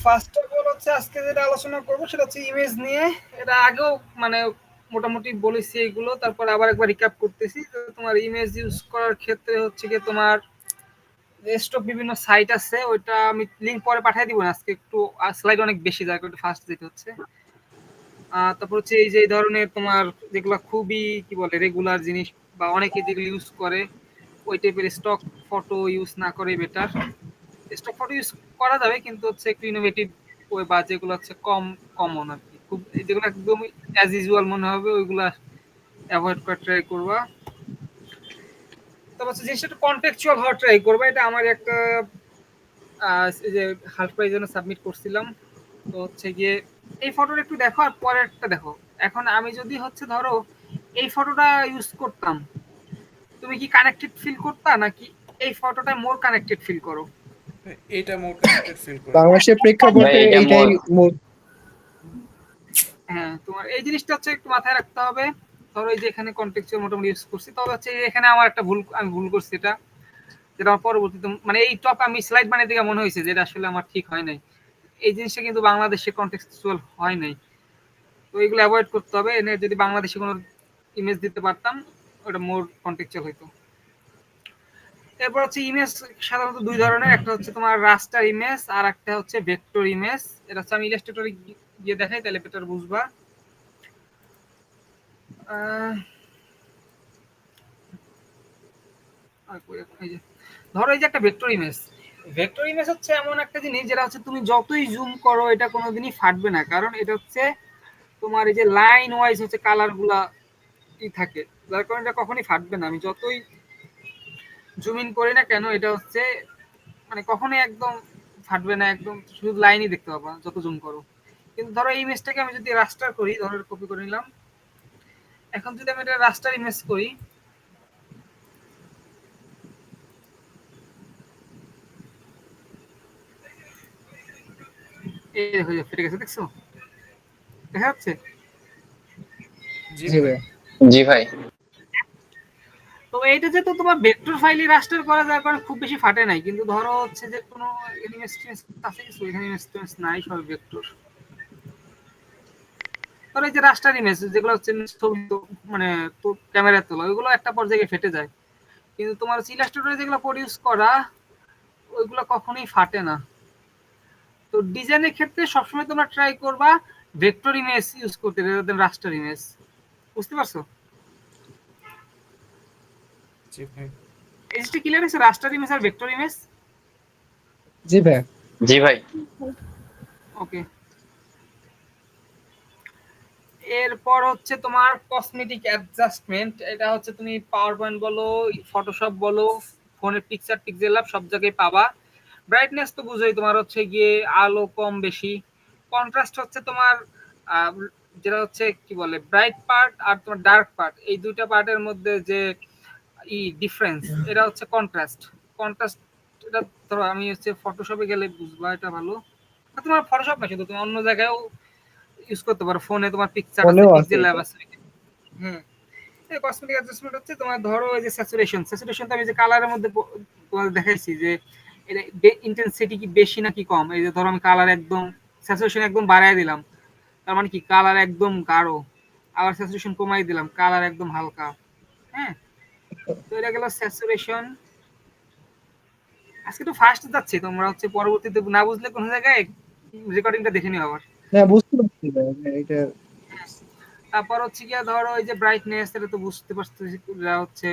First of all হচ্ছে আজকে যেটা আলোচনা করবো সেটা হচ্ছে ইমেজ নিয়ে। এটা আগেও মানে মোটামুটি বলেছি এইগুলো, তারপর আবার একবার রিক্যাপ করতেছি। তো তোমার ইমেজ ইউজ করার ক্ষেত্রে হচ্ছে কি তোমার স্টক বিভিন্ন সাইট আছে, ওইটা আমি লিঙ্ক পরে পাঠিয়ে দিব না, আজকে একটু স্লাইড অনেক বেশি যায়, একটু ফাস্ট যেতে হচ্ছে। তারপর হচ্ছে এই যে এই ধরনের তোমার যেগুলো খুবই কি বলে রেগুলার জিনিস বা অনেকে যেগুলো ইউজ করে ওই টাইপের স্টক ফটো ইউজ না করে বেটার। স্টক ফটো ইউজ করা যাবে কিন্তু হচ্ছে একটু ইনোভেটিভ ওয়ে বা যেগুলো হচ্ছে কম কমন আর কি, খুব যেগুলো একদম অ্যাজ ইউজুয়াল মনে হবে ওইগুলা অ্যাভয়েড করে ট্রাই করবা। তবে হচ্ছে জিনিসটা একটু কন্টেক্সচুয়াল হওয়ার ট্রাই করবা। এটা আমার একটা এই যে হাল্ক প্রাইজ জন্য সাবমিট করছিলাম। তো হচ্ছে গিয়ে এই ফটোটা একটু দেখো আর পরেরটা দেখো। এখন আমি যদি হচ্ছে ধরো এই ফটোটা ইউজ করতাম, তুমি কি কানেক্টেড ফিল করতা নাকি এই ফটোটা মোর কানেক্টেড ফিল করো? এটা মোর কানেক্টেড ফিল করি। বাংলাদেশের ভাই প্রেক্ষাপটে এটা এটাই হ্যাঁ, তোমার এই জিনিসটা হচ্ছে একটু মাথায় রাখতে হবে। ধরো এই যে এখানে কন্টেক্সচুয়াল মোটামুটি ইউজ করছি, তবে হচ্ছে এখানে আমার একটা আমি ভুল করছি, এটা যেটা আমার পরবর্তীতে মানে এই টপ আমি স্লাইড বানিয়ে দিকে মনে হয়েছে যেটা আসলে আমার ঠিক হয় নাই। এই জিনিসটা কিন্তু বাংলাদেশে কন্টেক্সচুয়াল হয় নাই। তো এগুলো অ্যাভয়েড করতে হবে। এনে যদি বাংলাদেশে কোনো ইমেজ দিতে পারতাম ওটা মোর কন্টেক্সচুয়াল হইতো। এরপর হচ্ছে ইমেজ সাধারণত দুই ধরনের, একটা হচ্ছে তোমার রাস্টার ইমেজ আর একটা হচ্ছে ভেক্টর ইমেজ। এটা হচ্ছে আমি ইলাস্ট্রেটরে গিয়ে দেখাই তাহলে বেটার বুঝবা। ধরো এই যে একটা ভেক্টর ইমেজ, ভেক্টর ইমেজ হচ্ছে এমন একটা জিনিস যেটা হচ্ছে তুমি যতই জুম করো এটা কোনোদিনই ফাটবে না, কারণ এটা হচ্ছে তোমার এই যে লাইন ওয়াইজ হচ্ছে কালার গুলা থাকে, যার কারণে এটা কখনই ফাটবে না। আমি যতই জুম ইন করি না কেন এটা হচ্ছে মানে কখনোই একদম ফাটবে না, একদম শুধু লাইনই দেখতে পাবা যত জুম করো। কিন্তু ধরো এই ইমেজটাকে আমি যদি রাস্টার করি, ধরো কপি করে নিলাম, এখন যদি আমি এটা রাস্টার ইমেজ করি, এই দেখো ফেটে গেছে, দেখছো? দেখা যাচ্ছে? জি জি ভাই। ভাই। জি ভাই। তো এইটা যে তো তোমার ভেক্টর ফাইলে রাস্টার করা যায় কারণ খুব বেশি ফাটে নাই, কিন্তু ধরো হচ্ছে যে কোনো এনিমেস আছে কিছু এখানে ইমেজ নাই, সব ভেক্টর। ধরো এই যে রাস্টার ইমেজ যেগুলো হচ্ছে ছবি মানে তো ক্যামেরায় তোলা ওইগুলো একটা পর্যায়ে ফেটে যায়, কিন্তু তোমার ইলাস্ট্রেটরে যেগুলো প্রডিউস করা ওইগুলো কখনোই ফাটে না। তো ডিজাইনের ক্ষেত্রে সবসময় তোমরা ট্রাই করবা ভেক্টর ইমেজ ইউজ করতে রেদার দেন রাস্টার ইমেজ। বুঝতে পারছো? জি ভাই। এই জিনিসটা ক্লিয়ার হয়েছে, রাস্টার ইমেজ আর ভেক্টর ইমেজ? জি ভাই। জি ভাই। ওকে। এরপর হচ্ছে তোমার কসমেটিক অ্যাডজাস্টমেন্ট। এটা হচ্ছে তুমি পাওয়ার পয়েন্ট বলো, ফটোশপ বলো, ফোনের পিকচার পিক্সেল ল্যাব সব জায়গায় পাবা। ব্রাইটনেস তো বুঝোই, তোমার হচ্ছে গিয়ে আলো কম বেশি। কন্ট্রাস্ট হচ্ছে তোমার আহ, যেটা হচ্ছে কি বলে ব্রাইট পার্ট আর তোমার ডার্ক পার্ট, এই দুইটা পার্টের মধ্যে যে ডিফারেন্স এটা হচ্ছে কন্ট্রাস্ট। কন্ট্রাস্ট এটা ধরো আমি হচ্ছে ফটোশপে গেলে বুঝবা এটা ভালো। তোমার ফটোশপ না শুধু তুমি অন্য জায়গায়ও ইউজ করতে পারো, ফোনে তোমার পিকচার আছে, ফোনেও আছে পিক্সেল ল্যাব এটা। আছে। হুম। এই কসমেটিক অ্যাডজাস্টমেন্ট হচ্ছে তোমার ধরো এই যে স্যাচুরেশন, স্যাচুরেশন তো আমি যে কালারের মধ্যে তোমাদের দেখাইছি যে এটা ইন্টেন্সিটি কি বেশি নাকি কম। এই যে ধরো আমি কালার একদম স্যাচুরেশন একদম বাড়ায় দিলাম, তার মানে কি কালার একদম গাঢ়, আবার স্যাচুরেশন কমাই দিলাম কালার একদম হালকা। হ্যাঁ, তো এটা গেল স্যাচুরেশন। আজকে তো ফাস্ট যাচ্ছে, তোমরা হচ্ছে পরবর্তীতে না বুঝলে কোনো জায়গায় রেকর্ডিংটা দেখে নিও আবার। না, বুঝতে পারছি ভাই, এটা। তারপর হচ্ছে গিয়া ধরো এই যে ব্রাইটনেস, এটা তো বুঝতে পারতেছি যা হচ্ছে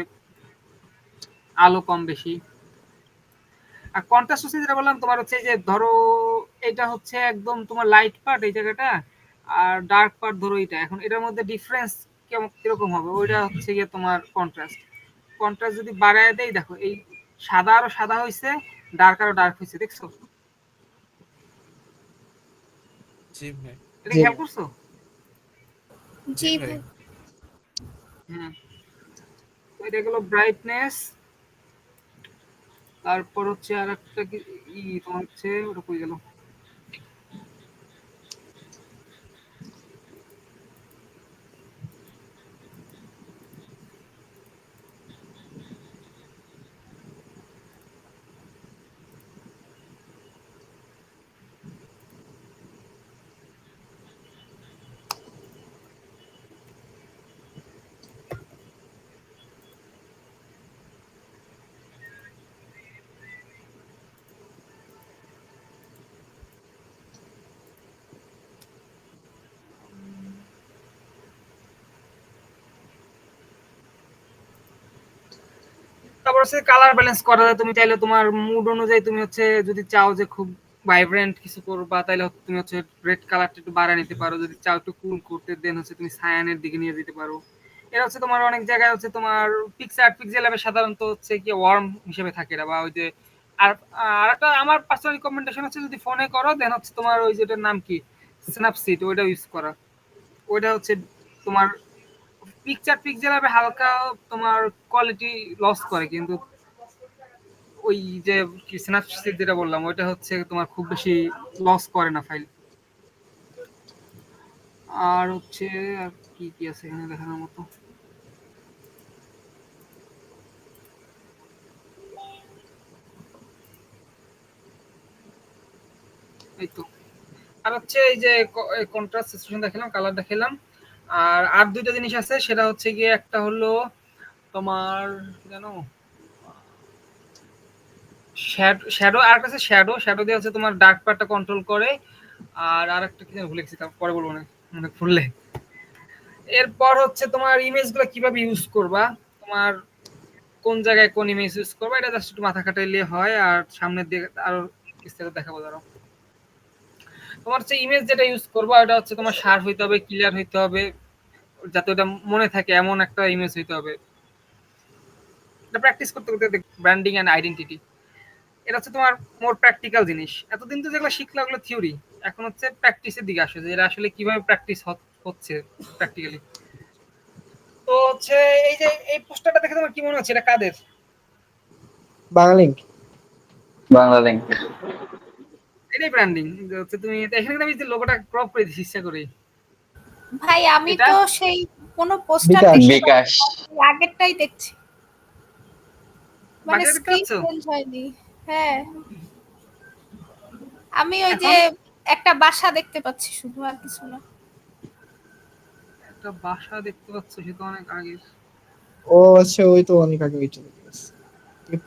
আলো কম বেশি। আর কন্ট্রাস্ট হচ্ছে যেটা বললাম তোমার হচ্ছে যে ধরো এটা হচ্ছে একদম তোমার লাইট পার্ট এই জায়গাটা, আর ডার্ক পার্ট ধরো এটা, এখন এটার মধ্যে ডিফারেন্স কেমন কিরকম হবে ওইটা হচ্ছে গিয়ে তোমার কন্ট্রাস্ট। কন্ট্রাস্ট যদি বাড়ায় দেই, দেখো এই সাদা আরো সাদা হয়েছে, ডার্ক আরো ডার্ক হয়েছে, দেখছো? জি ভাই। এটা জি খেয়াল করছো? জি ভাই। হ্যাঁ। তো এটা গেলো ব্রাইটনেস। তারপর হচ্ছে আর একটা কি তোমার হচ্ছে ওটা কই গেল, তারপর হচ্ছে কালার ব্যালেন্স করা যায়, তুমি চাইলে তোমার মুড অনুযায়ী তুমি হচ্ছে যদি চাও যে খুব ভাইব্রেন্ট কিছু করবা তাহলে তুমি হচ্ছে রেড কালারটা একটু বাড়ায় নিতে পারো, যদি চাও একটু কুল করতে দেন হচ্ছে তুমি সায়ানের দিকে নিয়ে যেতে পারো। এটা হচ্ছে তোমার অনেক জায়গায় হচ্ছে তোমার পিক্সেল অ্যাপে সাধারণত হচ্ছে কি ওয়ার্ম হিসেবে থাকে এটা, বা ওই যে আর আর একটা আমার পার্সোনাল রিকমেন্ডেশন হচ্ছে যদি ফোনে করো দেন হচ্ছে তোমার ওই যেটার নাম কি স্ন্যাপসিট, ওইটা ইউজ করা। ওইটা হচ্ছে তোমার পিক্সেল অ্যাপে হালকা তোমার কোয়ালিটি লস করে, কিন্তু ওই যে কি স্ন্যাপসিট যেটা বললাম ওইটা হচ্ছে তোমার খুব বেশি লস করে না ফাইল। আর হচ্ছে আর কি কি আছে এখানে দেখানোর মতো, এই তো। আর হচ্ছে এই যে কন্ট্রাস্ট সিচুয়েশন দেখালাম, কালার দেখালাম। আর দুইটা জিনিস আছে, সেটা হচ্ছে গিয়ে একটা হলো তোমার জানো শ্যাডো, আর কাছে শ্যাডো দিয়ে হচ্ছে তোমার ডার্ক পার্টটা কন্ট্রোল করে। আর আরেকটা কি যেন ভুলে গেছি, তারপর পরে বলবো না মনে পড়লে। এরপর হচ্ছে তোমার ইমেজগুলো কিভাবে ইউজ করবা, তোমার কোন জায়গায় কোন ইমেজ ইউজ করবা, এটা জাস্ট একটু মাথা খাটাইলে হয়। আর সামনের দিকে আরো বিস্তারিত দেখাবো দাঁড়াও। তোমার হচ্ছে ইমেজ যেটা ইউজ করবা ওটা হচ্ছে তোমার শার্প হইতে হবে, ক্লিয়ার হইতে হবে, যাতে ওটা মনে থাকে এমন একটা ইমেজ হইতে হবে। এটা প্র্যাকটিস করতে করতে ব্র্যান্ডিং এন্ড আইডেন্টিটি, এটা হচ্ছে তোমার মোর প্র্যাকটিক্যাল জিনিস। এতদিন তো যেগুলো শিখলা ওগুলো থিওরি, এখন হচ্ছে প্র্যাকটিসের দিকে আসে যে এটা আসলে কিভাবে প্র্যাকটিস হচ্ছে প্র্যাকটিক্যালি। তো হচ্ছে এই যে এই পোস্টারটা দেখে তোমার কি মনে হচ্ছে এটা কাদের? বাংলালিংক। বাংলা লিঙ্ক। এটাই ব্র্যান্ডিং হচ্ছে। তুমি এখানে কিন্তু আমি যে লোগোটা ক্রপ করে দিচ্ছি ইচ্ছা করে। ভাই আমি এটা তো সেই কোনো পোস্টার বিকাশ। দেখতে বিকাশ। পাচ্ছি না, আগেরটাই দেখছি, মানে বাকিটা দেখতে স্ক্রিন পাচ্ছ? চেঞ্জ হয়নি। হ্যাঁ আমি ওই এখন যে একটা বাসা দেখতে পাচ্ছি শুধু, আর কিছু না। একটা বাসা দেখতে পাচ্ছ, সে তো অনেক আগের। ও আচ্ছা, ওই তো অনেক আগে ওইটা দেখে গেছে।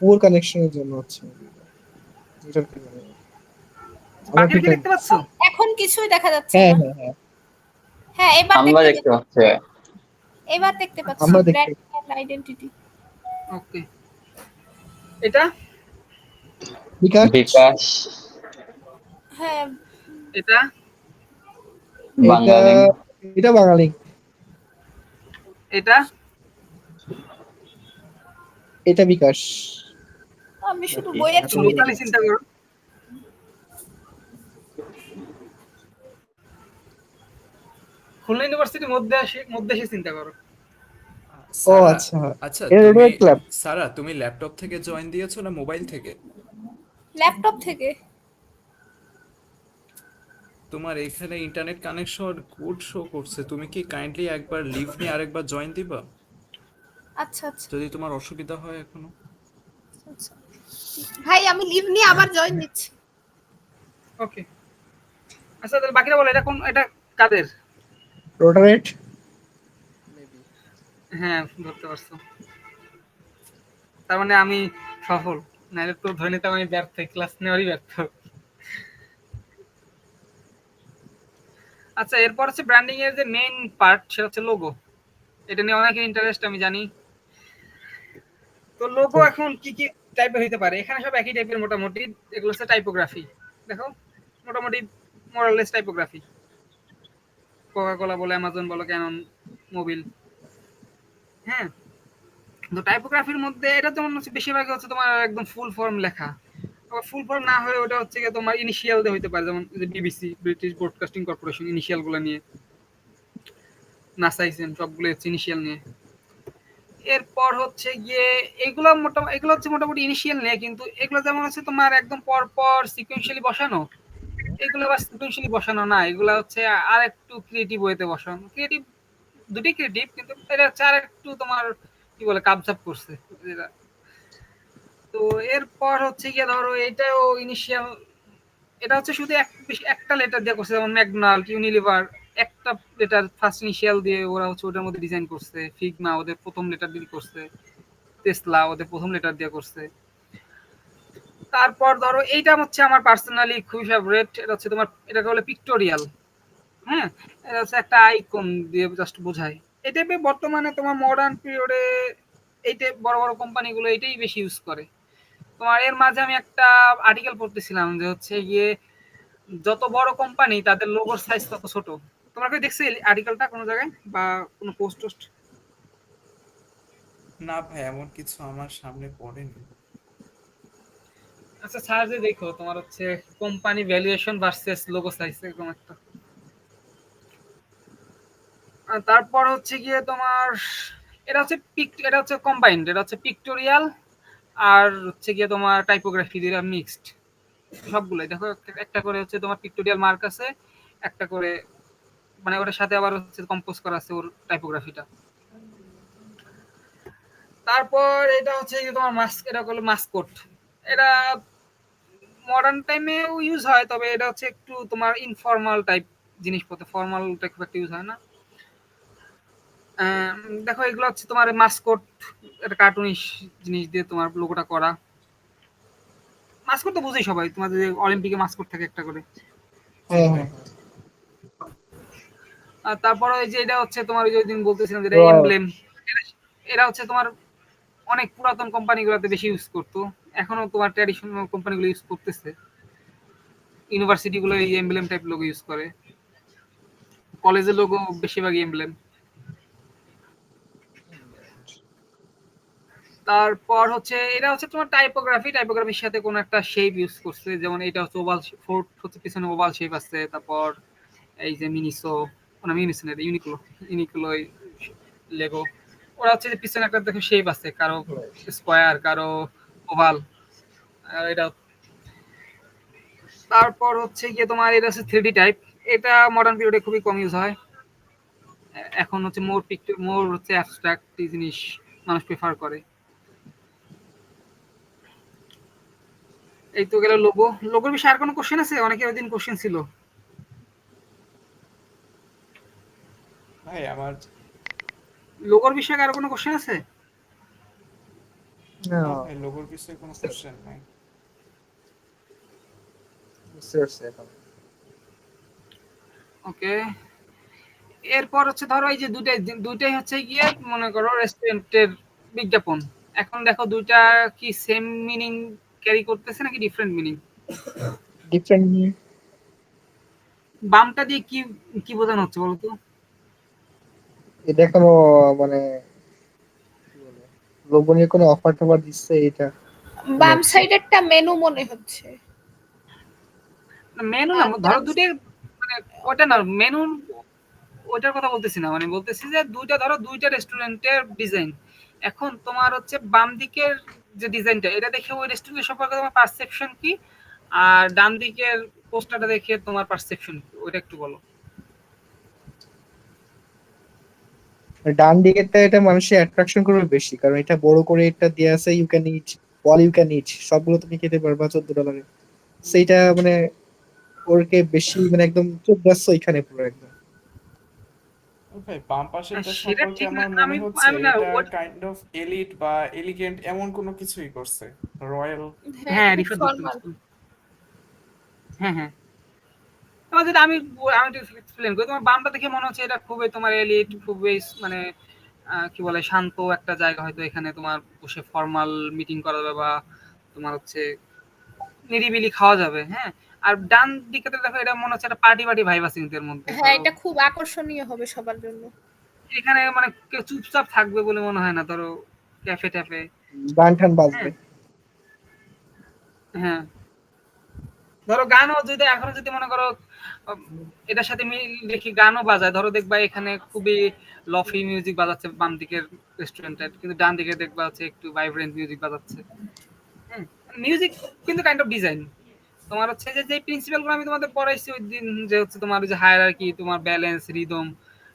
পুর কানেকশনের জন্য হচ্ছে এটার কি বলে? আমার বাকিটা ঠিক কি ঠাক দেখতে পাচ্ছ? এখন কিছুই দেখা যাচ্ছে হ্যাঁ না। হ্যাঁ হ্যাঁ, হ্যাঁ এবার আমরা দেখতে দেখতে পাচ্ছে। এবার দেখতে পাচ্ছি আমরা দেখতে ব্র্যান্ড এন্ড আইডেন্টিটি। ওকে, এটা বিকাশ। বিকাশ। হ্যাঁ এটা এটা বাংলা লিঙ্ক। এটা বাংলালিংক। এটা এটা বিকাশ। আমি শুধু নাকি? বইয়ের এখন ছবি লোকালি দেখেছি। চিন্তা করো, খুলনা ইউনিভার্সিটির মধ্যে এসে চিন্তা করো। ও সারা আচ্ছা, আচ্ছা এটা তুমি রেডিমেড ক্লাব। সারা তুমি ল্যাপটপ থেকে জয়েন দিয়েছো না মোবাইল থেকে? ল্যাপটপ থেকে। তোমার এখানে ইন্টারনেট কানেকশন কোড শো করছে, তুমি কি কাইন্ডলি একবার লিভ নিয়ে আরেকবার জয়েন দিবা আচ্ছা আচ্ছা যদি তোমার অসুবিধা হয় এখনো? আচ্ছা ভাই আমি লিভ নিয়ে আবার জয়েন দিচ্ছি। ওকে, আচ্ছা তাহলে বাকিটা বলো, এটা কোন, এটা কাদের? রোটারেট। হ্যাঁ ধরতে পারছো, তার মানে আমি সফল, নাহলে তো ধরে নিতাম আমি ব্যর্থ, ক্লাস নেওয়ারই ব্যর্থ। আচ্ছা এরপর হচ্ছে ব্র্যান্ডিং এর যে মেইন পার্ট, সেটা হচ্ছে লোগো। এটা নিয়ে অনেকের ইন্টারেস্ট আমি জানি। তো লোগো এখন কি কি টাইপের হইতে পারে, এখানে সব একই টাইপের মোটামুটি। এগুলো হচ্ছে টাইপোগ্রাফি, দেখো মোটামুটি মোরাললেস টাইপোগ্রাফি। কোকা কোলা বলো, অ্যামাজন বলো, ক্যানন, মোবিল। হ্যাঁ, তো টাইপোগ্রাফির মধ্যে এটা যেমন হচ্ছে বেশিরভাগ হচ্ছে তোমার একদম ফুল ফর্ম লেখা। আবার ফুল ফর্ম না হয়ে ওটা হচ্ছে গিয়ে তোমার ইনিশিয়াল দিয়ে হইতে পারে, যেমন BBC, British broadcasting corporation, initial গুলো নিয়ে। নাসা আইসেন, সবগুলো হচ্ছে ইনিশিয়াল নিয়ে। এরপর হচ্ছে গিয়ে এগুলো হচ্ছে মোটামুটি ইনিশিয়াল নিয়ে, কিন্তু এগুলো যেমন হচ্ছে তোমার একদম পর পর সিকোয়েন্সিয়ালি বসানো, এগুলো আবার সিকোয়েন্সিয়ালি বসানো না, এগুলো হচ্ছে আর একটু ক্রিয়েটিভ ওয়েতে বসানো। ক্রিয়েটিভ, দুটি ক্রিয়েটিভ, কিন্তু এটা হচ্ছে আর একটু তোমার কি বলে কাপচাপ করছে যেটা। তো এরপর হচ্ছে গিয়ে ধরো এটাও ইনিশিয়াল, এটা হচ্ছে শুধু একটা লেটার দিয়ে করছে, যেমন ম্যাকডোনাল্ড, ইউনিলিভার, একটা লেটার ফার্স্ট ইনিশিয়াল দিয়ে ওরা হচ্ছে ওটার মধ্যে ডিজাইন করছে। ফিগমা ওদের প্রথম লেটার দিয়ে করছে। টেসলা ওদের প্রথম লেটার দিয়ে করছে। তারপর ধরো এইটা হচ্ছে আমার পার্সোনালি খুবই ফেভারিট, এটা হচ্ছে তোমার, এটাকে বলে পিক্টোরিয়াল। হ্যাঁ, এটা হচ্ছে একটা আইকন দিয়ে জাস্ট বোঝায়। এই টাইপের বর্তমানে তোমার মডার্ন পিরিয়ডে এইটাই বড় বড় কোম্পানিগুলো এটাই বেশি ইউজ করে। তোমার এর মাঝে আমি একটা আর্টিকেল পড়তেছিলাম যে হচ্ছে গিয়ে যত বড় কোম্পানি তাদের লোগোর সাইজ তত ছোট। তোমরা কি দেখছো এই আর্টিকেলটা কোনো জায়গায় বা কোনো পোস্ট টোস্ট? না ভাই, এমন কিছু আমার সামনে পড়েনি। আচ্ছা সার্চে দেখো, তোমার হচ্ছে company valuation versus logo size এরকম একটা। আর তারপর হচ্ছে গিয়ে তোমার এটা হচ্ছে কম্বাইন্ড, এটা হচ্ছে পিক্টোরিয়াল আর হচ্ছে গিয়ে তোমার টাইপোগ্রাফি দুইটা মিক্সড সবগুলোই দেখো। একটা করে হচ্ছে তোমার পিক্টোরিয়াল মার্ক আছে, একটা করে মানে ওটার সাথে আবার হচ্ছে কম্পোজ করা আছে ওর টাইপোগ্রাফিটা। তারপর এটা হচ্ছে গিয়ে তোমার মাস্ক, এটা হলো মাস্কট। এটা মডার্ন টাইমেও ইউজ হয়, তবে এটা হচ্ছে একটু তোমার ইনফর্মাল টাইপ জিনিসপত্র, ফর্মাল টাইপ একটা ইউজ হয় না। দেখো এগুলো হচ্ছে তোমার মাস্কট, একটা কার্টুনিশ জিনিস দিয়ে তোমার লোগোটা করা। মাস্কট তো বুঝি সবাই, তোমাদের যে অলিম্পিকে মাস্কট থাকে একটা করে। জি হ্যাঁ ভাই। হ্যাঁ আর তারপরে ওই যে এটা হচ্ছে তোমার ওই যে দিন বলতেছিলাম যেটা হ্যাঁ। এমব্লেম, এরা হচ্ছে তোমার অনেক পুরাতন কোম্পানিগুলোতে বেশি ইউজ করতো, এখনো তোমার ট্র্যাডিশনাল কোম্পানিগুলো ইউজ করতেছে। ইউনিভার্সিটি গুলো এই এমব্লেম টাইপ লোগো ইউজ করে, কলেজের লোগো বেশিরভাগ এমব্লেম। তারপর হচ্ছে এটা হচ্ছে তোমার টাইপোগ্রাফির সাথে কোনো একটা শেপ ইউজ করছে, যেমন এটা হচ্ছে ওভাল, ফোর্ট হচ্ছে পিছনে ওভাল শেপ আছে। তারপর এই যে মিনিসো, না মিনিসো না, ইউনিক্লো, ইউনিক্লো লেগো, ওরা হচ্ছে যে পিছনে একটা দেখো শেপ আছে, কারো স্কোয়ার কারো ওভাল। আর এটা তারপর হচ্ছে গিয়ে তোমার এটা হচ্ছে 3D টাইপ। এটা মডার্ন পিরিয়ডে খুবই কম ইউজ হয়, এখন হচ্ছে মোর হচ্ছে অ্যাবস্ট্রাক্ট জিনিস মানুষ প্রেফার করে। এই তো গেল লোগো। লোগোর বিষয়ে আর কোনো কোশ্চেন আছে? অনেকের ওই দিন কোশ্চেন ছিল। ভাই আমার লোগোর বিষয়ে আর কোনো কোশ্চেন আছে? না, না ভাই, লোগোর বিষয়ে কোনো কোশ্চেন নাই। বুঝতে পারছি এখন। ওকে। এরপর হচ্ছে ধরো এই যে দুইটাই হচ্ছে গিয়ে মনে করো রেস্টুরেন্টের বিজ্ঞাপন। এখন দেখো দুইটা কি সেম মিনিং ক্যারি করতেছে নাকি ডিফারেন্ট মিনিং? ডিফারেন্ট। বামটা দিয়ে কি কি বোঝানো হচ্ছে বলো তো? এটা এখনো মানে লোগো নিয়ে কোনো অফার টফার দিচ্ছে এটা মনে বাম হচ্ছে। সাইডেরটা মেনু মনে হচ্ছে। মেনু না, আর ধরো ডান দুইটাই মানে ওটা না মেনু, ওইটার কথা বলতেছি না, মানে বলতেছি যে দুইটা ধরো দুইটা রেস্টুরেন্টের ডিজাইন। এখন তোমার হচ্ছে বাম দিকের যে ডিজাইনটা এটা দেখে ওই রেস্টুরেন্ট সম্পর্কে তোমার পারসেপশন কি, আর ডান দিকের পোস্টারটা দেখে তোমার পারসেপশন কি, ওইটা একটু বলো। ডান দিকেরটা এটা মানুষের অ্যাট্রাকশন করবে বেশি, কারণ এটা বড় করে এটা দেয়া আছে you can eat, all you can eat, সবগুলো তুমি খেতে পারবা $14। সেইটা মানে ওরকে বেশি মানে একদম চোখ যাচ্ছে ওইখানে পুরো একদম। ও ভাই, বাম আর পাশেরটা সেটা সম্পর্কে ঠিক না, আমার মনে আমি হচ্ছে আমি না এটা কাইন্ড অফ এলিট বা এলিগেন্ট এমন কোনো কিছুই করছে, রয়্যাল। হ্যাঁ, হ্যাঁ খুব রিফাত ধরতে ফর্মাল। পারছো। হ্যাঁ হ্যাঁ, তোমার যেটা আমি আমি এক্সপ্লেন করি, তোমার বামটা দেখে মনে হচ্ছে এটা খুবই তোমার এলিট, খুবই মানে কি বলে শান্ত একটা জায়গা, হয়তো এখানে তোমার বসে ফর্মাল মিটিং করা যাবে বা তোমার হচ্ছে নিরিবিলি খাওয়া যাবে। হ্যাঁ, আর ডান দিকে তো দেখো এটা মনে হচ্ছে একটা পার্টি পার্টি ভাইব আছে এদের মধ্যে। হ্যাঁ, ধরো এটা খুব আকর্ষণীয় হবে সবার জন্য। এখানে মানে কেউ চুপচাপ থাকবে বলে মনে হয় না, ধরো ক্যাফে ট্যাফে। গান টান বাজবে। হ্যাঁ হ্যাঁ, ধরো গানও যদি এখনো যদি মনে করো উম, এটার সাথে মিল রেখে গানও বাজায়, ধরো দেখবা এখানে খুবই লফি মিউজিক বাজাচ্ছে বাম দিকের রেস্টুরেন্টে, কিন্তু ডান দিকে দেখবা হচ্ছে একটু ভাইব্রেন্ট মিউজিক বাজাচ্ছে। হ্যাঁ, মিউজিক কিন্তু কাইন্ড অফ ডিজাইন। তোমার হচ্ছে যে যে প্রিন্সিপাল গুলো আমি তোমাদের পড়াইছি ওই দিন, যে হচ্ছে তোমার যে হায়ারার্কি, তোমার ব্যালেন্স, রিদম,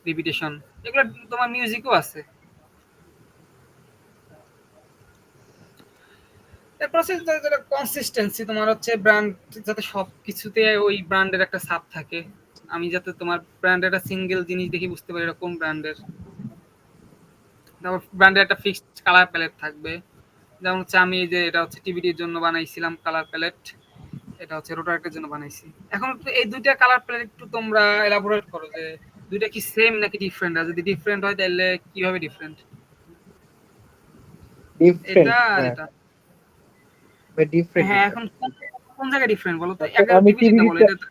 রিপিটেশন, এগুলো তোমার মিউজিকও আছে। এরপর হচ্ছে যেটা কনসিস্টেন্সি, তোমার হচ্ছে ব্র্যান্ড যাতে সব কিছুতে ওই ব্র্যান্ডের একটা ছাপ থাকে। আমি যাতে তোমার ব্র্যান্ডের একটা সিঙ্গেল জিনিস দেখে বুঝতে পারি এটা কোন ব্র্যান্ডের। তারপর ব্র্যান্ডের একটা ফিক্সড কালার প্যালেট থাকবে, যেমন হচ্ছে আমি এই যে এটা হচ্ছে টিভিটির জন্য বানাইছিলাম কালার প্যালেট, এটা হচ্ছে রোটারের জন্য বানাইছি। এখন তো এই দুইটা কালার প্যালেট একটু তোমরা এলাবোরেট করো যে দুইটা কি সেম নাকি ডিফারেন্ট, আর যদি ডিফারেন্ট হয় তাহলে কিভাবে ডিফারেন্ট? ডিফারেন্ট, এটা আর হ্যাঁ এটা। ডিফারেন্ট হ্যাঁ, এটা। এখন কোন জায়গায় ডিফারেন্ট বলো তো? তারপর আগে আমি টিভিটা বলো, এটা তো।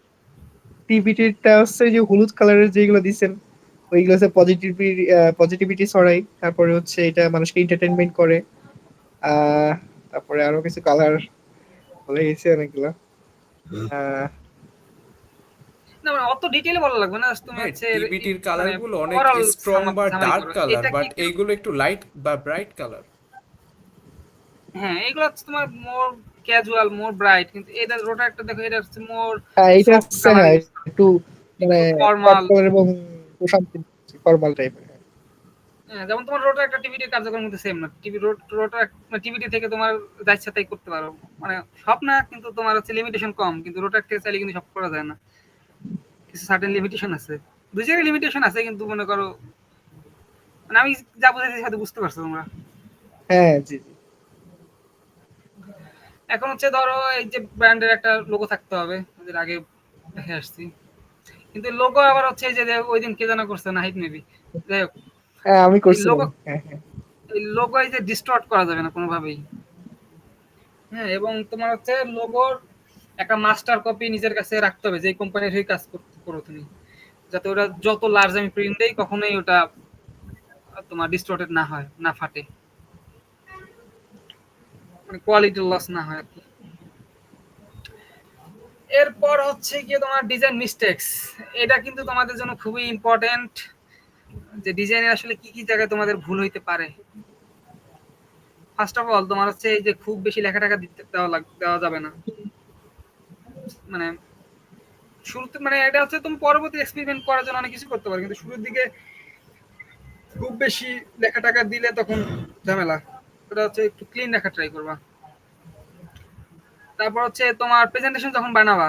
টিভিটিটা হচ্ছে যে হলুদ কালারের যেগুলো দিছেন ওইগুলো হচ্ছে পজিটিভিটি ছড়াই, তারপরে হচ্ছে এটা মানুষকে এন্টারটেইনমেন্ট করে। আহ তারপরে আরো কিছু কালার বলে গেছে অনেকগুলো। আহ না মানে অত ডিটেইলে বলা লাগবে না, তুমি হ্যাঁ, হচ্ছে টিভিটির মানে কালারগুলো অনেক ওভারঅল স্ট্রং বা সামারি ডার্ক করো কালার, এটা কি বাট এইগুলো একটু লাইট বা ব্রাইট কালার। হ্যাঁ, এগুলো হচ্ছে তোমার মোর ক্যাজুয়াল, মোর ব্রাইট, কিন্তু এটা রোটারটা দেখো, এটা হচ্ছে মোর হ্যাঁ এটা সফট হচ্ছে, কালার হ্যাঁ ইউজ করা, একটু মানে একটু সফট ফর্মাল। কালার এবং প্রশান্তি, ফর্মাল টাইপের। যেমন তোমার রোটার একটা টিভিটির কার্যক্রম কিন্তু সেম না। রোটার টিভিটি থেকে তোমার যা ইচ্ছা তাই করতে পারো, মানে সব না, কিন্তু তোমার হচ্ছে লিমিটেশন কম, কিন্তু রোটার থেকে চাইলে কিন্তু সব করা যায় না, কিছু সার্টেন লিমিটেশন আছে। দুই জায়গায় লিমিটেশন আছে, কিন্তু মনে করো মানে আমি যা বুঝাইছি হয়তো বুঝতে পারছো তোমরা। হ্যাঁ জি জি। এখন হচ্ছে ধরো এই যে ব্র্যান্ডের একটা লোগো থাকতে হবে, ওদের আগে দেখে আসছি, কিন্তু লোগো আবার হচ্ছে এই যে ওই দিন কে জানা করছে, নাহিদ মেবি, যাই হোক, হ্যাঁ আমি এই করছিলাম, লোগো, হ্যাঁ হ্যাঁ। এই লোগো এই যে ডিস্টর্ট করা যাবে না কোনোভাবেই। হ্যাঁ, এবং তোমার হচ্ছে লোগোর একটা মাস্টার কপি নিজের কাছে রাখতে হবে, যে কোম্পানির হয়ে কাজ করো তুমি, যাতে ওটা যত লার্জ আমি প্রিন্ট দেই কখনোই ওটা তোমার ডিস্টর্টেড না হয়, না ফাটে, মানে কোয়ালিটি লস না হয় আর কি। এরপর হচ্ছে গিয়ে তোমার ডিজাইন মিস্টেক্স, এটা কিন্তু তোমাদের জন্য খুবই ইম্পর্টেন্ট, যে ডিজাইনের আসলে কি কি জায়গায় তোমাদের ভুল হইতে পারে। ফার্স্ট অফ অল তোমার হচ্ছে এই যে খুব বেশি লেখা টাকা দেওয়া যাবে না, মানে শুরুতে, মানে এটা হচ্ছে তুমি পরবর্তী এক্সপেরিমেন্ট করার জন্য অনেক কিছু করতে পারো, কিন্তু শুরুর দিকে খুব বেশি লেখা টাকা দিলে তখন ঝামেলা। ওটা হচ্ছে একটু ক্লিন রাখা ট্রাই করবা। তারপর হচ্ছে তোমার প্রেজেন্টেশন যখন বানাবা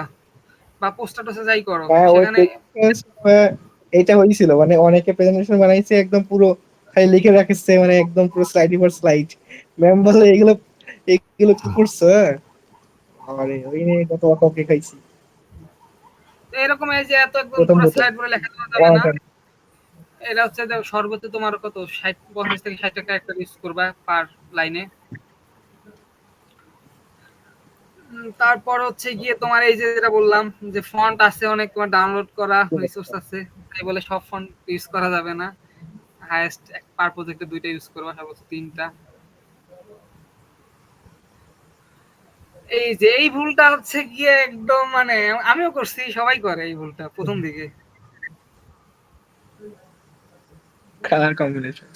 বা পোস্টার টোস্টার যাই করো হ্যাঁ ওই সেখানে, এটা হয়েছিল, মানে অনেকে প্রেজেন্টেশন বানাইছে একদম পুরো খালি লিখে রাখছে, মানে একদম পুরো স্লাইড ইভার স্লাইড। ম্যাম বলে এগুলো এগুলো কি করছো? আরে ওই নিয়ে কত অকপে খাইছি এরকম এই যে এত একদম প্রথম পুরো প্রথম। স্লাইড করে লেখা দেওয়া যাবে না। অনেক। এটা হচ্ছে যে সর্বোচ্চ তোমার কত 50 থেকে 60 ক্যারেক্টার ইউজ করবা পার লাইনে। তারপর হচ্ছে গিয়ে তোমার এই যে যেটা বললাম, যে ফন্ট আছে অনেক, তোমার ডাউনলোড করা রিসোর্স আছে, তাই বলে সব ফন্ট ইউজ করা যাবে না। হাইয়েস্ট পার প্রজেক্টে 2টা ইউজ করবা, সর্বোচ্চ 3টা। এই যে এই ভুলটা হচ্ছে গিয়ে একদম, মানে আমিও করছি, সবাই করে এই ভুলটা প্রথম দিকে। Colour combination.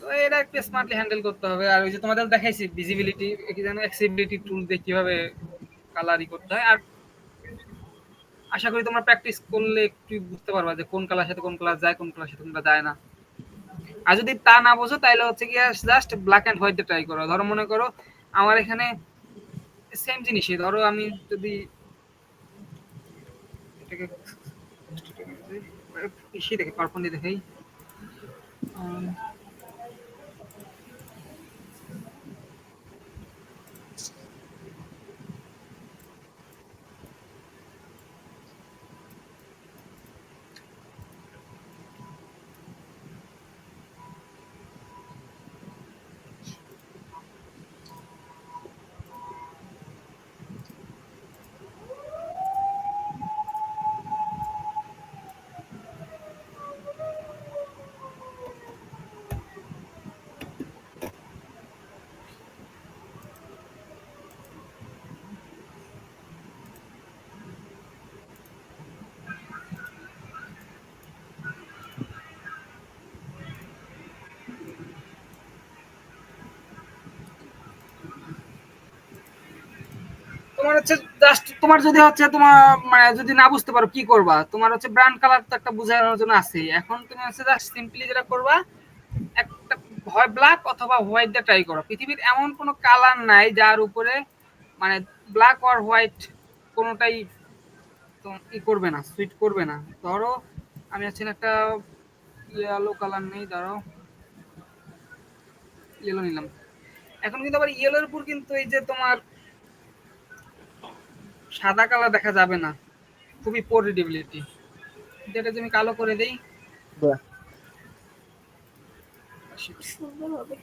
তো এটা একটু স্মার্টলি হ্যান্ডেল করতে হবে। আর ওই যে তোমাদের দেখাইছি ভিজিবিলিটি, কি জানো, অ্যাক্সেসিবিলিটি টুল দিয়ে কিভাবে কালারই করতে হয়। আর আশা করি তোমরা প্র্যাকটিস করলে একটু বুঝতে পারবা যে কোন কালার সাথে কোন কালার যায়, কোন কালার সাথে কোনটা যায় না। আর যদি তা না বোঝো তাহলে হচ্ছে কি just black and white try করো। ধরো মনে করো আমার এখানে সেম জিনিসই, ধরো আমি যদি এটাকে ইসে দেখে পারফর্ম দিয়ে দেখাই, উম, তোমার হচ্ছে জাস্ট তোমার যদি হচ্ছে তোমার মানে যদি না বুঝতে পারো কি করবা, তোমার হচ্ছে ব্র্যান্ড কালার তো একটা বোঝানোর জন্য আছে। এখন তুমি হচ্ছে জাস্ট সিম্পলি যেটা করবা, একটা হয় ব্ল্যাক অথবা হোয়াইট দিয়ে ট্রাই করো। পৃথিবীর এমন কোনো কালার নাই যার উপরে মানে ব্ল্যাক আর হোয়াইট কোনোটাই তো ই করবে না, সুইট করবে না। ধরো আমি হচ্ছে একটা ইয়েলো কালার নেই, ধরো ইয়েলো নিলাম। এখন কিন্তু আবার ইয়েলোর উপর কিন্তু এই যে তোমার সাদা কালার দেখা যাবে না, খুবই পোর রিডেবিলিটি। যেটা যদি আমি কালো করে দেই, সুন্দর হবে।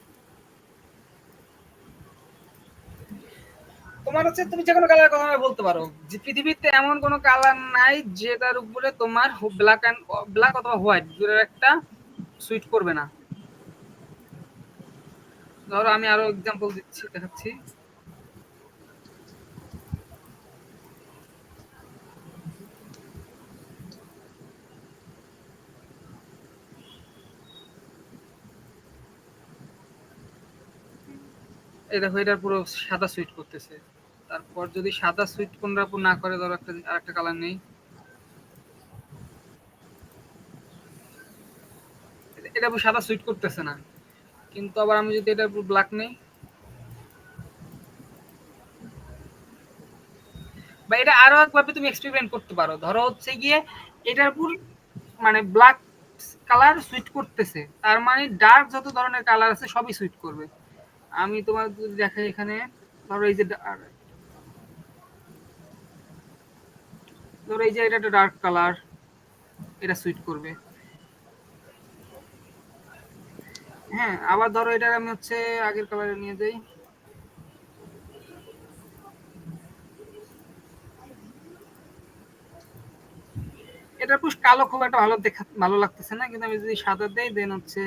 তোমার হচ্ছে তুমি যে কোনো কালারের কথা বলতে পারো, যে পৃথিবীতে এমন কোনো কালার নাই যেটার উপরে তোমার ব্ল্যাক অথবা হোয়াইট দুটোর একটা সুইট করবে না। ধরো আমি আরো এক্সাম্পল দিচ্ছি, দেখাচ্ছি। এই দেখো এটা পুরো সাদা সুইট করতেছে। তারপর যদি সাদা সুইট কোনটার উপর না করে, ধরো একটা আরেকটা কালার নেই, এটা উপর সাদা সুইট করতেছে না। কিন্তু আবার আমি যদি এটার উপর ব্ল্যাক নেই, বা এটা আরো একভাবে তুমি এক্সপেরিমেন্ট করতে পারো। ধরো হচ্ছে গিয়ে এটার উপর মানে ব্ল্যাক কালার সুইট করতেছে, তার মানে ডার্ক যত ধরনের কালার আছে সবই সুইট করবে। আমি তোমার যদি দেখাই এখানে, ধরো এই যে ধরো এই যে এটা একটা ডার্ক কালার, এটা সুইট করবে। হ্যাঁ, আবার ধরো এটা আমি হচ্ছে আগের কালারে নিয়ে যাই, এটা পুরো কালো, খুব একটা ভালো লাগতেছে না। কিন্তু আমি যদি সাদা দেই, দেন হচ্ছে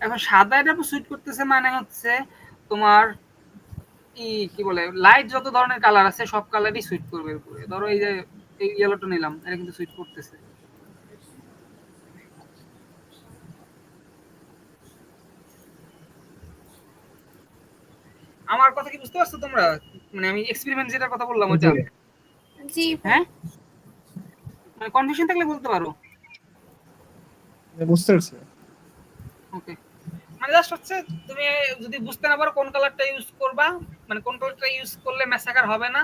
এখন সাদা এটা সুইট করতেছে, মানে হচ্ছে তোমার কি বলে, লাইট যত ধরনের কালার আছে সব কালারই সুইট করবে উপরে। ধরো এই যে এই ইয়েলোটা নিলাম, এটা কিন্তু সুইট করতেছে। আমার কথা কি বুঝতে পারছো তোমরা? মানে আমি এক্সপেরিমেন্ট যেটার কথা বললাম ওইটা। জি জি ভাই। হ্যাঁ, মানে কনফিউশন থাকলে বলতে পারো। বুঝতে পারছি। ওকে, মানে জাস্ট হচ্ছে তুমি যদি বুঝতে না পারো কোন কালারটা ইউজ করবা, মানে কোন কালারটা ইউজ করলে ম্যাসাকার হবে না,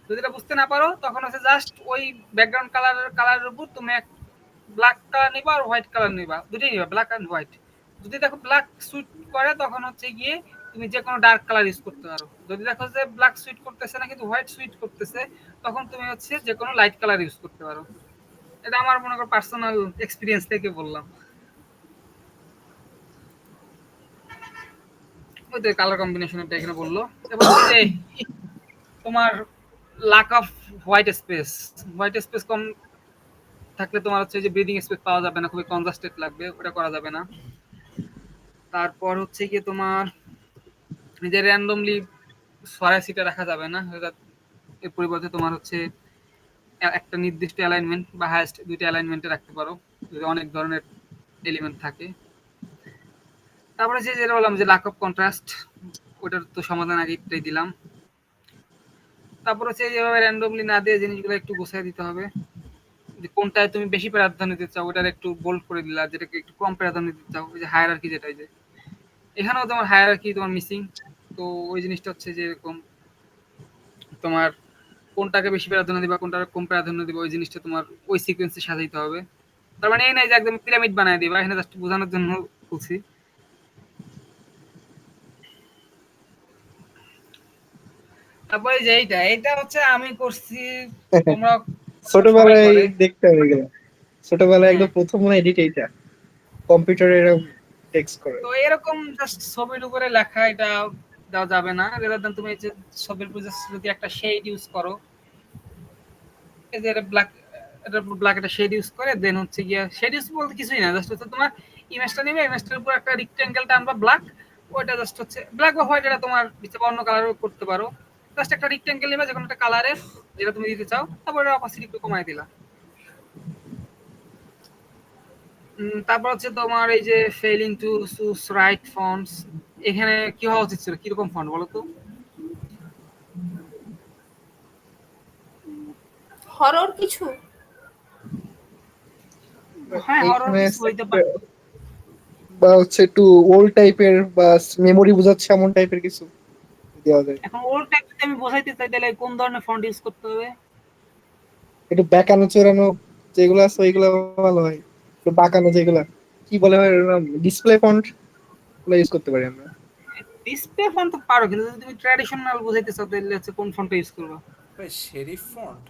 যদি এটা বুঝতে না পারো তখন হচ্ছে জাস্ট ওই ব্যাকগ্রাউন্ড কালারের উপর তুমি এক ব্ল্যাক কালার নিবা আর হোয়াইট কালার নিবা, দুটোই নিবা, ব্ল্যাক এন্ড হোয়াইট। যদি দেখো ব্ল্যাক সুইট করে তখন হচ্ছে গিয়ে তুমি যে কোনো ডার্ক কালার ইউজ করতে পারো। যদি দেখো যে ব্ল্যাক সুইট করতেছে না কিন্তু হোয়াইট সুইট করতেছে, তখন তুমি হচ্ছে যে কোনো লাইট কালার ইউজ করতে পারো। এটা আমার মনে করো পার্সোনাল এক্সপিরিয়েন্স থেকে বললাম। ওই তো কালার কম্বিনেশনটা এখানে বললো। এবার হচ্ছে তোমার লাক অফ হোয়াইট স্পেস কম থাকলে তোমার হচ্ছে যে ব্রিদিং স্পেস পাওয়া যাবে না, খুবই কনজাস্টেড লাগবে, ওটা করা যাবে না। তারপর হচ্ছে কি তোমার যে র্যান্ডমলি সরাই সিটে রাখা যাবে না, এর পরিবর্তে তোমার হচ্ছে একটা নির্দিষ্ট অ্যালাইনমেন্ট বা হাইয়েস্ট দুইটা অ্যালাইনমেন্টে রাখতে পারো যদি অনেক ধরনের এলিমেন্ট থাকে। তারপরে যে যেটা বললাম যে লাক অফ কন্ট্রাস্ট, ওটার তো সমাধান আগেটাই দিলাম। তারপর হচ্ছে যেভাবে র্যান্ডমলি না দিয়ে জিনিসগুলো একটু গোছায় দিতে হবে, যে কোনটায় তুমি বেশি প্রাধান্য দিতে চাও ওটার একটু বোল্ড করে দিলা, যেটাকে একটু কম প্রাধান্য দিতে চাও, ওই যে হায়ারার্কি যেটা, যে এখানেও তোমার হায়ারার্কি তোমার মিসিং। তো ওই জিনিসটা হচ্ছে যে এরকম তোমার কোনটাকে বেশি প্রাধান্য দিবা কোনটাকে কম প্রাধান্য দিবা, ওই জিনিসটা তোমার ওই সিকোয়েন্সে সাজাইতে হবে। তার মানে এই নাই যে একদম পিরামিড বানায় দিবা, এখানে জাস্ট বোঝানোর জন্য বলছি। তারপরে যে এইটা হচ্ছে আমি করছি, তোমরা সবাই ছোটবেলায় করে। দেখতাম এগুলো, ছোটবেলায় হ্যাঁ, একদম প্রথম এডিট এইটা, কম্পিউটারে এরকম টেক্সট করে। তো এরকম জাস্ট ছবির উপরে লেখা এটা দেওয়া যাবে না। রেদার দেন তুমি এই যে ছবির উপর just যদি একটা শেড ইউজ করো, এই যে এটা ব্ল্যাক, এটা ব্ল্যাক একটা শেড ইউজ করে দেন হচ্ছে গিয়া, শেড ইউজ বলতে কিছুই না, জাস্ট হচ্ছে তোমার ইমেজটা নিবে, ইমেজটার উপর একটা রেক্টেঙ্গেল টানবা ব্ল্যাক, ওইটা জাস্ট হচ্ছে ব্ল্যাক বা হোয়াইট, এটা তোমার ইচ্ছে অন্য কালারও করতে পারো। জাস্ট একটা রেক্টেঙ্গেল নিবে যে কোনো একটা কালারের যেটা তুমি দিতে চাও, তারপর এটা অপাসিটি একটু কমায় দিলা। তারপর হচ্ছে তোমার এই যে failing to choose right fonts, এখানে কি হওয়া উচিত ছিল, কিরকম ফন্ট বলো তো? হরর কিছু। হ্যাঁ, হরর এইখানে কিছু হইতে পারে। বা হচ্ছে একটু ওল্ড টাইপের বা মেমোরি বোঝাচ্ছে এমন টাইপের কিছু দেওয়া যায়। এখন ওল্ড টাইপ যদি আমি বোঝাইতে চাই তাহলে কোন ধরনের ফন্ট ইউজ করতে হবে? একটু বেঁকানো চোরানো যেগুলো আছে ওইগুলো ভালো হয়, একটু বাঁকানো যেগুলা কি বলে হয়, ডিসপ্লে ফন্ট গুলো ইউজ করতে পারি আমরা। ডিসপ্লে ফন্ট তো পারো, কিন্তু যদি তুমি ট্র্যাডিশনাল বোঝাইতে চাও তাহলে হচ্ছে কোন ফন্টটা ইউজ করবা? ভাই শেরিফ ফন্ট।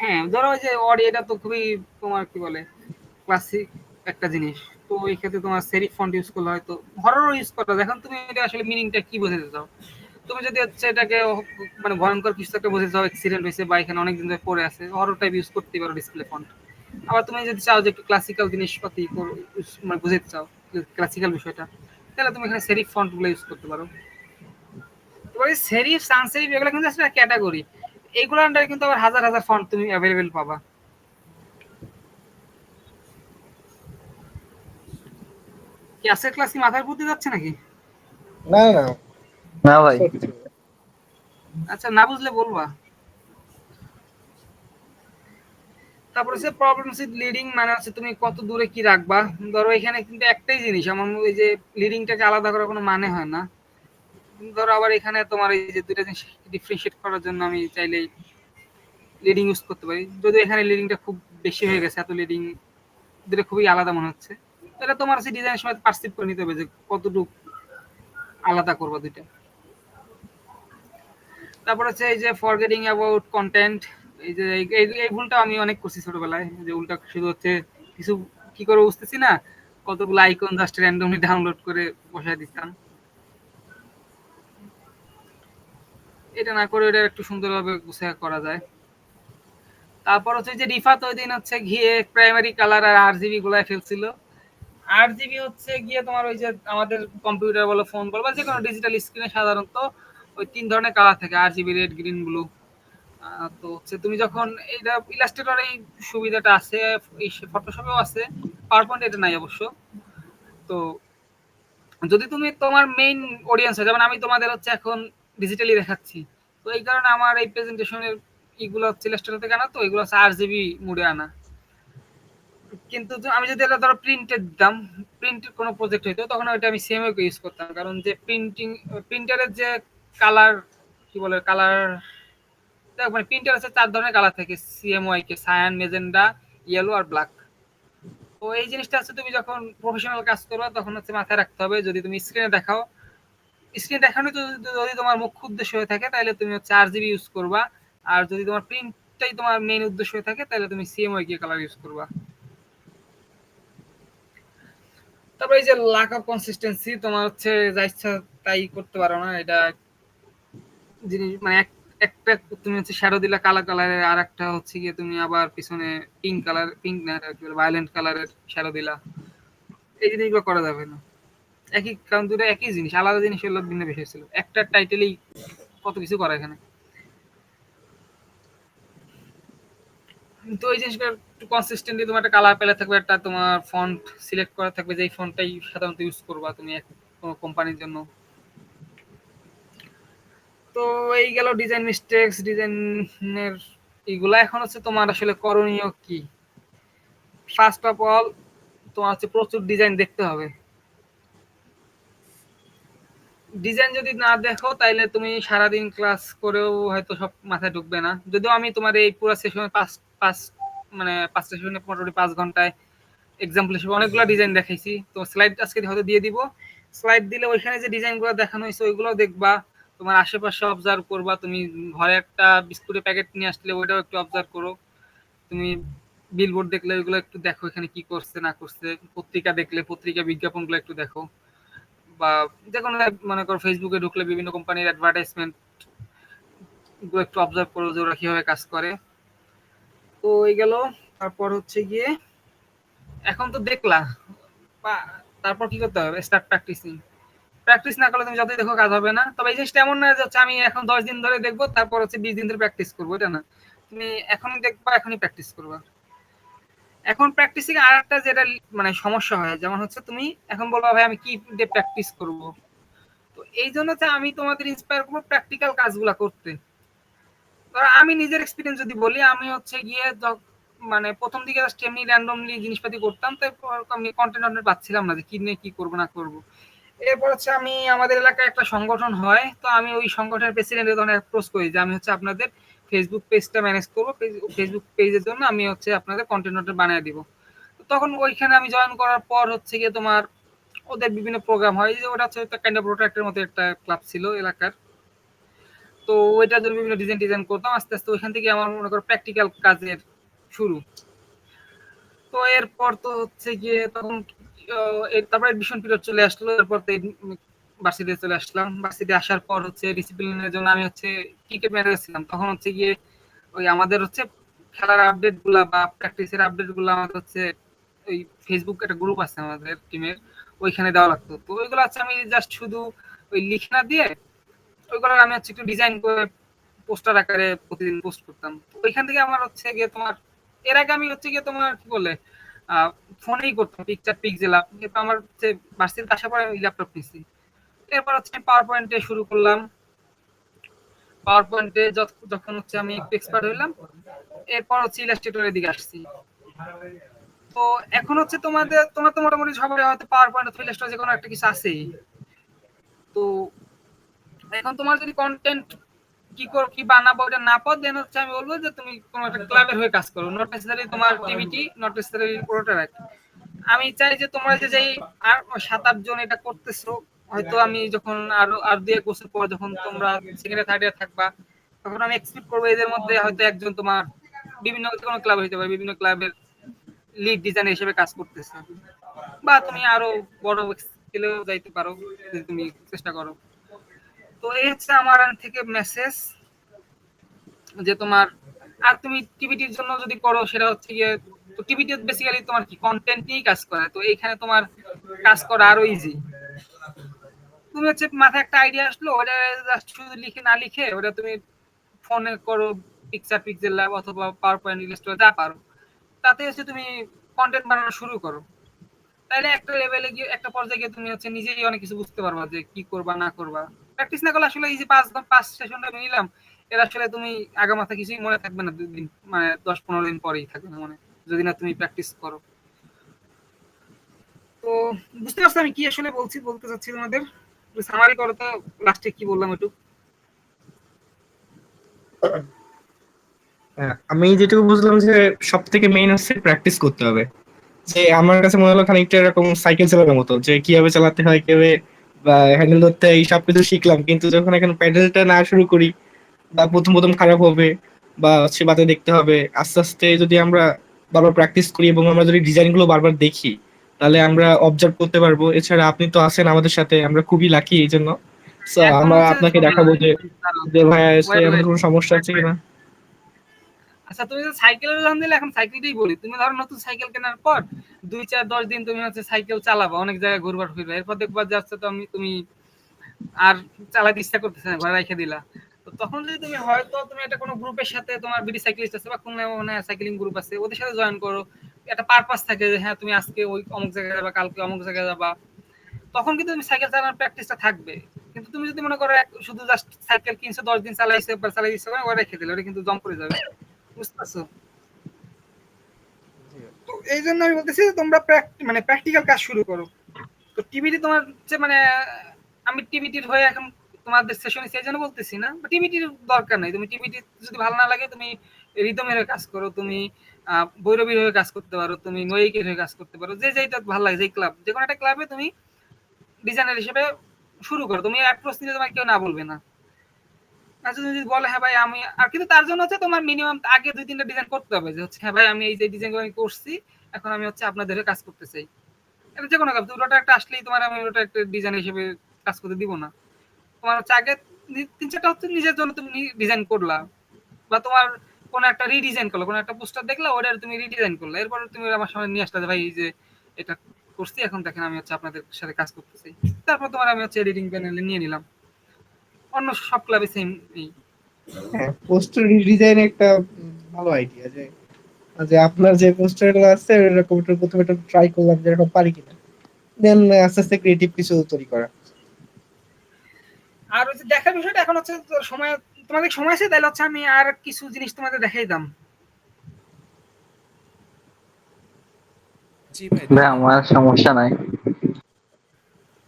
হ্যাঁ, ধরো ওই যে অডি, এটা তো খুবই তোমার কি বলে ক্লাসিক একটা জিনিস। তো এই ক্ষেত্রে তোমার সেরিফ ফন্ট ইউজ করলে হয়তো হররও ইউজ করা যায়। এখন তুমি এটা আসলে মিনিংটা কি বোঝাতে চাও। তুমি যদি হচ্ছে এটাকে মানে ভয়ঙ্কর কিছু একটা বোঝাতে চাও, অ্যাক্সিডেন্ট হয়েছে বা এখানে অনেকদিন ধরে পড়ে আছে, হরর টাইপ ইউজ করতে পারো ডিসপ্লে ফন্ট। আবার তুমি যদি চাও যে একটু ক্লাসিক্যাল জিনিসপাতি মানে বুঝাতে চাও ক্লাসিক্যাল বিষয়টা, তাহলে তুমি এখানে সেরিফ ফন্ট গুলো ইউজ করতে পারো। এবারে সেরিফ সান সেরিফ এগুলো কিন্তু আসলে ক্যাটাগরি, এইগুলো আন্ডারে কিন্তু আবার হাজার হাজার ফন্ট তুমি অ্যাভেলেবেল পাবা। কি আজকের ক্লাস কি মাথার বুদ্ধি যাচ্ছে নাকি? না না না ভাই, আচ্ছা, না বুঝলে বলবা। তারপরে হচ্ছে প্রবলেম উইথ লিডিং, মানে হচ্ছে তুমি কত দূরে কি রাখবা। ধরো এখানে কিন্তু একটাই জিনিস, আমার ওই যে লিডিংটাকে আলাদা করার কোনো মানে হয় না। ধরো আবার এখানে তোমার এই যে দুইটা জিনিস ডিফারেন্সিয়েট করার জন্য আমি চাইলেই লিডিং ইউজ করতে পারি। যদি এখানে লিডিংটা খুব বেশি হয়ে গেছে, এত লিডিং দুটো খুবই আলাদা মনে হচ্ছে, তাহলে তোমার হচ্ছে ডিজাইনের সময় পারসিভ করে নিতে হবে যে কতটুকু আলাদা করবা দুইটা। তারপর হচ্ছে এই যে ফরগেটিং অ্যাবাউট কন্টেন্ট, এই যে এই ভুলটা আমি অনেক করছি ছোটবেলায়, যে উল্টা শুধু হচ্ছে কিছু কি করে বুঝতেছি না, কতগুলো আইকন জাস্ট র্যান্ডমলি ডাউনলোড করে বসায় দিতাম। এটা না করে এটা একটু সুন্দরভাবে গুছিয়ে করা যায়। তারপর হচ্ছে যে রিফাত ওই দিন হচ্ছে গিয়ে প্রাইমারি কালার আর আরজিবি গুলাই ফেলছিল। আরজিবি হচ্ছে গিয়ে তোমার ওই যে আমাদের কম্পিউটার বলো, ফোন বলো বা যে কোনো ডিজিটাল স্ক্রিনে সাধারণত ওই তিন ধরনের কালার থাকে, আরজিবি, রেড, গ্রিন, ব্লু। তো হচ্ছে তুমি যখন এটা ইলাস্ট্রেটর এই সুবিধাটা আছে, এই ফটোশপেও আছে, পাওয়ার পয়েন্ট এটা নাই অবশ্য। তো যদি তুমি তোমার মেইন অডিয়েন্স হয়, যেমন আমি তোমাদের হচ্ছে এখন ডিজিটালি দেখাচ্ছি, তো এই কারণে আমার এই প্রেজেন্টেশনের ইগুলো হচ্ছে ইলাস্ট্রেটর থেকে আনা, তো এগুলো হচ্ছে আরজিবি মুডে আনা। কিন্তু আমি যদি এটা ধরো প্রিন্টেড দিতাম, প্রিন্টেড কোনো প্রজেক্ট হইতো, তখন ওইটা আমি সিএমওয়াই ইউজ করতাম, কারণ যে প্রিন্টারের যে কালার, কি বলে কালার, মানে প্রিন্টার আছে চার ধরনের কালার থাকে সিএমওয়াই কে, সায়ান, মেজেন্ডা, ইয়েলো আর ব্ল্যাক। তো এই জিনিসটা হচ্ছে তুমি যখন প্রফেশনাল কাজ করবে তখন হচ্ছে মাথায় রাখতে হবে। যদি তুমি স্ক্রিনে দেখাও, স্ক্রিনে দেখানো তো যদি তোমার মুখ্য উদ্দেশ্য হয়ে থাকে তাহলে তুমি হচ্ছে আরজিবি ইউজ করবা। আর যদি তোমার প্রিন্টটাই তোমার মেইন উদ্দেশ্য হয়ে থাকে তাহলে তুমি সিএমওয়াই কে কালার ইউজ করবা। তারপরে এই যে ল্যাক অফ কনসিস্টেন্সি, তোমার হচ্ছে যা ইচ্ছা তাই করতে পারো না। এটা জিনিস মানে একটা তুমি হচ্ছে শ্যাডো দিলা কালা কালারের, আর একটা হচ্ছে গিয়ে তুমি আবার পিছনে পিঙ্ক কালার, পিঙ্ক না ভায়োলেন্ট কালারের শ্যাডো দিলা, এই জিনিসগুলো করা যাবে না। একই, কারণ দুটো একই জিনিস, আলাদা জিনিস হলো ভিন্ন বিষয় ছিল, একটা টাইটেলেই কত কিছু করা এখানে। তো এই জিনিসগুলো একটু কনসিস্টেন্টলি তোমার একটা কালার প্যালেট থাকবে, একটা তোমার ফন্ট সিলেক্ট করা থাকবে, যে এই ফন্টটাই সাধারণত ইউজ করবা তুমি কোনো কোম্পানির জন্য। তো এই গেল ডিজাইন মিস্টেক্স, ডিজাইনের এইগুলা। এখন হচ্ছে তোমার আসলে করণীয় কি। ফার্স্ট অফ অল তোমার হচ্ছে প্রচুর ডিজাইন দেখতে হবে। ডিজাইন যদি না দেখো তাইলে তুমি সারাদিন ক্লাস করেও হয়তো সব মাথায় ঢুকবে না। যদিও আমি তোমার এই পুরো সেশনে পাঁচ পাঁচ মানে পাঁচটা সেশনে মোটামুটি 5 ঘন্টায় এক্সাম্পল হিসেবে অনেকগুলো ডিজাইন দেখাইছি। তো স্লাইড আজকে হয়তো দিয়ে দিব, স্লাইড দিলে ওইখানে যে ডিজাইনগুলো দেখানো হয়েছে ওইগুলো দেখবা, তোমার আশেপাশে অবজার্ভ করবা। তুমি ঘরে একটা বিস্কুটের প্যাকেট নিয়ে আসলে ওইটাও একটু অবজার্ভ করো। তুমি বিলবোর্ড দেখলে ওইগুলো একটু দেখো, এখানে কি করছে না করছে। পত্রিকা দেখলে পত্রিকা বিজ্ঞাপনগুলো একটু দেখো, বা যে কোনো মনে করো ফেসবুকে ঢুকলে বিভিন্ন কোম্পানির অ্যাডভার্টাইজমেন্ট গুলো একটু অবজার্ভ করো যে ওরা কিভাবে কাজ করে। তো এই গেল। তারপর হচ্ছে গিয়ে এখন তো দেখলা, তারপর কি করতে হবে, স্টার্ট প্র্যাকটিসিং। প্র্যাকটিস না করলে তুমি যতই দেখো কাজ হবে না। তবে এই জিনিসটা এমন না যে হচ্ছে আমি এখন 10 দিন ধরে দেখবো তারপর হচ্ছে 20 দিন ধরে প্র্যাকটিস করবো, এটা না। তুমি এখনই দেখবা, এখনই প্র্যাকটিস করবা। এখন প্র্যাকটিসিং আর একটা যেটা মানে সমস্যা হয়, যেমন হচ্ছে তুমি এখন বলবা ভাই আমি কি দিয়ে প্র্যাকটিস করব। তো এই জন্য যে আমি তোমাদের ইন্সপায়ার করবো প্র্যাকটিক্যাল কাজগুলা করতে। ধরো আমি নিজের এক্সপিরিয়েন্স যদি বলি, আমি হচ্ছে গিয়ে মানে প্রথম দিকে জাস্ট এমনি র্যান্ডমলি জিনিসপাতি করতাম, তারপর আমি কন্টেন্ট পাচ্ছিলাম না যে কি নিয়ে কি করবো না করবো। এরপর হচ্ছে আমি আমাদের এলাকায় একটা সংগঠন হয়, তো আমি ওই সংগঠনের প্রেসিডেন্টের ধরনের অ্যাপ্রোচ করি যে আমি হচ্ছে আপনাদের ফেসবুক পেজটা ম্যানেজ করবো, ফেসবুক পেজের জন্য আমি হচ্ছে আপনাদের কন্টেন্ট বানিয়ে দিব। তখন ওইখানে আমি জয়েন করার পর হচ্ছে গিয়ে তোমার ওদের বিভিন্ন প্রোগ্রাম হয়, যে ওটা হচ্ছে কাইন্ড অফ প্রোট্রাক্টের মতো একটা ক্লাব ছিল এলাকার। তো ওইটার জন্য বিভিন্ন ডিজাইন ডিজাইন করতাম, আস্তে আস্তে ওইখান থেকে আমার মনে করো প্র্যাকটিক্যাল কাজের শুরু। তো এরপর তো হচ্ছে গিয়ে তখন তারপর এডমিশন পিরিয়ড চলে আসলো, তারপর ভার্সিটিতে চলে আসলাম। ভার্সিটি আসার পর হচ্ছে ডিসিপ্লিনের জন্য আমি হচ্ছে ক্রিকেট ম্যানেজার ছিলাম। তখন হচ্ছে গিয়ে ওই আমাদের হচ্ছে খেলার আপডেট গুলা বা প্র্যাকটিসের আপডেট গুলা আমাদের হচ্ছে ওই ফেসবুক একটা গ্রুপ আছে আমাদের টিমের, ওইখানে দেওয়া লাগতো। তো ওইগুলো হচ্ছে আমি জাস্ট শুধু ওই লিখে না দিয়ে ওইগুলো আমি হচ্ছে একটু ডিজাইন করে পোস্টার আকারে প্রতিদিন পোস্ট করতাম। তো ওইখান থেকে আমার হচ্ছে গিয়ে তোমার এর আগে আমি হচ্ছে গিয়ে তোমার কি বলে ফোনেই করতাম পিকচার পিক্সেল আপ, কিন্তু আমার হচ্ছে ভার্সিটিতে আসার পরে আমি ল্যাপটপ নিছি। এরপর হচ্ছে পাওয়ার পয়েন্টে শুরু করলাম। পাওয়ার পয়েন্টে যখন হচ্ছে আমি একটু এক্সপার্ট হইলাম, এরপর হচ্ছে ইলাস্ট্রেটরের দিকে আসছি। তো এখন হচ্ছে তোমার তো মোটামুটি সবাই হয়তো পাওয়ার পয়েন্ট অথবা ইলাস্ট্রেটর যে কোনো একটা কিছু আছেই। তো এখন তোমার যদি কন্টেন্ট কি বানাবো এটা না পাও, দেন হচ্ছে আমি বলবো যে তুমি কোনো একটা ক্লাবের হয়ে কাজ করো, নট নেসেসারি তোমার টিভিটি, নট নেসেসারি পুরোটা রাখ। আমি চাই যে তোমরা যে যেই আর 7-8 জন এটা করতেছো, হয়তো আমি যখন আর 2-1 বছর পর যখন তোমরা সেকেন্ড থার্ড ইয়ার থাকবা, তখন আমি এক্সপেক্ট করবো এদের মধ্যে হয়তো একজন তোমার বিভিন্ন কোনো ক্লাব হইতে পারে, বিভিন্ন ক্লাবের লিড ডিজাইনার হিসেবে কাজ করতেছে, বা তুমি আরো বড় স্কেলেও যাইতে পারো যদি তুমি চেষ্টা করো। তো এই হচ্ছে আমার end থেকে মেসেজ যে তোমার, আর তুমি টিভিটির জন্য যদি করো সেটা হচ্ছে গিয়ে, তো টিভিটি বেসিক্যালি তোমার কি কন্টেন্ট নিয়েই কাজ করে, তো এইখানে তোমার কাজ করা আরো ইজি। তুমি হচ্ছে মাথায় একটা আইডিয়া আসলো, ওটা জাস্ট শুধু লিখে না লিখে ওটা তুমি ফোনে করো, পিকচার পিক্সেল ল্যাব অথবা পাওয়ার পয়েন্ট ইলাস্ট্রেটর যা পারো, তাতে হচ্ছে তুমি কন্টেন্ট বানানো শুরু করো। তাইলে একটা লেভেলে গিয়ে একটা পর্যায়ে গিয়ে তুমি হচ্ছে নিজেই অনেক কিছু বুঝতে পারবা যে কি করবা না করবা। প্র্যাকটিস না করলে আসলে এই যে 5 সেশনটা আমি নিলাম, এর আসলে তুমি আগামাথা কিছুই মনে থাকবে না, 2 দিন মানে 10-15 দিন পরেই থাকবে না মনে, যদি না তুমি প্র্যাকটিস করো। তো বুঝতে পারছো আমি কি আসলে বলতে চাচ্ছি তোমাদের? সামারি করো তো, লাস্টে কি বললাম একটু। আমি যেটুকু বুঝলাম যে সব থেকে মেইন হচ্ছে প্র্যাকটিস করতে হবে। যে আমার কাছে মনে হলো খানিকটা এরকম সাইকেল চালানোর মতো, যে কিভাবে চালাতে হয়, কিভাবে বা হ্যান্ডেল করতে হয়, এই সব কিছু শিখলাম, কিন্তু যখন এখন প্যাডেলটা না শুরু করি বা প্রথম প্রথম খারাপ হবে বা হচ্ছে বাতে দেখতে হবে, আস্তে আস্তে যদি আমরা বারবার প্র্যাকটিস করি এবং আমরা যদি ডিজাইন গুলো বারবার দেখি, তাহলে আমরা অবজার্ভ করতে পারবো। এছাড়া আপনি তো আছেন আমাদের সাথে, আমরা খুবই লাকি এই জন্য। So, এখন আমরা হচ্ছে আপনাকে শোনো, দেখাবো যে যে ভাইয়া এসে ওয়েট আমাদের ওয়েট কোনো সমস্যা আছে কিনা। আচ্ছা, তুমি তো সাইকেলের উদাহরণ দিলে, এখন সাইকেলটাই বলি। তুমি ধরো নতুন সাইকেল কেনার পর 2-4-10 দিন তুমি হচ্ছে সাইকেল চালাবা, অনেক জায়গায় ঘুরবার ফিরবা, এরপর দেখবা যে আচ্ছা তুমি আর চালাতে ইচ্ছা করতেছে না, ঘরে রেখে দিলা। তো তখন যদি তুমি হয়তো তুমি একটা কোনো গ্রুপের সাথে, তোমার বিডি সাইক্লিস্ট আছে বা কোনো মানে সাইক্লিং গ্রুপ আছে, ওদের সাথে জয়েন করো। একটা পারপাস থাকে যে হ্যাঁ তুমি আজকে ওই অমুক জায়গায় যাবা, কালকে অমুক জায়গায় যাবা, তখন কিন্তু তুমি সাইকেল চালানোর প্র্যাকটিসটা থাকবে। কিন্তু তুমি যদি মনে করো শুধু জাস্ট সাইকেল কিনছো, 10 দিন চালাইছে বা চালাই দিচ্ছে, ওরা রেখে দিলে, ওটা কিন্তু জম করে যাবে। বুঝতে পারছো? তো এই জন্য আমি বলতেছি যে তোমরা মানে প্র্যাকটিক্যাল কাজ শুরু করো। তো টিভিটি তোমার হচ্ছে মানে আমি টিভিটির হয়ে এখন তোমাদের সেশনে সেই জন্য বলতেছি না, টিভিটির দরকার নাই। তুমি টিভিটি যদি ভালো না লাগে, তুমি রিদমের হয়ে কাজ করো, তুমি ভৈরবীর হয়ে কাজ করতে পারো, তুমি নৈকের হয়ে কাজ করতে পারো, যে যেটা ভালো লাগে, যে ক্লাব, যে কোনো একটা ক্লাবে তুমি ডিজাইনার হিসেবে শুরু করো। তুমি অ্যাপ্রোচ নিলে তোমার কেউ না বলবে না। আর যদি বলে হ্যাঁ ভাই আমি, আর কিন্তু তার জন্য হচ্ছে তোমার মিনিমাম আগে 2-3টা ডিজাইন করতে হবে, যে হচ্ছে হ্যাঁ ভাই আমি এই যে ডিজাইনগুলো আমি করছি, এখন আমি হচ্ছে আপনাদের হয়ে কাজ করতে চাই। এটা যে কোনো কাজ, দুটোটা একটা আসলেই তোমার আমি ওটা একটা ডিজাইন হিসেবে কাজ করতে দিব না। তোমার হচ্ছে আগে 3-4টা হচ্ছে নিজের জন্য তুমি ডিজাইন করলা, বা তোমার কোনো একটা রিডিজাইন করলো, কোনো একটা পোস্টার দেখলা, ওটা তুমি রিডিজাইন করলা, এরপর তুমি আমার সামনে নিয়ে আসলে যে ভাই এই যে এটা করছি, এখন দেখেন আমি হচ্ছে আপনাদের সাথে কাজ করতে চাই। তারপর তোমার আমি হচ্ছে এডিটিং প্যানেলে নিয়ে নিলাম। অন্য সব ক্লাবে সেম এই। হ্যাঁ, পোস্টার ডিজাইন একটা ভালো আইডিয়া। যে যে আপনার যে পোস্টার গুলো আছে এরকম একটু প্রথমে একটু ট্রাই করলাম যে এরকম পারি কিনা, দেন আস্তে আস্তে ক্রিয়েটিভ কিছু তৈরি করা। আর হচ্ছে দেখার বিষয়টা এখন হচ্ছে সময়, তোমাদের সময় আছে, তাহলে হচ্ছে আমি আর কিছু জিনিস তোমাদের দেখাই দাম। জি ভাই, ভাই দেখান। আমার সমস্যা নাই।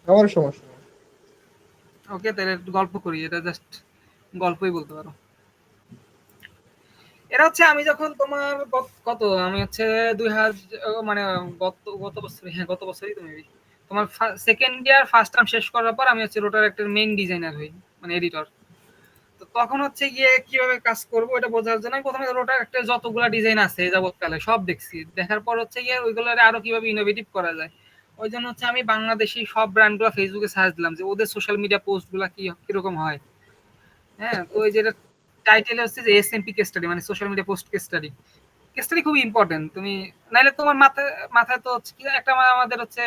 আমার সমস্যা নেই। ওকে, তাহলে একটু গল্প করি, এটা জাস্ট গল্পই বলতে পারো। এটা হচ্ছে আমি যখন তোমার কত আমি হচ্ছে 2000 মানে গত গত বছর, হ্যাঁ গত বছরই তুমি তোমার সেকেন্ড ইয়ার ফার্স্ট টার্ম শেষ করার পর আমি হচ্ছে রোটার একটা মেইন ডিজাইনার হই, মানে এডিটর। তো তখন হচ্ছে গিয়ে কিভাবে কাজ করবো এটা বোঝার জন্য আমি প্রথমে রোটার একটা যতগুলা ডিজাইন আছে যাবৎকালে সব দেখছি, দেখার পর হচ্ছে গিয়ে ওইগুলো আরো কিভাবে ইনোভেটিভ করা যায়, ওই জন্য হচ্ছে আমি বাংলাদেশি সব ব্র্যান্ডগুলো ফেসবুকে সার্চ দিলাম যে ওদের সোশ্যাল মিডিয়া পোস্টগুলো কিরকম হয়। হ্যাঁ, তো ওই যেটা টাইটেল হচ্ছে যে এসএমপি কেস স্টাডি, মানে social media post case study. Case study খুবই ইম্পর্টেন্ট। তুমি নাইলে তোমার মাথায় মাথায় তো হচ্ছে কি একটা আমাদের হচ্ছে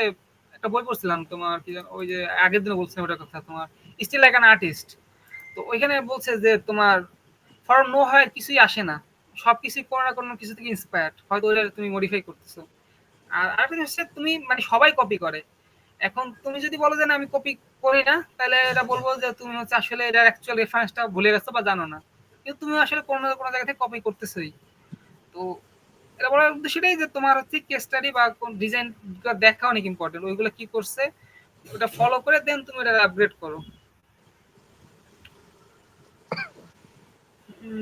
একটা বই পড়ছিলাম তোমার কি যেন, ওই যে আগের দিনে বলছিলাম ওটার কথা, তোমার স্টিল লাইক অ্যান আর্টিস্ট। তো ওইখানে বলছে যে তোমার ফর নো হয় কিছুই আসে না, সবকিছুই কোনো না কোনো কিছু থেকে ইন্সপায়ার্ড, হয়তো ওটা তুমি মডিফাই করতেছো। আর আরেকটা জিনিস হচ্ছে তুমি মানে সবাই কপি করে। এখন তুমি যদি বলো যে না আমি কপি করি না, তাহলে এটা বলবো যে তুমি হচ্ছে আসলে এটার অ্যাকচুয়াল রেফারেন্সটা ভুলে গেছো বা জানো না, কিন্তু তুমি আসলে কোনো না কোনো জায়গা থেকে কপি করতেছোই। তো এটা বলার উদ্দেশ্য এটাই যে তোমার হচ্ছে কেস স্টাডি বা কোন ডিজাইন দেখা অনেক ইম্পর্টেন্ট, ওইগুলো কি করছে ওটা ফলো করে দেন তুমি এটা আপগ্রেড করো।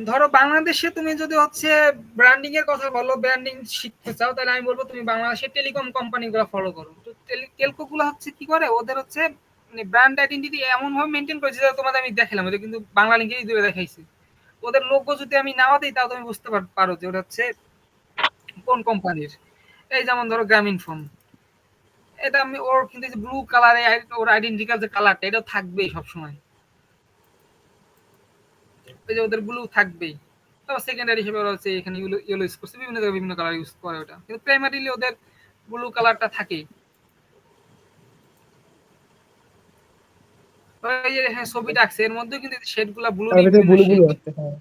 ধরো বাংলাদেশে তুমি যদি হচ্ছে ব্র্যান্ডিং এর কথা বলো, ব্র্যান্ডিং শিখতে চাও, তাহলে আমি বলবো তুমি বাংলাদেশের টেলিকম কোম্পানিগুলো ফলো করো। তো টেলকো গুলো হচ্ছে কি করে, ওদের হচ্ছে মানে ব্র্যান্ড আইডেন্টিটি এমন ভাবে মেনটেন করেছে, যেটা তোমাদের আমি দেখালাম, ওটা কিন্তু বাংলা লিঙ্কেই দূরে দেখাইছি। ওদের লোগো যদি আমি নাও দিই তাও তুমি বুঝতে পারো যে ওটা হচ্ছে কোন কোম্পানির। এই যেমন ধরো গ্রামীণ ফোন, এটা আমি ওর কিন্তু ব্লু কালারে ওর আইডেন্টিক্যাল যে কালারটা এটা থাকবেই সবসময়, ওই যে ওদের ব্লু থাকবেই। তারপর সেকেন্ডারি হিসেবে ওরা হচ্ছে এখানে ইয়েলো ইউজ করছে, বিভিন্ন জায়গায় বিভিন্ন কালার ইউজ করে ওটা, কিন্তু প্রাইমারিলি ওদের ব্লু কালারটা থাকেই। এই যে হ্যাঁ ছবিটা আঁকছে এর মধ্যে কিন্তু শেড গুলা তার ব্লুরই ভিতরে বিভিন্ন বুলু বুলু শেড। আছে, হ্যাঁ।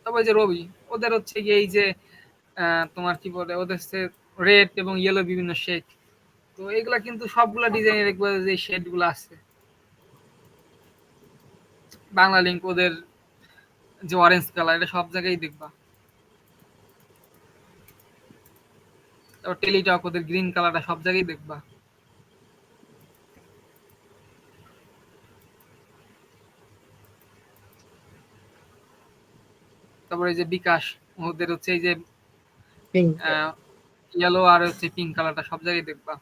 তারপর যে রবি, ওদের হচ্ছে গিয়ে এই যে তোমার কি বলে ওদের হচ্ছে রেড এবং ইয়েলো বিভিন্ন শেড। তো এগুলা কিন্তু সবগুলা ডিজাইনে দেখবে যে শেড গুলো আছে। বাংলা লিংক ওদের যে অরেঞ্জ কালার, এটা সব জায়গায় দেখবা। তারপর টেলিটক ওদের গ্রিন কালারটা সব জায়গায় দেখবা। তারপরে এই যে বিকাশ, ওদের হচ্ছে এই যে পিঙ্ক। ইয়েলো আর হচ্ছে পিঙ্ক কালারটা সব জায়গায় দেখবা।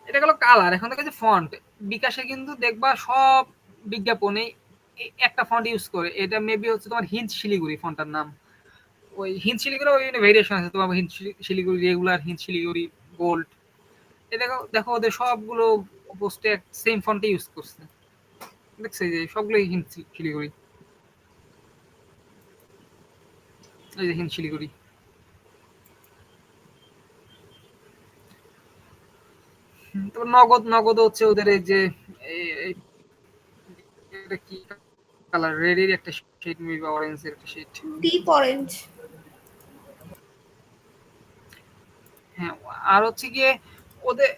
এটা গেল কালার। এখন দেখো যে ফন্ট, বিকাশে কিন্তু দেখবা সব বিজ্ঞাপনে একটা ফন্ট ইউজ করে, এটা মেবি হচ্ছে তোমার হিন্দ শিলিগুড়ি ফন্টটার নাম। ওই হিন্দ শিলিগুড়ি ওই ভেরিয়েশন আছে, তোমার হিন্দ শিলিগুড়ি রেগুলার, হিন্দ শিলিগুড়ি গোল্ড। এ দেখো দেখো ওদের সবগুলো পোস্টে সেম ফন্টে ইউজ করছে, দেখছে যে সবগুলোই হিন্দ শিলিগুড়ি, এই যে হিন্দ শিলিগুড়ি। তো নগদ, নগদ হচ্ছে ওদের এই যে এটা কি কালার, রেডের একটা শেড মেবি অরেঞ্জের একটা শেড। Deep orange. হ্যাঁ, আর হচ্ছে গিয়ে ওদের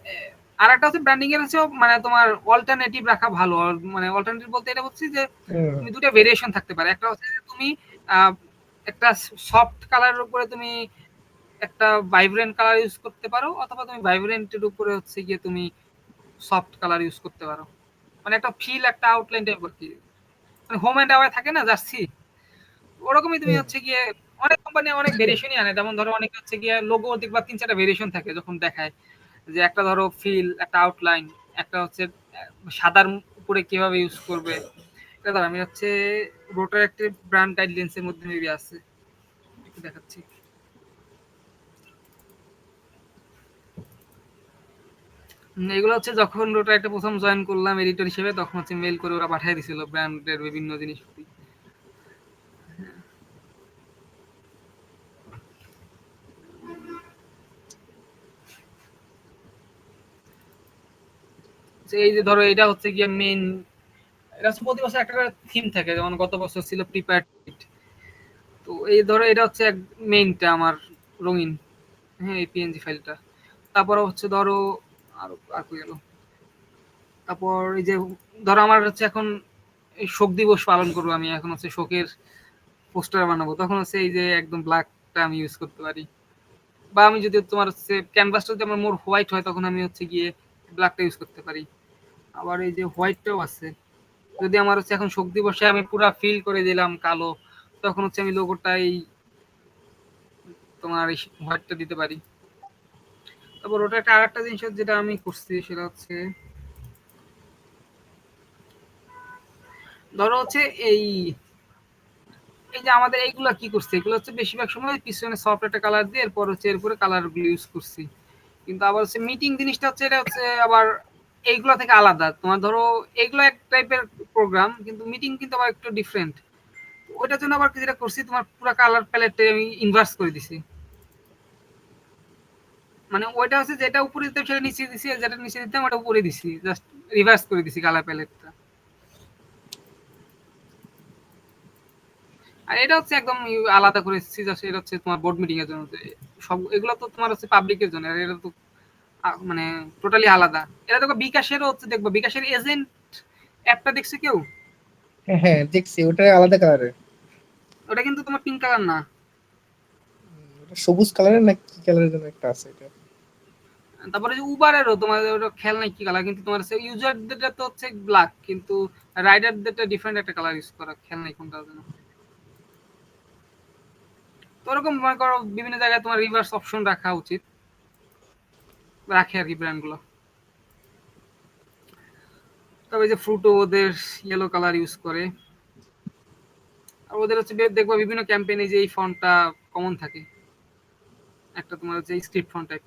আর একটা হচ্ছে ব্র্যান্ডিং এর হচ্ছে মানে তোমার অল্টারনেটিভ রাখা ভালো। মানে অল্টারনেটিভ বলতে এটা হচ্ছে যে তুমি দুটো ভেরিয়েশন থাকতে পারে। একটা হচ্ছে যে তুমি আহ, একটা সফট কালারের উপরে তুমি একটা ভাইব্রেন্ট কালার ইউজ করতে পারো, অথবা তুমি ভাইব্রেন্টের উপরে হচ্ছে গিয়ে তুমি সফট কালার ইউজ করতে পারো। মানে একটা ফিল, একটা আউটলাইন টাইপ আর কি, মানে হোম এন্ড অ্যাওয়ে থাকে না জার্সি, ওরকমই তুমি হচ্ছে গিয়ে অনেক কোম্পানি অনেক ভেরিয়েশনই আনে। যেমন ধরো অনেক হচ্ছে গিয়ে লোগো দেখবা ৩-৪টা ভেরিয়েশন থাকে যখন দেখায়, যে একটা ধরো ফিল, একটা আউটলাইন, একটা হচ্ছে সাদার উপরে কিভাবে ইউজ করবে। এটা ধর আমি হচ্ছে রোটার একটা ব্র্যান্ড গাইডলাইন্স এর মধ্যে মেবি আছে, একটু দেখাচ্ছি। এগুলো হচ্ছে যখন রোটার একটা প্রথম জয়েন করলাম এডিটর হিসেবে, তখন হচ্ছে মেল করে ওরা পাঠিয়ে দিছিল ব্র্যান্ডের বিভিন্ন জিনিস। যে এই যে ধরো এটা হচ্ছে গিয়ে মেইন, এটা হচ্ছে প্রতি বছর একটা করে থিম থাকে, যেমন গত বছর ছিল প্রিপেয়ার্ড। তো এই ধরো এটা হচ্ছে মেইনটা আমার রঙিন, হ্যাঁ এই পিএনজি ফাইলটা। তারপর হচ্ছে ধরো আরো আর কই গেল, তারপর এই যে ধরো আমার হচ্ছে এখন এই শোক দিবস পালন করবো, আমি এখন হচ্ছে শোকের পোস্টার বানাবো, তখন হচ্ছে এই যে একদম ব্ল্যাকটা আমি ইউজ করতে পারি। বা আমি যদি তোমার হচ্ছে ক্যানভাসটা যদি আমার মোর হোয়াইট হয়, তখন আমি হচ্ছে গিয়ে ব্ল্যাকটা ইউজ করতে পারি। আবার এই যে হোয়াইটটাও আছে, যদি আমার হচ্ছে এখন শোক দিবসে আমি পুরা ফিল করে দিলাম কালো, তখন হচ্ছে আমি লোগোটাই তোমার এই হোয়াইটটা দিতে পারি। তারপর ওটা একটা আরেকটা জিনিস যেটা আমি করছি সেটা হচ্ছে ধরো হচ্ছে এই এই যে আমাদের এইগুলা কি করছে, এগুলো হচ্ছে বেশিরভাগ সময় পিছনে সফট একটা কালার দিয়ে এরপর হচ্ছে এরপরে কালার গুলো ইউজ করছি। কিন্তু আবার হচ্ছে মিটিং জিনিসটা হচ্ছে এটা হচ্ছে আবার এইগুলা থেকে আলাদা। তোমার ধরো এইগুলো এক টাইপের প্রোগ্রাম, কিন্তু মিটিং কিন্তু আবার একটু ডিফারেন্ট। ওইটার জন্য আবার যেটা করছি, তোমার পুরো কালার প্যালেটটা আমি ইনভার্স করে দিছি। মানে ওইটা হচ্ছে যেটা উপরে দিতাম সেটা নিচে দিছি, আর যেটা নিচে দিতাম ওটা উপরে দিছি, জাস্ট রিভার্স করে দিছি কালার প্যালেটটা। আর এটা হচ্ছে একদম আলাদা করে এসেছি, জাস্ট এটা হচ্ছে তোমার বোর্ড মিটিং এর জন্য। সব এগুলো তো তোমার হচ্ছে পাবলিকের জন্য, আর এটা তো মানে টোটালি আলাদা। এটা দেখো বিকাশেরও হচ্ছে, দেখবো বিকাশের এজেন্ট অ্যাপটা দেখছে কেউ? হ্যাঁ হ্যাঁ, দেখছি ওটা আলাদা কালারের। ওটা কিন্তু তোমার পিঙ্ক কালার না। ওটা সবুজ কালারের না কি কালারের যেন একটা আছে এটা। তারপরে যে উবারেরও তোমার ওটা খেয়াল নাই কি কালার, কিন্তু তোমার হচ্ছে ইউজারদের তো হচ্ছে ব্ল্যাক, কিন্তু রাইডারদেরটা ডিফারেন্ট একটা কালার ইউজ করা, খেয়াল নাই কোনটা যেন। তো ওরকম মনে করো বিভিন্ন জায়গায় তোমার রিভার্স অপশন রাখা উচিত, রাখে আর কি ব্র্যান্ডগুলো। তবে যে ফ্রুটো ওদের ইয়েলো কালার ইউজ করে। আর ওদের হচ্ছে দেখবা বিভিন্ন ক্যাম্পেইনে যে এই ফন্টটা কমন থাকে, একটা তোমার হচ্ছে স্ক্রিপ্ট ফন্ট টাইপ।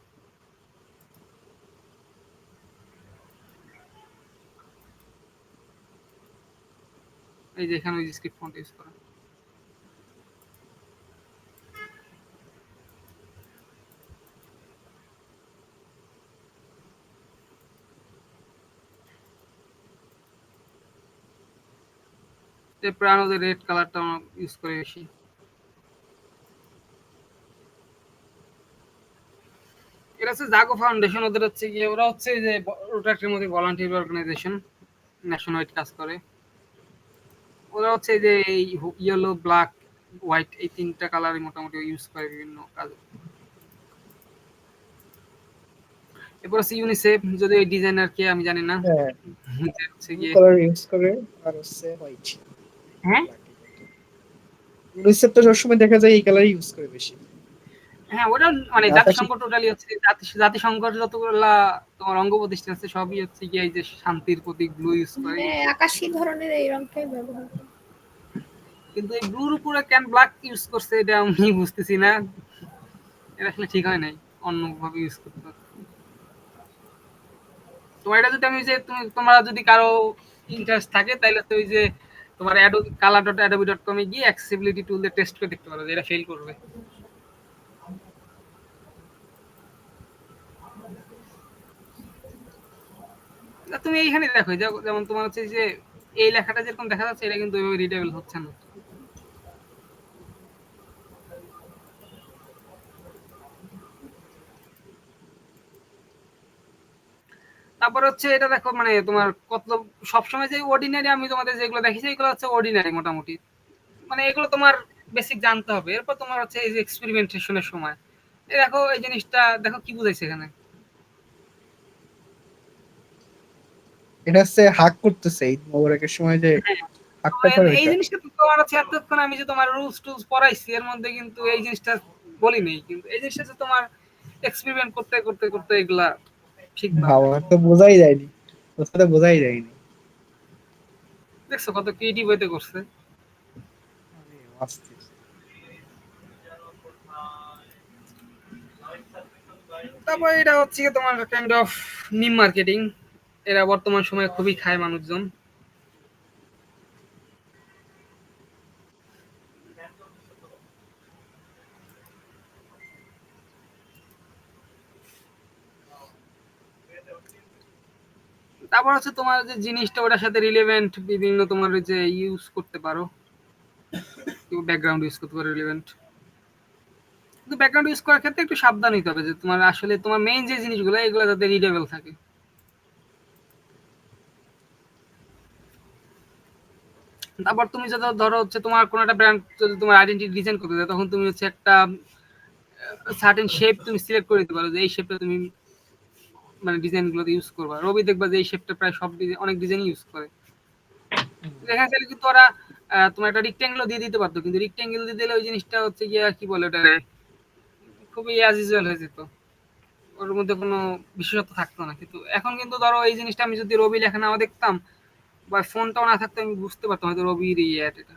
এই যে এখানে ওই স্ক্রিপ্ট ফন্ট ইউজ করা। এরপরে ওদের রেড কালারটা ইউজ করে বেশি। এটা হচ্ছে জাগো ফাউন্ডেশন, ওদের হচ্ছে গিয়ে ওরা হচ্ছে যে রোটারির মধ্যে ভলান্টিয়ার অর্গানাইজেশন, ন্যাশন ওয়াইড কাজ করে। ওরা হচ্ছে যে এই ইয়েলো, ব্ল্যাক, হোয়াইট এই তিনটা কালারই মোটামুটি ইউজ করে বিভিন্ন কাজে। এরপর হচ্ছে ইউনিসেফ, যদি এই ডিজাইনার কে আমি জানি না। হ্যাঁ, যে হচ্ছে ব্লু গিয়ে কালার ইউজ করে আর হচ্ছে হোয়াইট। হ্যাঁ ইউনিসেফ তো সবসময় দেখা যায় এই কালারই ইউজ করে বেশি। হ্যাঁ, ওটা মানে আকাশি। জাতিসংঘ টোটালি হচ্ছে জাতিসংঘের যতগুলা তোমার অঙ্গ প্রতিষ্ঠান আছে সবই হচ্ছে গিয়ে এই যে শান্তির প্রতীক ব্লু ইউজ করে। হ্যাঁ, আকাশি ধরনের এই রংটাই ব্যবহার করে। কিন্তু এই ব্লুর উপরে কেন ব্ল্যাক ইউজ করছে এটা আমি বুঝতেছি না। এটা আসলে ঠিক হয় নাই, অন্যভাবে ইউজ করতে পারতো। তোমার এটা যদি আমি যে তোমরা যদি কারো ইন্টারেস্ট থাকে তাহলে তো ওই যে তোমার color.adobe.com এ গিয়ে অ্যাক্সেসিবিলিটি টুল দিয়ে টেস্ট করে দেখতে পারো যে এটা ফেল করবে। না, তুমি এইখানে দেখো যেমন তোমার হচ্ছে যে এই লেখাটা যেরকম দেখা যাচ্ছে এটা কিন্তু ওইভাবে রিডেবল হচ্ছে না। তারপর হচ্ছে এটা দেখো মানে তোমার কত সবসময় যে অর্ডিনারি আমি তোমাদের যেগুলো দেখেছি এগুলো হচ্ছে অর্ডিনারি মোটামুটি, মানে এগুলো তোমার বেসিক জানতে হবে। এরপর তোমার হচ্ছে এই যে এক্সপেরিমেন্টেশনের সময় এই দেখো এই জিনিসটা দেখো কি বুঝাইছে এখানে। এটা হচ্ছে হাক করতেছে ঈদ মোবারকের সময় যে হ্যাঁ, তো হাকটা করে এই ওইটা। জিনিসটা তো তোমার হচ্ছে এতক্ষণ আমি যে তোমার রুলস টুলস পড়াইছি এর মধ্যে কিন্তু এই জিনিসটা বলি নেই, কিন্তু এই জিনিসটা হচ্ছে তোমার এক্সপেরিমেন্ট করতে করতে করতে এগুলা শিখবা। আমার তো বোঝাই যায়নি, ওর সাথে বোঝাই যায়নি। দেখছো কত ক্রিয়েটিভ হইতে করছে। আরে অস্থির। তারপর এটা হচ্ছে গিয়ে তোমার কাইন্ড অফ মিম মার্কেটিং, এরা বর্তমান সময়ে খুবই খায় মানুষজন। তারপর হচ্ছে তোমার যে জিনিসটা ওটার সাথে রিলেভেন্ট বিভিন্ন তোমার ওই যে ইউজ করতে পারো, ব্যাকগ্রাউন্ড ইউজ করতে পারো রিলেভেন্ট। কিন্তু ব্যাকগ্রাউন্ড ইউজ করার ক্ষেত্রে একটু সাবধান হতে হবে যে তোমার আসলে তোমার মেইন যে জিনিসগুলো এগুলো যাতে রিডেবল থাকে। তারপর তুমি যদি ধরো হচ্ছে তোমার কোনো একটা ব্র্যান্ড যদি তোমার আইডেন্টিটি ডিজাইন করতে চাও তখন তুমি হচ্ছে একটা সার্টেন শেপ তুমি সিলেক্ট করে দিতে পারো যে এই শেপটা তুমি মানে ডিজাইন গুলোতে ইউজ করবা। রবি দেখবা যে এই শেপটা প্রায় সব অনেক ডিজাইন ইউজ করে। দেখা গেলে কিন্তু ওরা তোমার একটা রেক্ট্যাঙ্গেল দিয়ে দিতে পারতো, কিন্তু রেক্ট্যাঙ্গেল দিয়ে দিলে ওই জিনিসটা হচ্ছে গিয়া কি বলে ওটা খুবই অ্যাজ ইউজুয়াল হয়ে যেত, ওর মধ্যে কোনো বিশেষত্ব থাকতো না। কিন্তু এখন কিন্তু ধরো এই জিনিসটা আমি যদি রবি লেখা নাও দেখতাম বা ফোনটাও না থাকতো আমি বুঝতে পারতাম হয়তো রবির এই অ্যাড এটা।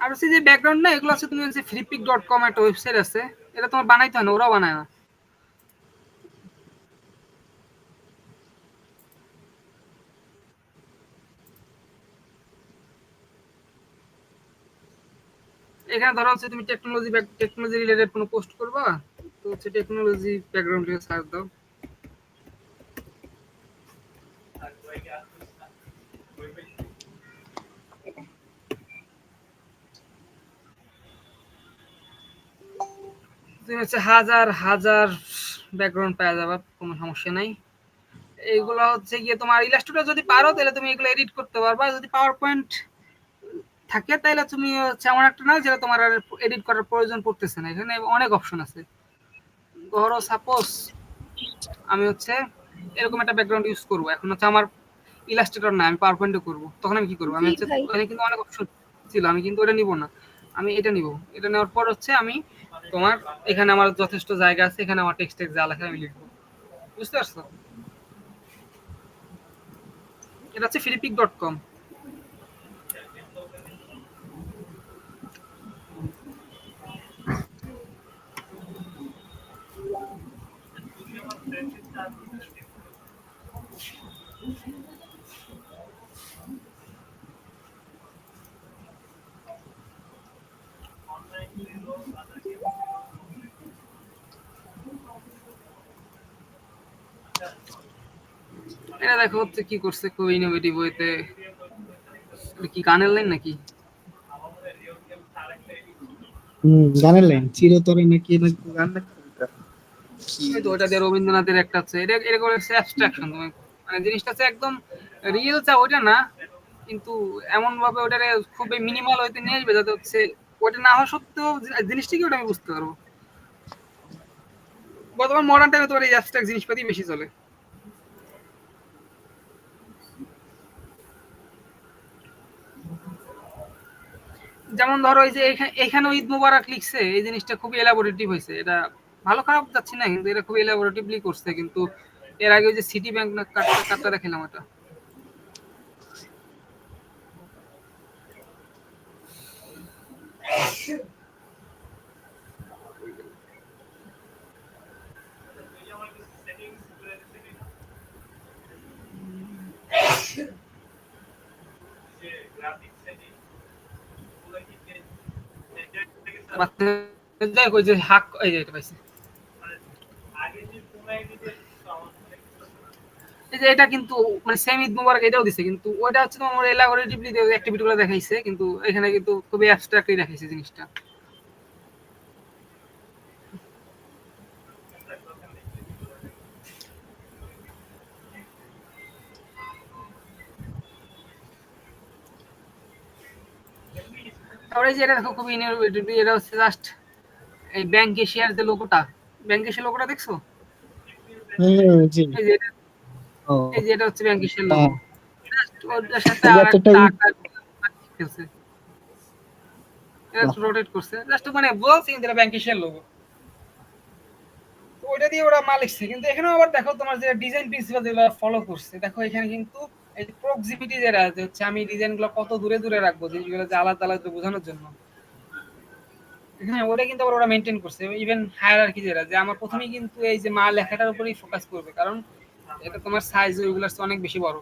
আর হচ্ছে যে ব্যাকগ্রাউন্ড না এগুলো আছে, তুমি হচ্ছে freepik.com একটা ওয়েবসাইট আছে, এটা তোমার বানাইতে হয় না, ওরাও বানায় না। এখানে ধরো হচ্ছে তুমি টেকনোলজি রিলেটেড কোনো পোস্ট করবা, তো হচ্ছে টেকনোলজি ব্যাকগ্রাউন্ড থেকে সার্চ দাও। তুমি হচ্ছে হাজার হাজার ব্যাকগ্রাউন্ড পাওয়া যাবে, কোনো সমস্যা নাই। এইগুলো হচ্ছে গিয়ে তোমার ইলাস্ট্রেটর যদি পারো তাহলে তুমি এগুলো এডিট করতে পারবা, যদি পাওয়ার পয়েন্ট থাকে তাহলে তুমি হচ্ছে এমন একটা না যেটা তোমার আর এডিট করার প্রয়োজন পড়তেছে না, এখানে অনেক অপশন আছে। ধরো সাপোজ আমি হচ্ছে এরকম একটা ব্যাকগ্রাউন্ড ইউজ করবো, এখন হচ্ছে আমার ইলাস্ট্রেটর না, আমি পাওয়ার পয়েন্টে করবো, তখন আমি কি করবো, আমি জি হচ্ছে ভাই। ওখানে কিন্তু অনেক অপশন ছিল, আমি কিন্তু ওটা নিব না, আমি এটা নিব। এটা নেওয়ার পর হচ্ছে আমি তোমার এখানে আমার যথেষ্ট জায়গা আছে, এখানে আমার টেক্সট যা লেখা আমি লিখবো, বুঝতে পারছো? এটা হচ্ছে freepik.com। এটা দেখো হচ্ছে কি করছে, খুব ইনোভেটিভ ওয়েতে। কি গানের লাইন নাকি? গানের লাইন চিরতরে নাকি নাকি গান নাকি কোনটা? এই তো ওটা দিয়ে রবীন্দ্রনাথের একটা আছে, এটা এরকম হচ্ছে অ্যাবস্ট্রাকশন, তুমি মানে জিনিসটা হচ্ছে একদম রিয়েল চা ওইটা না, কিন্তু এমন ভাবে ওটারে খুবই মিনিমাল হইতে নিয়ে আসবে যাতে হচ্ছে ওটা না হওয়া সত্ত্বেও জিনিসটা কি ওটা আমি বুঝতে পারবো। বর্তমান মডার্ন টাইমে তোমার এই অ্যাবস্ট্রাক্ট জিনিসপাতি বেশি চলে। যেমন ধরো এই যে এখানে ঈদ মুবারক লিখছে, এই জিনিসটা খুবই এলাবোরেটিভ হয়েছে, এটা ভালো খারাপ যাচ্ছে না, কিন্তু এটা খুব এলাবোরেটিভলি করছে। কিন্তু এর আগে ওই যে সিটি ব্যাংক না কার্ডটা দেখিলাম ওটা। যাই হোক, ওই যে হাক এই যে এটা পাইছি, এই যে এটা কিন্তু মানে সেম ঈদ মুবারক এটাও দিছে, কিন্তু ওইটা হচ্ছে তোমার এলাবোরেটিভলি অ্যাক্টিভিটি গুলো দেখাইছে, কিন্তু এখানে কিন্তু খুবই অ্যাবস্ট্রাক্টলি দেখাইছে জিনিসটা। তারপরে এই যে এটা দেখো খুবই ইনোভেটিভলি, এটা হচ্ছে জাস্ট এই ব্যাংক এশিয়ার যে লোগোটা, ব্যাংক এশিয়ার লোগোটা দেখছো? জি। এই যে এটা, ও এই যে এটা হচ্ছে ব্যাংক এশিয়ার হ্যাঁ, লোগো, ওটার সাথে এই যে আর একটা একটা আকার খেলছে, এটা বাহ, রোটেট করছে জাস্ট, মানে বলছি কিন্তু এটা ব্যাংক এশিয়ার লোগো। তো ওইটা দিয়ে ওরা মাল লিখছে, কিন্তু এখানেও আবার দেখো তোমার যে ডিজাইন প্রিন্সিপাল যেগুলো ফলো করছে, দেখো এখানে কিন্তু এই প্রক্সিমিটি যেটা আছে, হচ্ছে আমি ডিজাইন গুলো কত দূরে দূরে রাখবো জিনিসগুলো যে আলাদা আলাদা বোঝানোর জন্য, হ্যাঁ ওটা কিন্তু আবার ওরা মেনটেন করছে। ইভেন হায়ারার্কি যেটা, যে আমার প্রথমেই কিন্তু এই যে মা লেখাটার উপরেই ফোকাস করবে, কারণ এটা তোমার সাইজ ওইগুলোর চেয়ে অনেক বেশি বড়।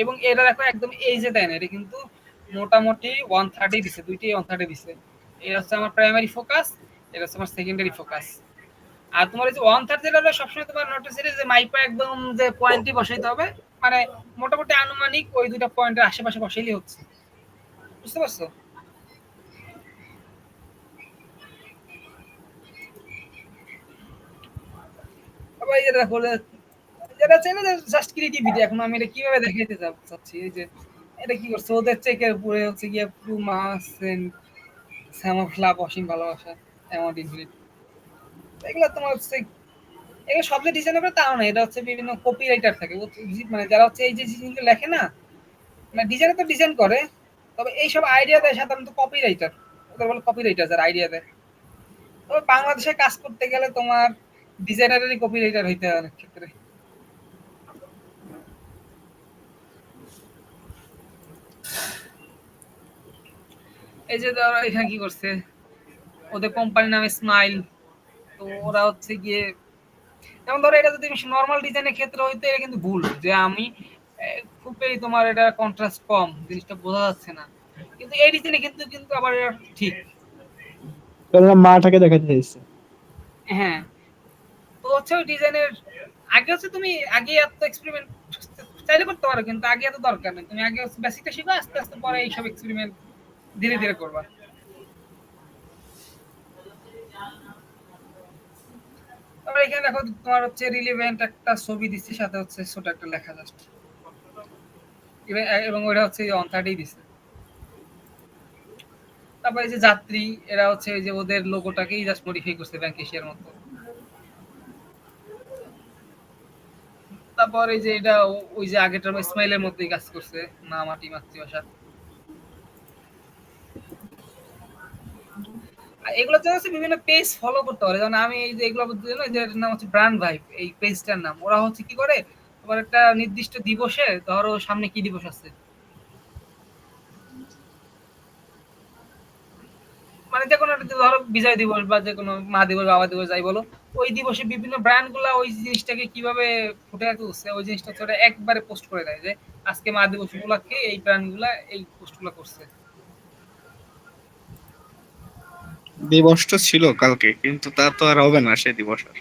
এবং এটা দেখো একদম এই যে দেয় না, এটা কিন্তু মোটামুটি 130 দিছে, দুইটাই 130 দিছে। এটা হচ্ছে আমার প্রাইমারি ফোকাস, এটা হচ্ছে আমার সেকেন্ডারি ফোকাস। আর তোমার এই যে 130 যেটা হলো সবসময় তোমার নোটিস যে মাইপা একদম যে পয়েন্টই বসাইতে হবে, মানে মোটামুটি আনুমানিক ওই দুইটা পয়েন্টের আশেপাশে বসাইলেই হচ্ছে, বুঝতে পারছো? আবার এই যে দেখো যেটা চাই না জাস্ট ক্রিয়েটিভিটি, এখন আমি এটা কিভাবে দেখাইতে চাচ্ছি, এই যে এটা কি করছে, ওদের চেকের উপরে হচ্ছে গিয়ে পুমা স্যাম অফ লাভ, অসীম ভালোবাসা, অ্যামাউন্ট ইনফিনিট, এগুলো তোমার হচ্ছে, এগুলো সব যে ডিজাইন করে তাও না, এটা হচ্ছে বিভিন্ন কপিরাইটার থাকে মানে যারা হচ্ছে এই যে জিনিসগুলো লেখে না, মানে ডিজাইনে তো ডিজাইন করে, তবে এইসব আইডিয়া দেয় সাধারণত কপিরাইটার, ওদের বলে কপিরাইটার যারা আইডিয়া দেয়। তবে বাংলাদেশে কাজ করতে গেলে তোমার ডিজাইনারেরই কপিরাইটার হইতে হয় অনেক ক্ষেত্রে। এই যে ধরো এখানে কি করছে, ওদের কোম্পানির নামে স্মাইল, তো ওরা হচ্ছে গিয়ে, যেমন ধরো এটা যদি নর্মাল ডিজাইনের ক্ষেত্রে হইতো এটা কিন্তু ভুল, যে আমি খুবই তোমার এটা কন্ট্রাস্ট কম, জিনিসটা বোঝা যাচ্ছে না, কিন্তু এই ডিজাইনে কিন্তু কিন্তু আবার এটা ঠিক। কারণ ওরা মাটাকে দেখাতে চাইছে। হ্যাঁ, তো হচ্ছে ওই ডিজাইনের আগে হচ্ছে তুমি আগে এত এক্সপেরিমেন্ট চাইলে করতে পারো, কিন্তু আগে এত দরকার নেই, তুমি আগে হচ্ছে বেসিকটা শিখো, আস্তে আস্তে পরে এইসব এক্সপেরিমেন্ট ধীরে ধীরে করবা। তারপরে এখানে দেখো তোমার হচ্ছে রিলেভেন্ট একটা ছবি দিচ্ছে, সাথে হচ্ছে ছোট একটা লেখা জাস্ট, এবং ওটা হচ্ছে অন 30 দিছে। তারপরে এই যে যাত্রী, এরা হচ্ছে এই যে ওদের লোগোটাকেই জাস্ট মডিফাই করছে ব্যাংক এশিয়ার মতো। তারপর এই যে এটা ওই যে আগেরটার স্মাইলের মতোই কাজ করছে, মা মাটি মাতৃভাষা। আর এগুলোর জন্য হচ্ছে বিভিন্ন পেজ ফলো করতে পারে, যেমন আমি এই যে এগুলো বলতে না, যে নাম হচ্ছে ব্র্যান্ড ভাইব, এই পেজটার নাম। ওরা হচ্ছে কি করে, তোমার একটা নির্দিষ্ট দিবসে, ধরো সামনে কি দিবস আছে, মানে যে কোনো একটা, ধরো বিজয় দিবস বা যে কোনো মা দিবস, বাবা দিবস, যাই বলো, ওই দিবসে বিভিন্ন ব্র্যান্ড গুলা ওই জিনিসটাকে কিভাবে ফুটে তুলছে, ওই জিনিসটা হচ্ছে ওরা একবারে পোস্ট করে দেয়, যে আজকে মা দিবস উপলক্ষে এই ব্র্যান্ড গুলা এই পোস্ট গুলা করছে। দিবস তো ছিল কালকে, কিন্তু তা তো আর হবে না সেই দিবস আর।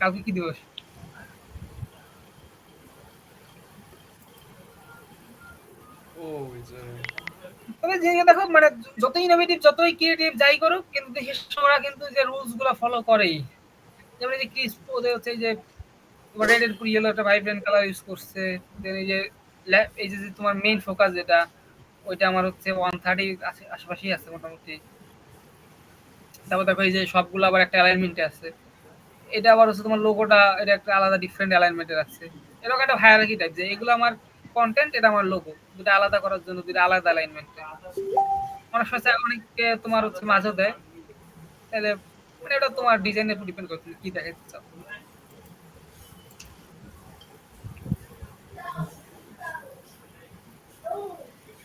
কালকে কি দিবস? ও ওই যে তবে যে দেখো মানে যত ইনোভেটিভ, যতই ক্রিয়েটিভ যাই করুক, কিন্তু দেশের ওরা কিন্তু যে রুলস গুলা ফলো করেই। যেমন এই যে ক্রিস্প, ওদের হচ্ছে এই যে তোমার রেড এর পুরো ইয়েলো একটা ভাইব্রেন্ট কালার ইউজ করছে। দেন এই যে এই যে তোমার মেইন ফোকাস যেটা, ওইটা আমার হচ্ছে 130 আশেপাশেই আছে মোটামুটি। তারপর দেখো এই যে সবগুলো আবার একটা অ্যালাইনমেন্টে আছে। এটা আবার হচ্ছে তোমার লোগোটা, এটা একটা আলাদা ডিফারেন্ট অ্যালাইনমেন্টে আছে। এরকম একটা হায়ারার্কি টাইপ, যে এগুলো আমার কন্টেন্ট, এটা আমার লোগো, দুটো আলাদা করার জন্য দুটো আলাদা অ্যালাইনমেন্টে। অনেক সময় অনেকে তোমার হচ্ছে মাঝও দেয়, তাহলে মানে এটা তোমার ডিজাইনের উপর ডিপেন্ড করে তুমি কি দেখাতে চাও।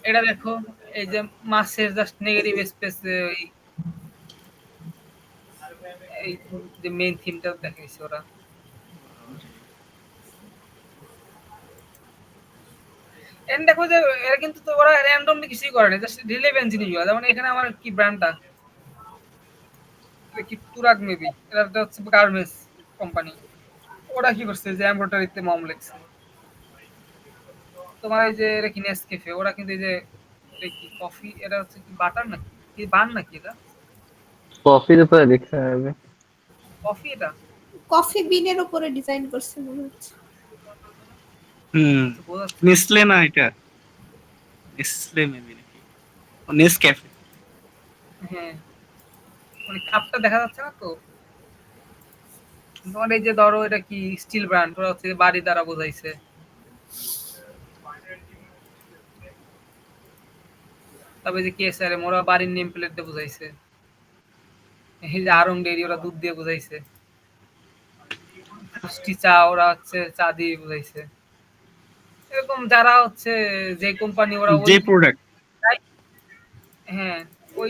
এটা দেখো, এই যে মাসের জাস্ট নেগেটিভ স্পেস, এই যে মেইন থিমটা দেখাইছে ওরা। এন্ড দেখো যে এরা কিন্তু তো ওরা র্যান্ডমলি কিছুই করে না, জাস্ট রিলেভেন্ট জিনিসগুলো। যেমন এখানে আমার কি ব্র্যান্ডটা, এটা কি তুরাগ মেবি, এটা হচ্ছে গার্মেন্টস কোম্পানি। ওরা কি করছে, যে এমব্রয়ডারিতে মম লেখছে। তোমার এই যে এটা কি নেসক্যাফে, ওরা কিন্তু এই যে এটা কি কফি, এটা হচ্ছে কি বাটার নাকি কি বান নাকি, এটা কফির উপরে লিখতে হবে। কফি, এটা কফি বিনের উপরে ডিজাইন করছে মনে হচ্ছে। তো বোঝা যাচ্ছে। নেসলে না এটা, নেসলে মেবি নাকি নেসক্যাফে। হ্যাঁ, মানে কাপটা দেখা যাচ্ছে না তো। তোমার এই যে ধরো এটা কি স্টিল ব্র্যান্ড, ওরা হচ্ছে বাড়ি দ্বারা বোঝাইছে। তবে যে কেসারে ওরা বাড়ির নেম প্লেট দিয়ে বোঝাইছে। এই যে আরং ডেইরি, ওরা দুধ দিয়ে বোঝাইছে। পুষ্টি চা, ওরা হচ্ছে চা দিয়ে বোঝাইছে। এরকম যারা হচ্ছে যে কোম্পানি, ওরা ওই যে প্রোডাক্ট। হ্যাঁ, ওই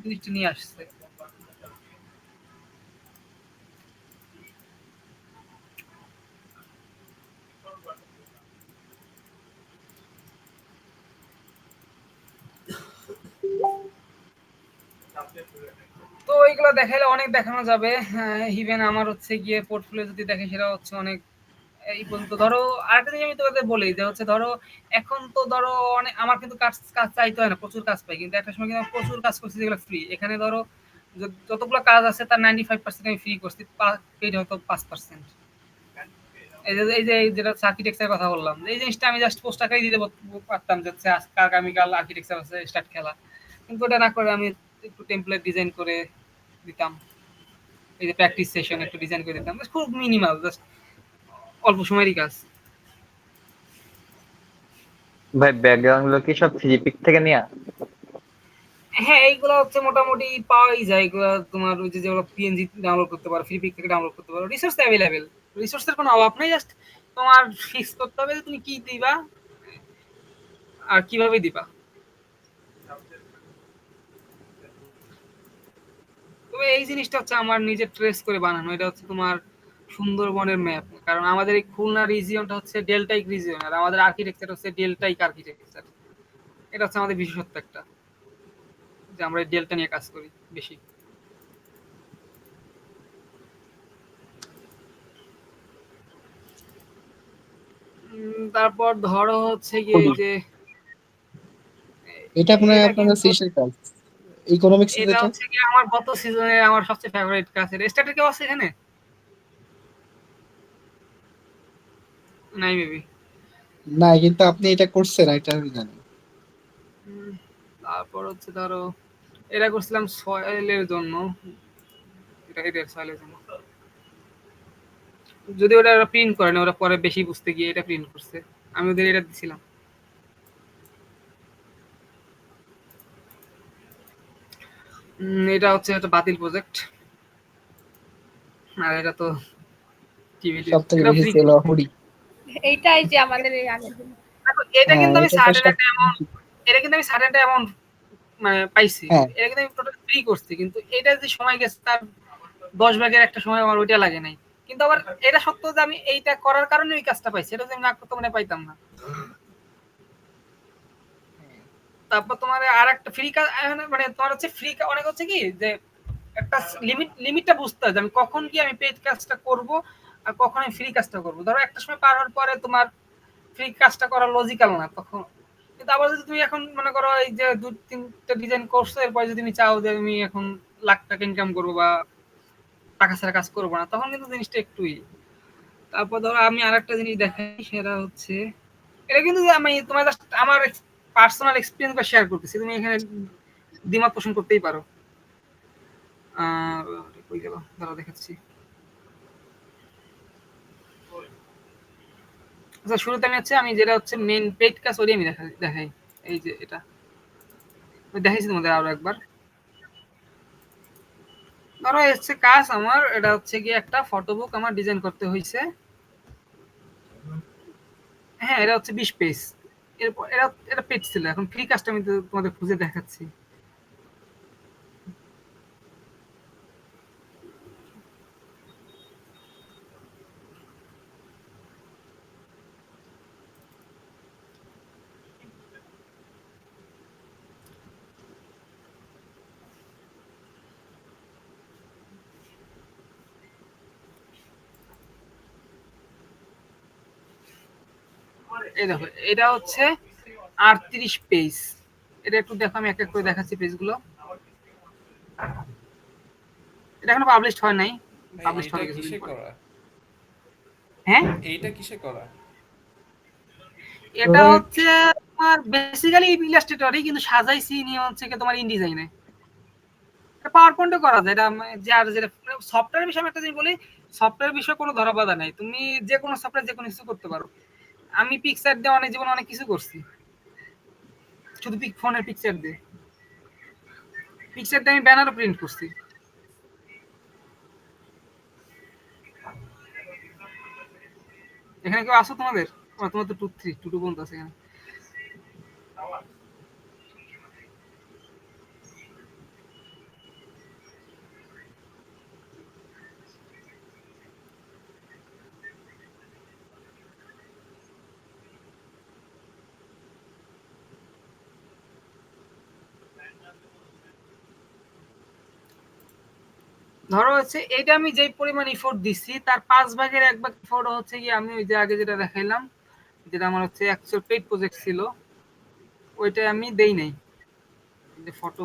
জিনিসটা নিয়ে আসছে। তো ওইগুলো দেখাইলে অনেক দেখানো যাবে। ইভেন আমার হচ্ছে গিয়ে পোর্টফোলিও যদি দেখে, সেটা হচ্ছে অনেক। এই পর্যন্ত ধরো আরেকটা জিনিস আমি তোমাদের বলি, যে হচ্ছে ধরো এখন তো ধরো অনেক আমার কিন্তু কাজ কাজ চাইতে হয় না, প্রচুর কাজ পাই, কিন্তু একটা সময় কিন্তু আমি প্রচুর কাজ করছি যেগুলো ফ্রি। এখানে ধরো যতগুলো কাজ আছে তার 95% আমি ফ্রি করছি, পেইড হয়তো 5%। এই যে যেটা আর্কিটেকচারের কথা বললাম, এই জিনিসটা আমি জাস্ট পোস্ট আকারে দিতে পারতাম যে হচ্ছে আজকে আগামীকাল আর্কিটেকচার আছে স্টার্ট খেলা, কিন্তু ওটা না করে আমি একটু টেমপ্লেট ডিজাইন করে দিতাম। এই যে প্র্যাকটিস সেশন একটু ডিজাইন করে দিতাম, খুব মিনিমাল, জাস্ট অল্প সময়েরই কাজ। ভাই ব্যাকগ্রাউন্ড গুলো কি সব ফিজিপিক থেকে নেয়া? হ্যাঁ, এইগুলো হচ্ছে মোটামুটি পাওয়াই যায়। এগুলো তোমার ওই যে যেগুলো পিএনজি ডাউনলোড করতে পারো, ফ্রি পিক থেকে ডাউনলোড করতে পারো, রিসোর্স অ্যাভেলেবেল, রিসোর্সের কোনো অভাব নেই। জাস্ট তোমার ফিক্স করতে হবে যে তুমি কি দিবা আর কিভাবে দিবা। তবে এই জিনিসটা হচ্ছে আমার নিজের ট্রেস করে বানানো, এটা হচ্ছে তোমার সুন্দরবনের ম্যাপ, কারণ আমাদের এই খুলনা রিজিয়নটা হচ্ছে ডেল্টাইক রিজিয়ন, আর আমাদের আর্কিটেকচার হচ্ছে ডেল্টাইক আর্কিটেকচার। এটা হচ্ছে আমাদের বিশেষত্ব একটা, যে আমরা এই ডেল্টা নিয়ে কাজ করি বেশি। তারপর ধরো হচ্ছে গিয়ে এই যে এটা মনে হয় এটা আপনাদের কিন্তু শেষের কাজ, ইকোনমিক্স এটা যেটা। হচ্ছে গিয়ে আমার গত সিজনে আমার সবচেয়ে ফেভারিট কাজ। স্টার্টার কেউ আছে এখানে? নাই মেবি। না, কিন্তু আপনি এটা করছেন এটা আমি জানি। তারপর হচ্ছে ধরো এটা করছিলাম সয়েলের জন্য, এটা সয়েলের জন্য, যদি ওটা প্রিন্ট করে না, ওরা পরে বেশি বুঝতে গিয়ে এটা প্রিন্ট করছে, আমি ওদের এটা দিছিলাম। এটা হচ্ছে একটা বাতিল প্রজেক্ট, আর এটা তো টিভিতে, সব থেকে এটা বেশি ফ্রি। Sell hoodie. এইটাই যে আমাদের এই আগের দিন। এটা হ্যাঁ, কিন্তু আমি এটা তো সার্টেন সব। একটা অ্যামাউন্ট, এটা কিন্তু আমি সার্টেন একটা অ্যামাউন্ট মানে পাইছি, হ্যাঁ, এটা কিন্তু আমি টোটাল ফ্রি করছি, কিন্তু এটা যে সময় গেছে তার 10 ভাগের একটা সময় আমার ওইটা লাগে নাই। কিন্তু আবার এটা সত্য যে আমি এইটা করার কারণে ওই কাজটা পাইছি, এটা যদি আমি না করতে মানে পাইতাম না। তারপর তোমার আর একটা ফ্রি কাজ, মানে তোমার হচ্ছে ফ্রি অনেক হচ্ছে কি যে একটা লিমিটটা বুঝতে হয় যে আমি কখন কি আমি পেইড কাজটা করব আর কখন আমি ফ্রি কাজটা করব। ধরো একটা সময় পার হওয়ার পরে তোমার ফ্রি কাজটা করা লজিক্যাল না তখন। কিন্তু আবার যদি তুমি এখন মনে করো এই যে 2-3টা ডিজাইন করছো, এরপর যদি তুমি চাও যে তুমি এখন লাখ টাকা ইনকাম করবো বা টাকা ছাড়া কাজ করবো না, তখন কিন্তু জিনিসটা একটুই। তারপর ধরো আমি আরেকটা জিনিস দেখাই, সেটা হচ্ছে এটা কিন্তু আমি তোমার জাস্ট আমার পার্সোনাল এক্সপিরিয়েন্স বা শেয়ার করতেছি, তুমি এখানে দ্বিমত পোষণ করতেই পারো। কই গেল, দাঁড়াও দেখাচ্ছি। আচ্ছা, শুরুতে আমি যেটা হচ্ছে মেন পেইড কাজ ওই আমি দেখাই। এই যে এটা আমি দেখাইছি তোমাদের আরো একবার। ধরো হচ্ছে কাজ আমার, এটা হচ্ছে গিয়ে একটা ফটো বুক আমার ডিজাইন করতে হয়েছে। হ্যাঁ, এটা হচ্ছে 20 পেজ। এরপর এটা এটা পেজ ছিল, এখন ফ্রি কাজটা আমি তোমাদের খুঁজে দেখাচ্ছি। এই দেখো, এটা হচ্ছে 38 পেজ। এটা একটু দেখো, আমি এক এক করে দেখাচ্ছি পেজগুলো। এটা এখনো পাবলিশড হয় নাই, পাবলিশড এইটা হবে কিছুদিন কিসে পরে। করা? হ্যাঁ, এইটা কিসে করা? এটা হচ্ছে তোমার বেসিক্যালি ইলাস্ট্রেটরই, কিন্তু সাজাইছি নিয়ে হচ্ছে কি তোমার ইনডিজাইনে। এটা পাওয়ার পয়েন্টে করা যায়। এটা যার যেটা সফটওয়্যার বিষয়ে আমি একটা জিনিস বলি, সফটওয়্যার বিষয়ে কোনো ধরা বাধা নাই, তুমি যে কোনো সফটওয়্যার যে কোনো কিছু করতে পারো। আমি পিকচার দিয়ে অনেক জীবনে অনেক কিছু করছি, শুধু ফোনের পিকচার দিয়ে। পিকচার দিয়ে আমি ব্যানারও প্রিন্ট করছি। এখানে কেউ আসো তোমাদের? তোমার তো 2-3 টু পর্যন্ত আছে এখানে। ধরো হচ্ছে এটা আমি যেই পরিমাণ ইফোর্ট দিচ্ছি তার 5 ভাগের 1 ভাগ ইফোর্ট হচ্ছে কি আমি ওই যে আগে যেটা দেখাইলাম, যেটা আমার হচ্ছে অ্যাকচুয়াল পেইড প্রজেক্ট ছিল, ওইটা আমি দেই নাই। যে ফটো,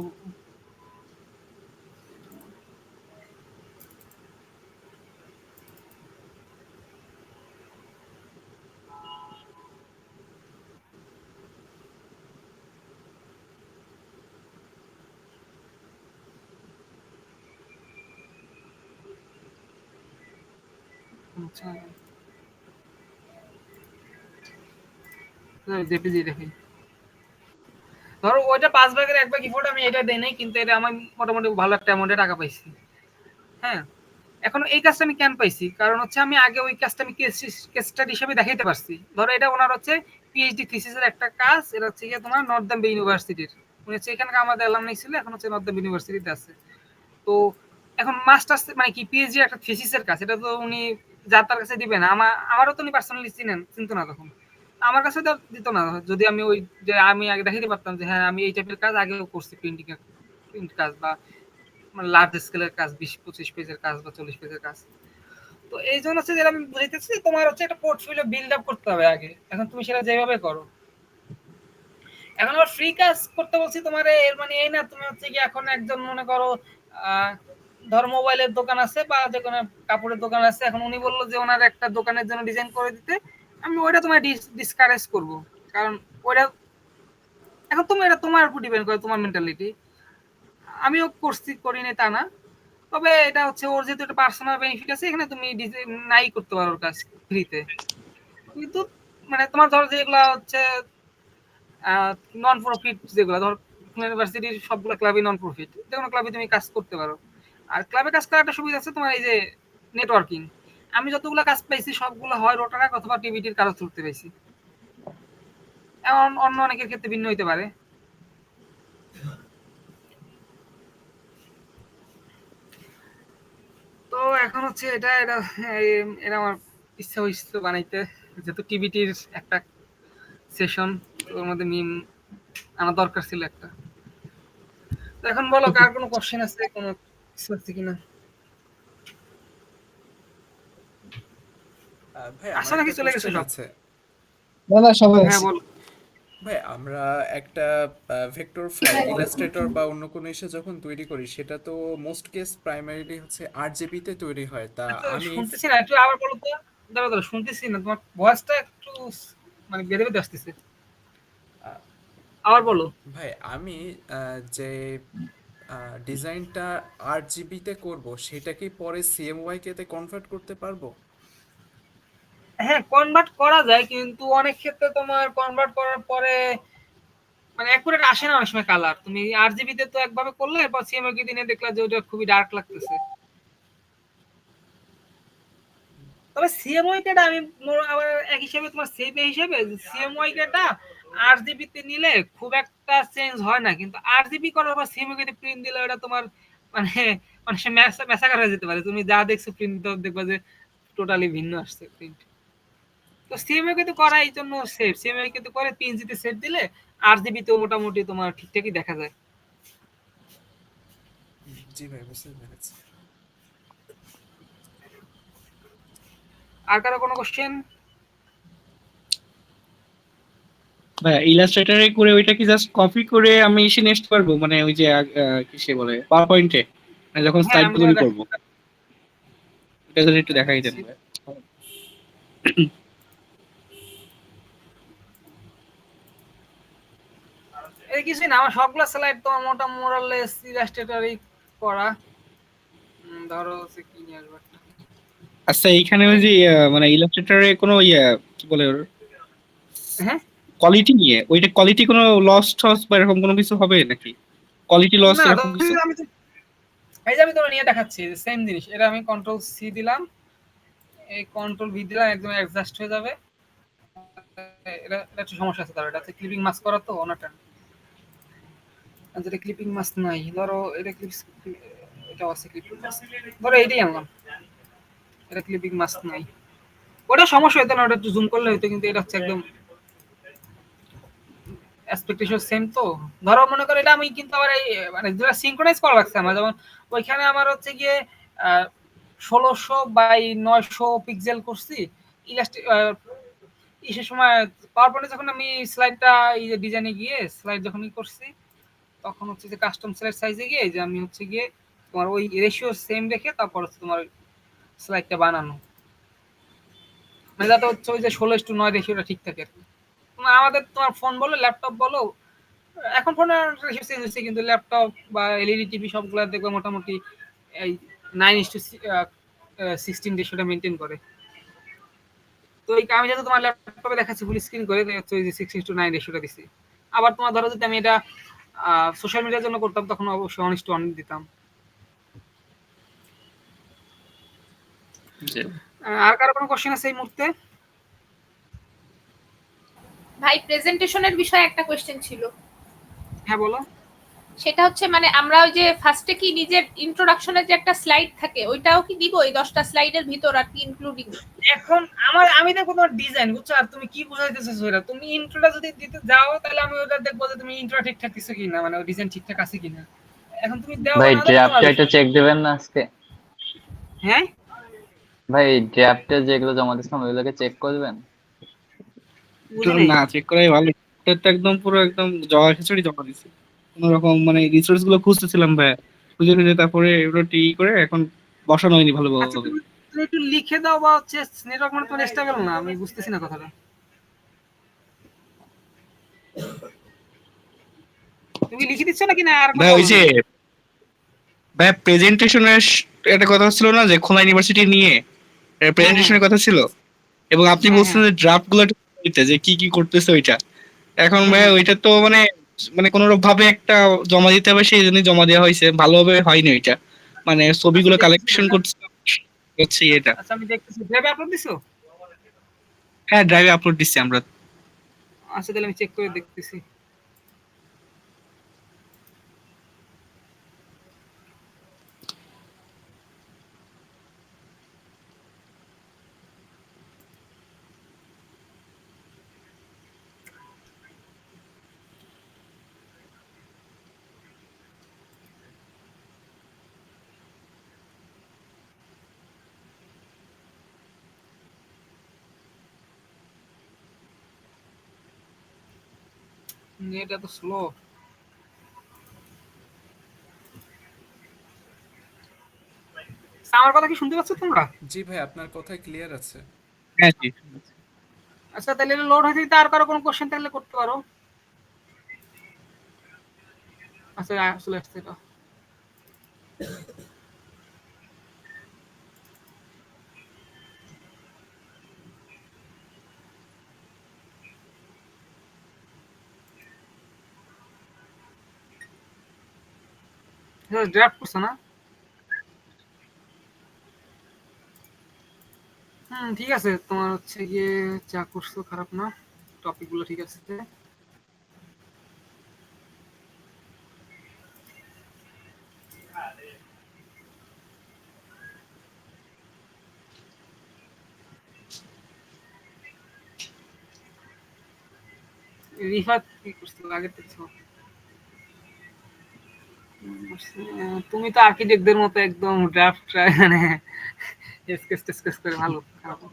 আচ্ছা জেপিজি দেখি ধরো ওইটা 5 ভাগের 1 ভাগ ইফোর্ট আমি এটা দেই নাই, কিন্তু এটা আমার মোটামুটি ভালো একটা অ্যামাউন্টে টাকা পাইছি। হ্যাঁ, এখন এই কাজটা আমি কেন পাইছি, কারণ হচ্ছে আমি আগে ওই কাজটা আমি কেস স্টাডি হিসেবে দেখাইতে পারছি। ধরো এটা ওনার হচ্ছে পিএইচডি থিসিসের একটা কাজ, এটা হচ্ছে গিয়ে তোমার নর্দাম্বে ইউনিভার্সিটির, উনি হচ্ছে এখানে আমাদের অ্যালামনাই ছিল, এখন হচ্ছে নর্দাম্বে ইউনিভার্সিটিতে আছে। তো এখন মাস্টার্স মানে কি পিএইচডি একটা থিসিসের কাজ, এটা তো উনি যার তার কাছে দিবে না। আমারও তো উনি পার্সোনালি চিনতো না তখন, আমার কাছে তো দিত না। যদি আমি ওই যে আমি আগে দেখাইতে পারতাম যে হ্যাঁ আমি এই টাইপের কাজ আগেও করছি, প্রিন্ট কাজ বা মানে লার্জ স্কেলের কাজ, 20-25 পেজের কাজ বা 40 পেজের কাজ। তো এই জন্য হচ্ছে যেটা আমি বুঝাইতেছি, তোমার হচ্ছে একটা পোর্টফোলিও বিল্ড আপ করতে হবে আগে, এখন তুমি সেটা যেভাবে করো। এখন আবার ফ্রি কাজ করতে বলছি তোমার, এর মানে এই না তুমি হচ্ছে কি এখন একজন মনে করো ধর মোবাইলের দোকান আছে বা যে কোনো কাপড়ের দোকান আছে, এখন উনি বললো যে ওনার একটা দোকানের জন্য ডিজাইন করে দিতে, আমি ওইটা তোমার ডিসকারেজ করব, কারণ ওইটা এখন তুমি এটা তোমার উপর ডিপেন্ড করে, তোমার মেন্টালিটি। আমিও করছি করিনি তা না, তবে এটা হচ্ছে ওর যেহেতু একটা পার্সোনাল বেনিফিট আছে, এখানে তুমি নাই করতে পারো ওর কাজ ফ্রিতে। কিন্তু মানে তোমার ধরো যেগুলো হচ্ছে নন প্রফিট, যেগুলো ধর ইউনিভার্সিটির সবগুলো ক্লাবই নন প্রফিট, যে কোনো ক্লাবে তুমি কাজ করতে পারো। আর ক্লাবে কাজ করার একটা সুবিধা আছে তোমার এই যে নেটওয়ার্কিং। আমি যতগুলো কাজ পাইছি সবগুলো হয় রোটারাক অথবা টিভিটির কাজ করতে পাইছি, এমন অন্য অনেকের ক্ষেত্রে ভিন্ন হইতে পারে। তো এখন হচ্ছে এটা আমার ইচ্ছা হইছিল বানাইতে, যেহেতু টিভিটির একটা সেশন, ওর মধ্যে মিম আনা দরকার ছিল একটা। তো এখন বলো কার কোনো কোশ্চেন আছে, কোনো কিছু আছে কিনা? ভাই আমার আসা নাকি একটা চলে গেছে কোশ্চেন সব? আছে। না না সবাই হ্যাঁ আছে। বলো। ভাই আমরা একটা ভেক্টর ফাইল ইলাস্ট্রেটর বা অন্য কোনো এসে যখন তৈরি করি, সেটা তো মোস্ট কেস প্রাইমারিলি হচ্ছে আরজিবি তে তৈরি হয়। তা আচ্ছা, আমি শুনতেছি না, একটু আবার বলো তো। দাঁড়াও দাঁড়াও, শুনতেছি না, তোমার ভয়েসটা একটু মানে বেড়ে বেড়ে আসতেছে, আহ, আবার বলো। ভাই আমি যে ডিজাইনটা আরজিবি তে করব, সেটা কি পরে সিএমওয়াইকে তে কনভার্ট করতে পারবো? হ্যাঁ, কনভার্ট করা যায়, কিন্তু অনেক ক্ষেত্রে তোমার কনভার্ট করার পরে মানে অ্যাকুরেট আসে না অনেক সময় কালার। তুমি আরজিবি তে তো একভাবে করলে, এরপর সিএমওয়াই দিনে দেখলা যে ওটা খুবই ডার্ক লাগতেছে। তবে সিএমওয়াই টা আমি আবার এক হিসাবে তোমার সেভ হিসাবে সিএমওয়াই টা আরজিবি তে নিলে খুব একটা চেঞ্জ হয় না, কিন্তু আরজিবি করার পর সিএমওয়াই তে প্রিন্ট দিলে ওটা তোমার মানে মানে ম্যাসাকার হয়ে যেতে পারে। তুমি যা দেখছো প্রিন্ট দেখবা যে টোটালি ভিন্ন আসছে প্রিন্ট। তো সিএমওয়াই কিন্তু করা এই জন্য সেভ, সিএমওয়াই কিন্তু করে পিএনজি তে সেভ দিলে আরজিবি তে মোটামুটি তোমার ঠিকঠাকই দেখা যায়। জি ভাই, বুঝতে পেরেছি। আর কারো কোনো কোশ্চেন? ভাই ইলাস্ট্রেটরে করে ওইটা কি জাস্ট কপি করে আমি এসে নেক্সট পারবো, মানে ওই যে কিসে বলে পাওয়ার পয়েন্টে যখন হ্যাঁ স্লাইড আমি তৈরি তোমার করব, এটা যদি একটু দেখাই দেন দেখাচ্ছি। ভাই। এই কিছুই না, আমার সবগুলা স্লাইড তো মোরালেস ইলাস্ট্রেটরই করা। ধরো হচ্ছে কি নিয়ে আসবো একটা। আচ্ছা এইখানে ওই যে মানে ইলাস্ট্রেটরে কোনো কি বলে হ্যাঁ, কোয়ালিটি নিয়ে, ওইটা কোয়ালিটি কোনো লস টস বা এরকম কোনো কিছু হবে নাকি, কোয়ালিটি লস না এরকম কিছু? এই যে আমি তোমার নিয়ে দেখাচ্ছি সেম জিনিস, এটা আমি কন্ট্রোল সি দিলাম, এই কন্ট্রোল ভি দিলাম, একদম অ্যাডজাস্ট হয়ে যাবে। এটা একটু সমস্যা আছে, তার এটা হচ্ছে ক্লিপিং মাস্ক করা তো অনাটা, যেটা ক্লিপিং মাস্ক নাই। ধরো এটা এটা আছে ক্লিপিং মাস্ক, ধরো এইটাই আনলাম, এটা ক্লিপিং মাস্ক নাই। ওটা সমস্যা হতো না, ওটা একটু জুম করলে হতো, কিন্তু এটা হচ্ছে একদম এক্সপেকটেশন সেম তো। ধরো মনে করো এটা আমি কিন্তু আবার এই মানে যেটা সিনক্রোনাইজ করা লাগছে আমার, যেমন ওইখানে আমার হচ্ছে গিয়ে 1600 বাই 900 পিক্সেল করছি ইলাস্টিক ইসের সময়। পাওয়ার পয়েন্টে যখন আমি স্লাইডটা এই যে ডিজাইনে গিয়ে স্লাইড যখনই করছি, তখন হচ্ছে যে কাস্টম স্লাইড সাইজে গিয়ে যে আমি হচ্ছে গিয়ে তোমার ওই রেশিও সেম রেখে তারপর হচ্ছে তোমার স্লাইডটা বানানো, মানে যাতে হচ্ছে ওই যে 16:9 রেশিওটা ঠিক থাকে আর কি। আমাদের তোমার ফোন বলো ল্যাপটপ বলো, এখন ফোনের রেশিও চেঞ্জ হচ্ছে, কিন্তু ল্যাপটপ বা এলইডি টিভি সবগুলো দেখবে মোটামুটি এই 9:16 রেশিওটা মেনটেন করে। তো এই আমি যেহেতু তোমার ল্যাপটপে দেখাচ্ছি ফুল স্ক্রিন করে, তাই হচ্ছে ওই যে 6:9 রেশিওটা দিছি। আবার তোমার ধরো যদি আমি এটা সোশ্যাল মিডিয়ার জন্য করতাম তখন অবশ্যই 1:1 দিতাম। আর কারো কোনো কোশ্চেন আছে এই মুহূর্তে? ভাই প্রেজেন্টেশনের বিষয়ে একটা কোশ্চেন ছিল। হ্যাঁ বলো। সেটা হচ্ছে মানে আমরা ওই যে ফার্স্টে কি নিজের ইন্ট্রোডাকশনের যে একটা স্লাইড থাকে ওইটাও কি দিব এই 10টা স্লাইডের ভিতর আর কি ইনক্লুডিং? এখন আমি দেখবো তোমার ডিজাইন, বুঝছো, আর তুমি কি বুঝাইতেছো সেটা। তুমি ইন্ট্রোটা যদি দিতে যাও তাহলে আমি ওটা দেখবো যে তুমি ইন্ট্রো ঠিকঠাক দিছো কিনা, মানে ওই ডিজাইন ঠিকঠাক আছে কিনা। এখন তুমি দাও ভাই না দাও তোমার ড্রাফটটা একটু বিষয়। চেক দিবেন না আজকে? হ্যাঁ ভাই ড্রাফটে যেগুলো জমা দিচ্ছিলাম ওইগুলোকে চেক করবেন? বুঝি নাই। না চেক করাই ভালো। এটা তো একদম পুরো একদম জগা খিচুড়ি জমা দিছি। কোন রকম মানে রিসোর্স গুলো খুঁজতেছিলাম ভাই, খুঁজে খুঁজে তারপরে এগুলো করে এখন বসানো হয়নি আচ্ছা ভালোভাবে। তুমি তুমি একটু লিখে দাও, বা হচ্ছে নেটওয়ার্ক মানে তোমার স্টেবল না, আমি বুঝতেছি না কথাটা। তুমি লিখে দিচ্ছ নাকি না আর ভাই কথা ওই বলো যে নাকি? ভাই প্রেজেন্টেশনের একটা কথা ছিল না যে খোলা ইউনিভার্সিটি নিয়ে হ্যাঁ হ্যাঁ প্রেজেন্টেশনের কথা ছিল, এবং আপনি হ্যাঁ বলছেন হ্যাঁ যে ড্রাফট গুলো একটু দিতে যে কি কি করতেছে ওইটা। এখন হুম ভাই হুম। ওইটা তো মানে মানে কোন ভাবে একটা জমা দিতে হবে, সেই জন্য জমা দেওয়া হয়েছে, ভালোভাবে হয়নি ওইটা। মানে আচ্ছা ছবিগুলো দেখতেছি কালেকশন এটা। করতে হচ্ছে এটা। আচ্ছা আমি দেখতেছি, ড্রাইভে আপলোড দিছো? হ্যাঁ ড্রাইভে আপলোড দিচ্ছি আমরা। আচ্ছা তাহলে আমি চেক করে দেখতেছি। নেট এত স্লো। আমার কথা কি শুনতে পাচ্ছ তোমরা? জি ভাই, আপনার কথা ক্লিয়ার আছে। হ্যাঁ জি। আচ্ছা তাহলে লোড হয়েছে, আর কারো কোনো কোশ্চেন থাকলে করতে পারো। আচ্ছা চলে আসছে এটা। ড্রাফট করছো না? ঠিক আছে, তোমার হচ্ছে গিয়ে যা করছো খারাপ না, টপিক গুলো ঠিক আছে। রিফাত কি করছো আগে দেখছো? তুমি তো আর্কিটেক্টদের মতো একদম ড্রাফট মানে স্কেচ টেস্কেচ করে ভালো খারাপ না।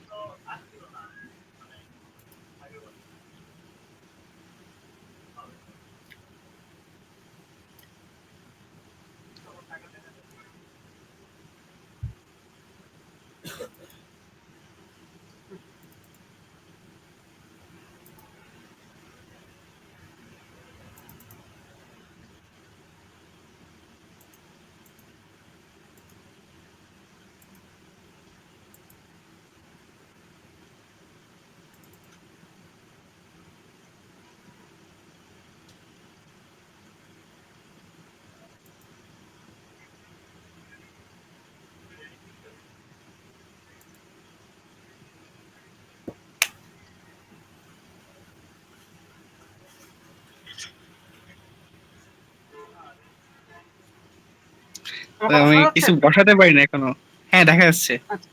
আমার কথা আমি শোনা যাচ্ছে? কিছু বসাতে পারি না এখনো। হ্যাঁ দেখা যাচ্ছে। আচ্ছা,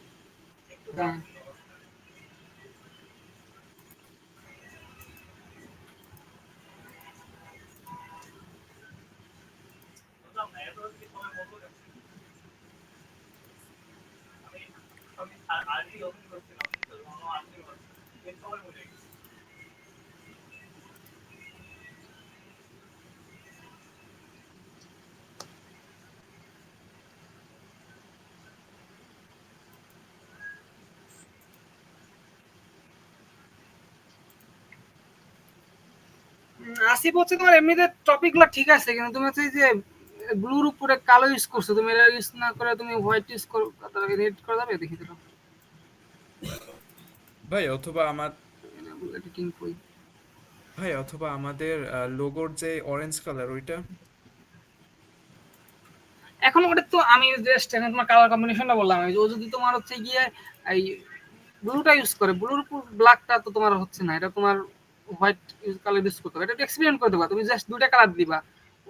হ্যাঁ। আসিফ হচ্ছে তোমার এমনিতে টপিক গুলো ঠিক আছে, কিন্তু তুমি হচ্ছে এই যে ব্লুর উপরে কালো ইউজ করছো, তুমি এটা ইউজ না করে তুমি হোয়াইট ইউজ করো, তাহলে রেড করে যাবে, দেখি তো। ভাই অথবা আমার এডিটিং কই ভাই অথবা আমাদের লোগোর যে অরেঞ্জ কালার ওইটা। এখন ওটা তো আমি জাস্ট এখন তোমার কালার কম্বিনেশনটা বললাম, ও যদি তোমার হচ্ছে গিয়ে এই ব্লুটা ইউজ করে, ব্লুর উপর ব্ল্যাকটা তো তোমার হচ্ছে না, এটা তোমার হোয়াইট কালার ইউজ করতে হবে। এটা এক্সপেরিমেন্ট করে দেবা, তুমি জাস্ট দুইটা কালার দিবা।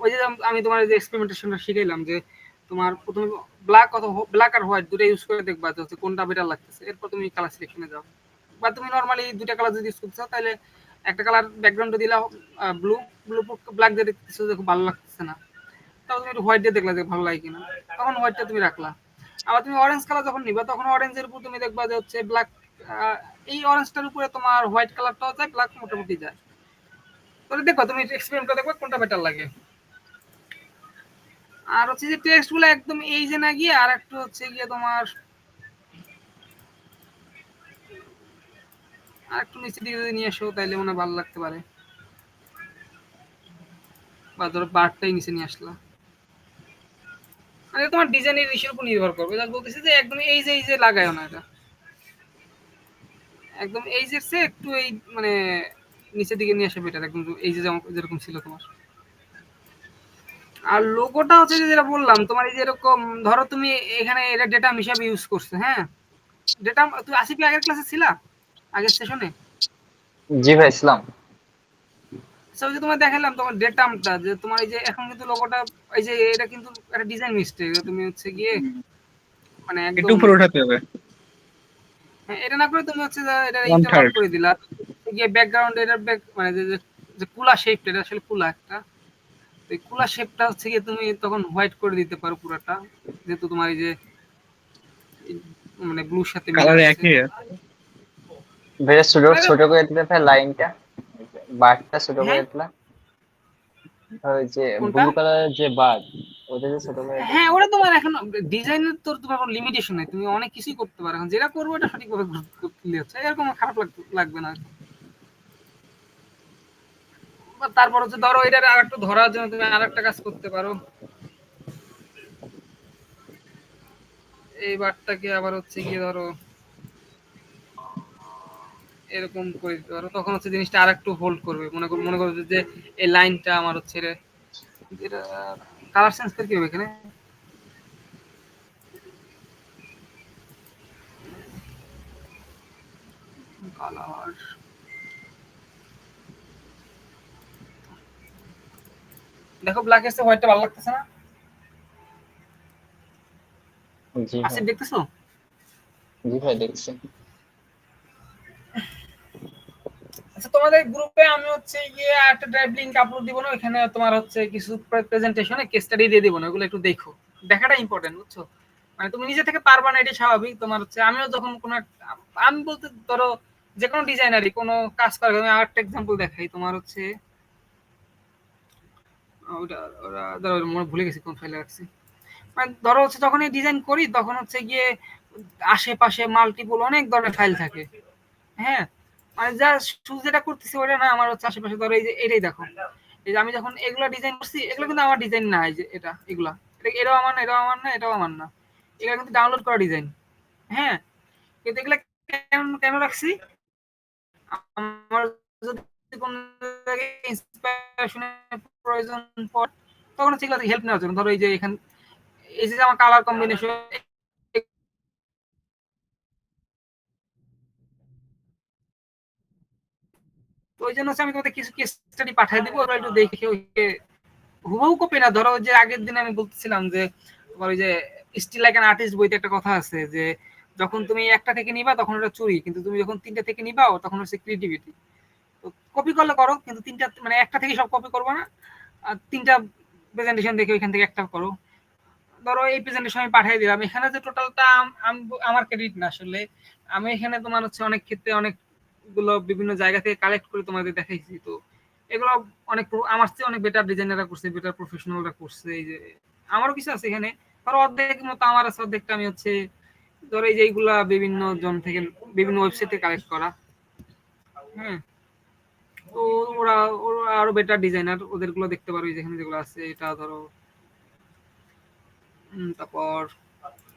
ওই যে আমি তোমার যে এক্সপেরিমেন্টেশনটা শিখাইলাম যে তোমার প্রথমে ব্ল্যাক অথবা ব্ল্যাক আর হোয়াইট দুটো ইউজ করে দেখবা যে হচ্ছে কোনটা বেটার লাগতেছে, এরপর তুমি কালার সিলেকশনে যাও। বা তুমি নর্মালি দুইটা কালার যদি ইউজ করতে চাও তাহলে একটা কালার ব্যাকগ্রাউন্ডে দিলা ব্লু, ব্লু ব্ল্যাক দিয়ে দেখতেছো যে খুব ভালো লাগতেছে না, তাও তুমি একটু হোয়াইট দিয়ে দেখলা যে ভালো লাগে কিনা, তখন হোয়াইটটা তুমি রাখলা। আবার তুমি অরেঞ্জ কালার যখন নিবা তখন অরেঞ্জের উপর তুমি দেখবা যে হচ্ছে ব্ল্যাক, এই অরেঞ্জটার উপরে তোমার হোয়াইট কালারটাও যায়, ব্ল্যাক মোটামুটি যায়। তাহলে দেখো তুমি এক্সপেরিমেন্ট করে দেখো কোনটা বেটার লাগে। আর হচ্ছে যে টেক্সট গুলো একদম এই যে না গিয়ে আর একটু হচ্ছে গিয়ে তোমার আর একটু নিচের দিকে যদি নিয়ে আসো তাহলে মনে হয় ভালো লাগতে পারে। বা ধরো বারটাই নিচে নিয়ে আসলা, মানে তোমার ডিজাইনের ইস্যুর উপর নির্ভর করবে। যা বলতেছি যে একদম এই যে লাগায়ও না, এটা একদম এই যে একটু এই মানে নিচের দিকে নিয়ে আসা বেটার, একদম এই যে যেরকম ছিল তোমার। আর লোগোটা হচ্ছে যে যেটা বললাম তোমার, এই যে এরকম ধরো তুমি এখানে এটা ডেটা হিসাবে ইউজ করছো, হ্যাঁ ডেটা। তুমি আসিফ আগের ক্লাসে ছিলা, আগের সেশনে? জি ভাই, ইসলাম। সব যে তোমার দেখালাম তোমার ডেটামটা, যে তোমার এই যে এখন কিন্তু লোগোটা এই যে এটা কিন্তু একটা ডিজাইন মিস্টেক, তুমি হচ্ছে গিয়ে মানে একটু একদম উপরে উঠাতে হবে, হ্যাঁ, এটা না করে তুমি হচ্ছে যে এটা 1/3। ইন্টারলক করে দিলা, গিয়ে ব্যাকগ্রাউন্ড এটার ব্যাক মানে যে কুলা শেপটা, এটা আসলে কুলা একটা, তো এই কুলা শেপটা হচ্ছে গিয়ে তুমি তখন হোয়াইট করে দিতে পারো পুরাটা, যেহেতু তোমার এই যে মানে ব্লুর সাথে মিল কালার করছে। একই। ভাইয়া ছোট মানে ছোট করে দিলে ভাই লাইনটা, বারটা ছোট হ্যাঁ করে দিলা। ওই যে কোনটা, ব্লু কালারের যে বার, ওটা যে ছোট করে দিলে। হ্যাঁ ওটা তোমার এখন ডিজাইনের তো তোমার কোনো লিমিটেশন নেই, তুমি অনেক কিছুই করতে পারো, এখন যেটা করবো এটা সঠিকভাবে করতে হচ্ছে, এরকম খারাপ লাগবে না। বা তারপর হচ্ছে ধরো এটার আর একটু ধরার জন্য তুমি আর একটা কাজ করতে পারো, এই বারটাকে আবার হচ্ছে গিয়ে ধরো এরকম করে দিতে পারো, তখন হচ্ছে জিনিসটা আর একটু হোল্ড করবে। মনে করো যে এই লাইনটা আমার হচ্ছে এটা কালার চেঞ্জ করে কি হবে এখানে, কালার দেখো ব্ল্যাক এসে হোয়াইটটা ভালো লাগতেছে না, জি ভাই। আসিফ দেখতেছো? জি ভাই, দেখছি। আচ্ছা তোমাদের গ্রুপে আমি হচ্ছে গিয়ে একটা ড্রাইভ লিংক আপলোড দিব না, ওখানে তোমার হচ্ছে কিছু প্রেজেন্টেশনে কেস স্টাডি দিয়ে দিব না, ওগুলো একটু দেখো, দেখাটা ইম্পর্টেন্ট বুঝছো। মানে তুমি নিজে থেকে পারবা না, এটাই স্বাভাবিক। তোমার হচ্ছে আমিও যখন কোনো আমি বলতে ধরো যে কোনো ডিজাইনারই কোনো কাজ করে, আমি আরেকটা এক্সাম্পল দেখাই তোমার হচ্ছে ওটা ওরা ধরো মনে ভুলে গেছি কোন ফাইলে রাখছি। মানে ধরো হচ্ছে যখন এই ডিজাইন করি তখন হচ্ছে গিয়ে আশেপাশে মাল্টিপল অনেক ধরনের ফাইল থাকে, হ্যাঁ মানে যা শুধু যেটা করতেছি ওটা না, আমার হচ্ছে আশেপাশে ধরো এই যে এটাই দেখো, এই যে আমি যখন এগুলো ডিজাইন করছি এগুলো কিন্তু আমার ডিজাইন না, এই যে এগুলা এটাও আমার না, এটাও আমার না, এটাও আমার না, এগুলো কিন্তু ডাউনলোড করা ডিজাইন, হ্যাঁ। কিন্তু এগুলা কেন কেন রাখছি, আমার যদি কোনো জায়গায় ইন্সপিরেশনের প্রয়োজন পড়ে তখন হচ্ছে এগুলো হেল্প নেওয়ার জন্য। ধরো এই যে এখানে এই যে আমার কালার কম্বিনেশন, তো ওই জন্য হচ্ছে আমি তোমাদের কিছু কেস স্টাডি পাঠিয়ে দিব, ওরা একটু দেখে ওইকে হুবহু কপি না। ধরো যে আগের দিন আমি বলতেছিলাম যে তোমার ওই যে স্টিল লাইক অ্যান আর্টিস্ট বইতে একটা কথা আছে যে যখন তুমি একটা থেকে নিবা তখন ওটা চুরি, কিন্তু তুমি যখন তিনটা থেকে নিবা তখন হচ্ছে ক্রিয়েটিভিটি। তো কপি করলে করো, কিন্তু তিনটা মানে একটা থেকে সব কপি করবো না, আর তিনটা প্রেজেন্টেশন দেখে ওইখান থেকে একটা করো। ধরো এই প্রেজেন্টেশন আমি পাঠিয়ে দিলাম, এখানে যে টোটালটা আমার ক্রেডিট না আসলে, আমি এখানে তোমার হচ্ছে অনেক ক্ষেত্রে অনেকগুলো বিভিন্ন জায়গা থেকে কালেক্ট করে তোমাদের দেখাইছি। তো এগুলো অনেক আমার চেয়ে অনেক বেটার ডিজাইনাররা করছে, বেটার প্রফেশনালরা করছে। এই যে আমারও কিছু আছে এখানে, ধরো অর্ধেক মতো আমার আছে, অর্ধেকটা আমি হচ্ছে ধরো এই যে এইগুলা বিভিন্ন জন থেকে বিভিন্ন ওয়েবসাইট থেকে কালেক্ট করা, হ্যাঁ। তো ওরা ওরা আরো বেটার ডিজাইনার, ওদেরগুলো দেখতে পারো, এই যেখানে যেগুলো আছে এটা ধরো তারপর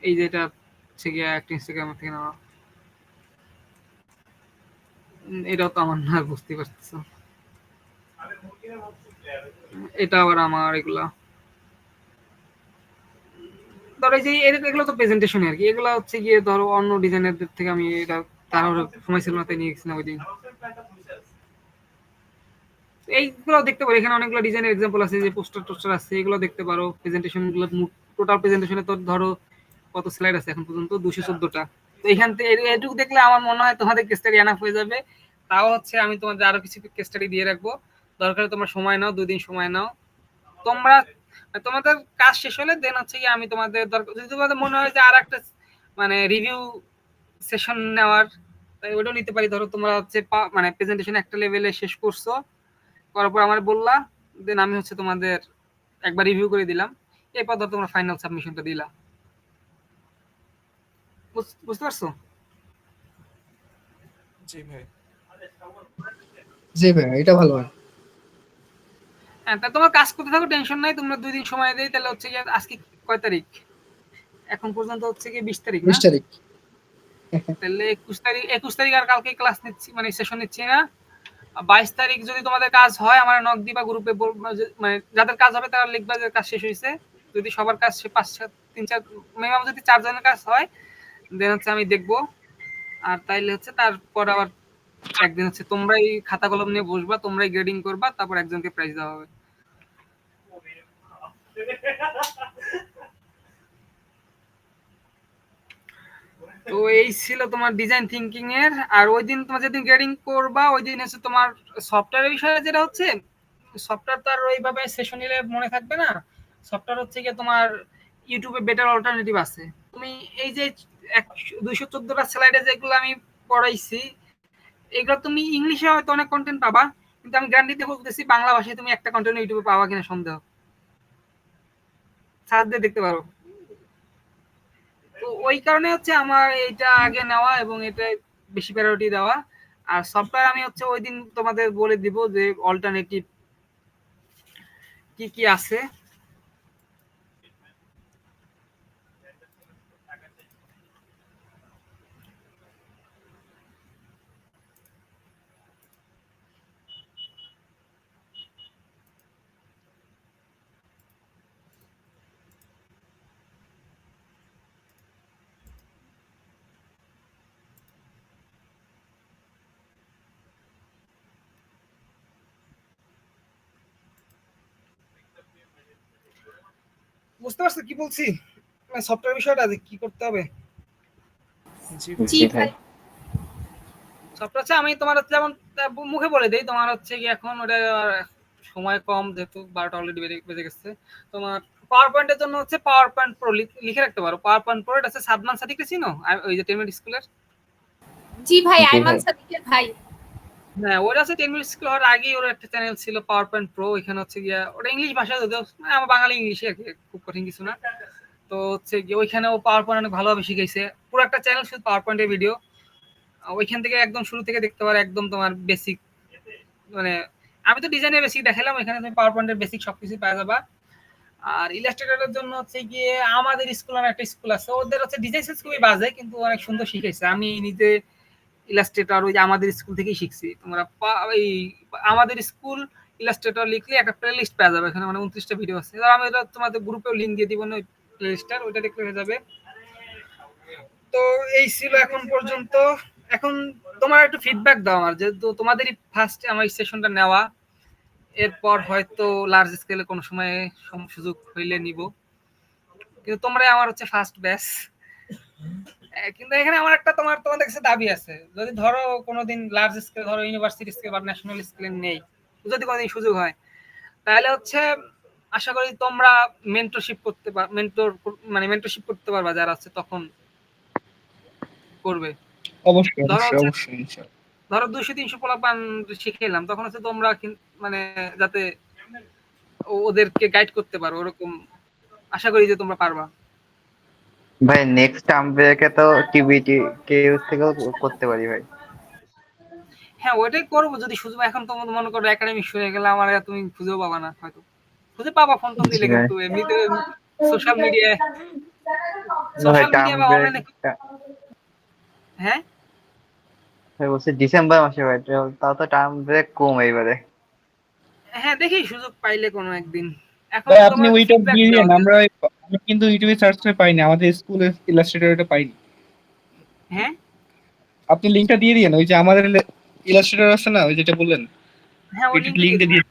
এই যে এটা হচ্ছে গিয়ে একটা ইনস্টাগ্রাম থেকে নেওয়া, এটাও তো আমার না, বুঝতে পারছো। এটা আবার আমার এগুলা, ধরো এই যে এগুলো তো প্রেজেন্টেশন আর কি, এগুলো হচ্ছে গিয়ে ধরো অন্য ডিজাইনারদের থেকে আমি এটা তার সময় ছিল না তাই নিয়ে গেছিলাম ওই দিন। এইগুলো দেখতে পারো, এখানে অনেকগুলো ডিজাইনের এক্সাম্পল আছে, যে পোস্টার টোস্টার আছে, এগুলো দেখতে পারো। প্রেজেন্টেশন গুলো, টোটাল প্রেজেন্টেশনে তো ধরো কত স্লাইড আছে এখন পর্যন্ত, 214টা। তো এখান থেকে এটুকু দেখলে আমার মনে হয় তোমাদের কেস স্টাডি এনাফ হয়ে যাবে। তাও হচ্ছে আমি তোমাদের আরো কিছু কেস স্টাডি দিয়ে রাখবো, দরকারে তোমরা সময় নাও, 2 দিন সময় নাও। তোমরা তোমাদের কাজ শেষ হলে দেন হচ্ছে কি আমি তোমাদের দরকার, যদি তোমাদের মনে হয় যে আর একটা মানে রিভিউ সেশন নেওয়ার, তাই ওটাও নিতে পারি। ধরো তোমরা হচ্ছে মানে প্রেজেন্টেশন একটা লেভেলে শেষ করছো, করার পর আমার বললা, দেন আমি হচ্ছে তোমাদের একবার রিভিউ করে দিলাম, এরপর ধর তোমরা ফাইনাল সাবমিশনটা দিলা। বুঝতে পারছো? জি ভাই। জি ভাই, এটা ভালো হয়। হ্যাঁ, তা তোমার কাজ করতে থাকো, টেনশন নাই। তোমরা 2 দিন সময় দেই, তাহলে হচ্ছে গিয়ে আজকে কয় তারিখ? এখন পর্যন্ত হচ্ছে গিয়ে 20 তারিখ না? 20 তারিখ। তাহলে 21 তারিখ আর কালকে ক্লাস নিচ্ছি, মানে সেশন নিচ্ছি না। 22 তারিখ যদি তোমাদের কাজ হয় আমার নক দিবা, গ্রুপে মানে যাদের কাজ হবে তারা লিখবা যে কাজ শেষ হয়েছে। যদি সবার কাজ 5-7 3-4 মিনিমাম যদি 4 জনের কাজ হয়, দেন হচ্ছে আমি দেখবো। আর তাইলে হচ্ছে তারপর আবার একদিন হচ্ছে তোমরাই খাতা কলম নিয়ে বসবা, তোমরাই গ্রেডিং করবা, তারপর একজনকে প্রাইজ দেওয়া হবে। তো এই ছিল তোমার ডিজাইন থিংকিং এর। আর ওই দিন তোমার যেদিন গ্রেডিং করবা ওই দিন হচ্ছে তোমার সফটওয়্যারের বিষয়ে যেটা হচ্ছে, সফটওয়্যার তো আর ওইভাবে সেশন নিলে মনে থাকবে না। সফটওয়্যার হচ্ছে গিয়ে তোমার ইউটিউবে বেটার অল্টারনেটিভ আছে। তুমি এই যে 214টা স্লাইডে যেগুলো আমি পড়াইছি, এগুলো তুমি ইংলিশে হয়তো অনেক কন্টেন্ট পাবা, কিন্তু আমি গ্যারান্টি দিয়ে বলতেছি বাংলা ভাষায় তুমি একটা কন্টেন্ট ইউটিউবে পাবা কিনা সন্দেহ। সার্চ দিয়ে দেখতে পারো। তো ওই কারণে হচ্ছে আমার এইটা আগে নেওয়া এবং এটা বেশি প্রায়োরিটি দেওয়া। আর সফটওয়্যার আমি হচ্ছে ওই দিন তোমাদের বলে দিব যে অল্টারনেটিভ কি কি আছে। বুঝতে পারছো কি বলছি? সফটওয়্যার বিষয়টা যে কি করতে হবে। জি ভাই। জি জি ভাই। ভাই। সফটওয়্যার হচ্ছে আমি তোমার হচ্ছে যেমন মুখে বলে দেই, তোমার হচ্ছে কি এখন ওটা সময় কম, যেহেতু 12টা অলরেডি বেজে গেছে। তোমার পাওয়ার পয়েন্টের জন্য হচ্ছে পাওয়ার পয়েন্ট প্রো লিখে রাখতে পারো। পাওয়ার পয়েন্ট প্রো, এটা হচ্ছে সাদমান সাদিককে চিনো? ওই যে 10 মিনিট স্কুলের। জি ভাই, জি আইমান ভাই। সাদিকের ভাই। হ্যাঁ, ওটা হচ্ছে 10 মিনিট স্কুল হওয়ার আগেই ওর একটা চ্যানেল ছিল পাওয়ার পয়েন্ট প্রো। এখানে হচ্ছে গিয়া ওটা ইংলিশ ভাষায়, যদিও মানে আমার বাঙালি ইংলিশে আর কি, খুব কঠিন কিছু না। তো হচ্ছে গিয়ে ওইখানে ও পাওয়ার পয়েন্ট অনেক ভালোভাবে শিখাইছে। পুরো একটা চ্যানেল শুধু পাওয়ার পয়েন্টের ভিডিও। ওইখান থেকে একদম শুরু থেকে দেখতে পারো, একদম তোমার বেসিক, মানে আমি তো ডিজাইনের বেসিক দেখালাম, এখানে তুমি পাওয়ার পয়েন্টের বেসিক সবকিছু পাওয়া যাবা। আর ইলাস্ট্রেটরের জন্য হচ্ছে গিয়ে আমাদের স্কুল নামে একটা স্কুল আছে, ওদের হচ্ছে ডিজাইন সেন্স খুবই বাজে, কিন্তু অনেক সুন্দর শিখাইছে। আমি নিজে ইলাস্ট্রেটর ওই যে আমাদের স্কুল থেকেই শিখছি। তোমরা ওই আমাদের স্কুল ইলাস্ট্রেটর লিখলে একটা প্লে লিস্ট পাওয়া যাবে, এখানে মানে 29টা ভিডিও আছে। এবার আমি এটা তোমাদের গ্রুপেও লিঙ্ক দিয়ে দিব না, ওই প্লে লিস্টটার, ওইটা দেখলে হয়ে যাবে। তো এই ছিল এখন পর্যন্ত। এখন তোমার একটু ফিডব্যাক দাও আমার, যেহেতু তোমাদেরই ফার্স্ট আমার সেশনটা নেওয়া, এরপর হয়তো লার্জ স্কেলে কোনো সময় সুযোগ হইলে নিব, কিন্তু তোমরাই আমার হচ্ছে ফার্স্ট ব্যাচ। কিন্তু এখানে আমার একটা তোমাদের কাছে দাবি আছে, যদি ধরো কোনোদিন লার্জ স্কেল, ধরো ইউনিভার্সিটি স্কেল বা ন্যাশনাল স্কেলে নেই, যদি কোনোদিন সুযোগ হয়, তাহলে হচ্ছে আশা করি তোমরা মেন্টরশিপ করতে মানে মেন্টরশিপ করতে পারবা, যারা আছে তখন করবে। অবশ্যই ধরো অবশ্যই হচ্ছে অবশ্যই ইনশাআল্লাহ। ধরো 200-300 পোলাপান শিখাইলাম, তখন হচ্ছে তোমরা মানে যাতে ওদেরকে গাইড করতে পারো, ওরকম আশা করি যে তোমরা পারবা। ভাই নেক্সট টার্ম ব্রেকে তো টিবিটি কেইউস থেকেও করতে পারি ভাই। হ্যাঁ, ওইটাই করবো যদি সুযোগ। এখন তোমার মনে করো একাডেমিক হয়ে গেলে আমার আর তুমি খুঁজেও পাবা না, হয়তো খুঁজে পাবা ফোন টোন জি দিলে, ভাই। কিন্তু এমনিতে সোশ্যাল মিডিয়ায় না ভাই সোশ্যাল টার্ম মিডিয়া বা ব্রেক। অনলাইনে। হ্যাঁ, ভাই বলছে ডিসেম্বর মাসে ভাই, তাও তো টার্ম ব্রেক কম এইবারে। হ্যাঁ দেখি সুযোগ পাইলে কোনো একদিন। এখন ভাই আপনি তোমার ওইটা ফিডব্যাক দিয়ে দাও দিন, যে আমরা কিন্তু ইউটিউবে সার্চ করে পাইনি, আমাদের স্কুলে ইলাস্ট্রেটর এটা পাইনি। হ্যাঁ আপনি লিংকটা দিয়ে দিন, ওই যে আমাদের ইলাস্ট্রেটর আছে না, ওই যেটা বললেন, হ্যাঁ ওই ওইটার লিঙ্কটা দিয়ে লিংকটা দেবো। দিয়ে।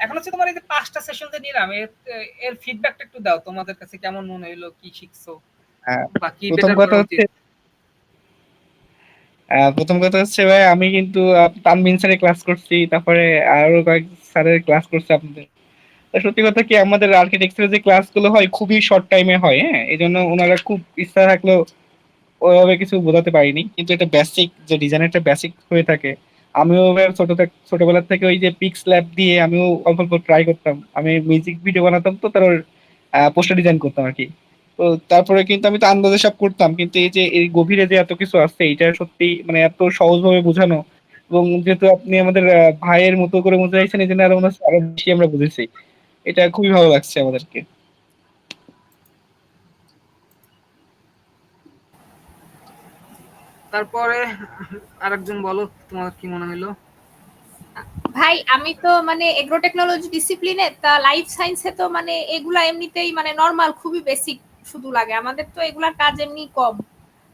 এখন হচ্ছে তোমার এই যে 5টা সেশন যে নিলাম এর ফিডব্যাকটা একটু দাও, তোমাদের কাছে কেমন মনে হইলো, কি শিখছো হ্যাঁ, বা কি প্রথম বেটার কথা করা হচ্ছে উচিত। ভাই আমি কিন্তু তানবিন স্যারের ক্লাস করছি, তারপরে আরো কয়েক স্যারের ক্লাস করছি আপনাদের। তা সত্যি কথা কি, আমাদের আর্কিটেকচারের যে ক্লাসগুলো হয় খুবই শর্ট টাইমে হয়, হ্যাঁ, এই জন্য ওনারা খুব ইচ্ছা থাকলেও ওইভাবে কিছু বোঝাতে পারিনি, কিন্তু এটা বেসিক যে ডিজাইনের একটা বেসিক হয়ে থাকে। আমিও এবার ছোটবেলা থেকে ওই যে পিক্স ল্যাব দিয়ে আমিও অল্প অল্প ট্রাই করতাম, আমি মিউজিক ভিডিও বানাতাম, তো তার পোস্টার ডিজাইন করতাম আর কি। তো তারপরে কিন্তু আমি তো আন্দাজে সব করতাম, কিন্তু এই যে এই গভীরে যে এত কিছু আছে, এটা সত্যি মানে এত সহজভাবে বোঝানো, এবং যেহেতু আপনি আমাদের ভাইয়ের মতো করে বোঝাইছেন, এই জন্য আরো বেশি আমরা বুঝেছি। এটা খুবই ভালো লাগছে আমাদেরকে। তারপরে আরেকজন বলো তোমার কি মনে হইলো। ভাই আমি তো মানে এগ্রো টেকনোলজি ডিসিপ্লিনে, তা লাইফ সায়েন্সে তো মানে এগুলা এমনিতেই মানে নর্মাল খুবই বেসিক শুধু লাগে, আমাদের তো এগুলার কাজ এমনি কম।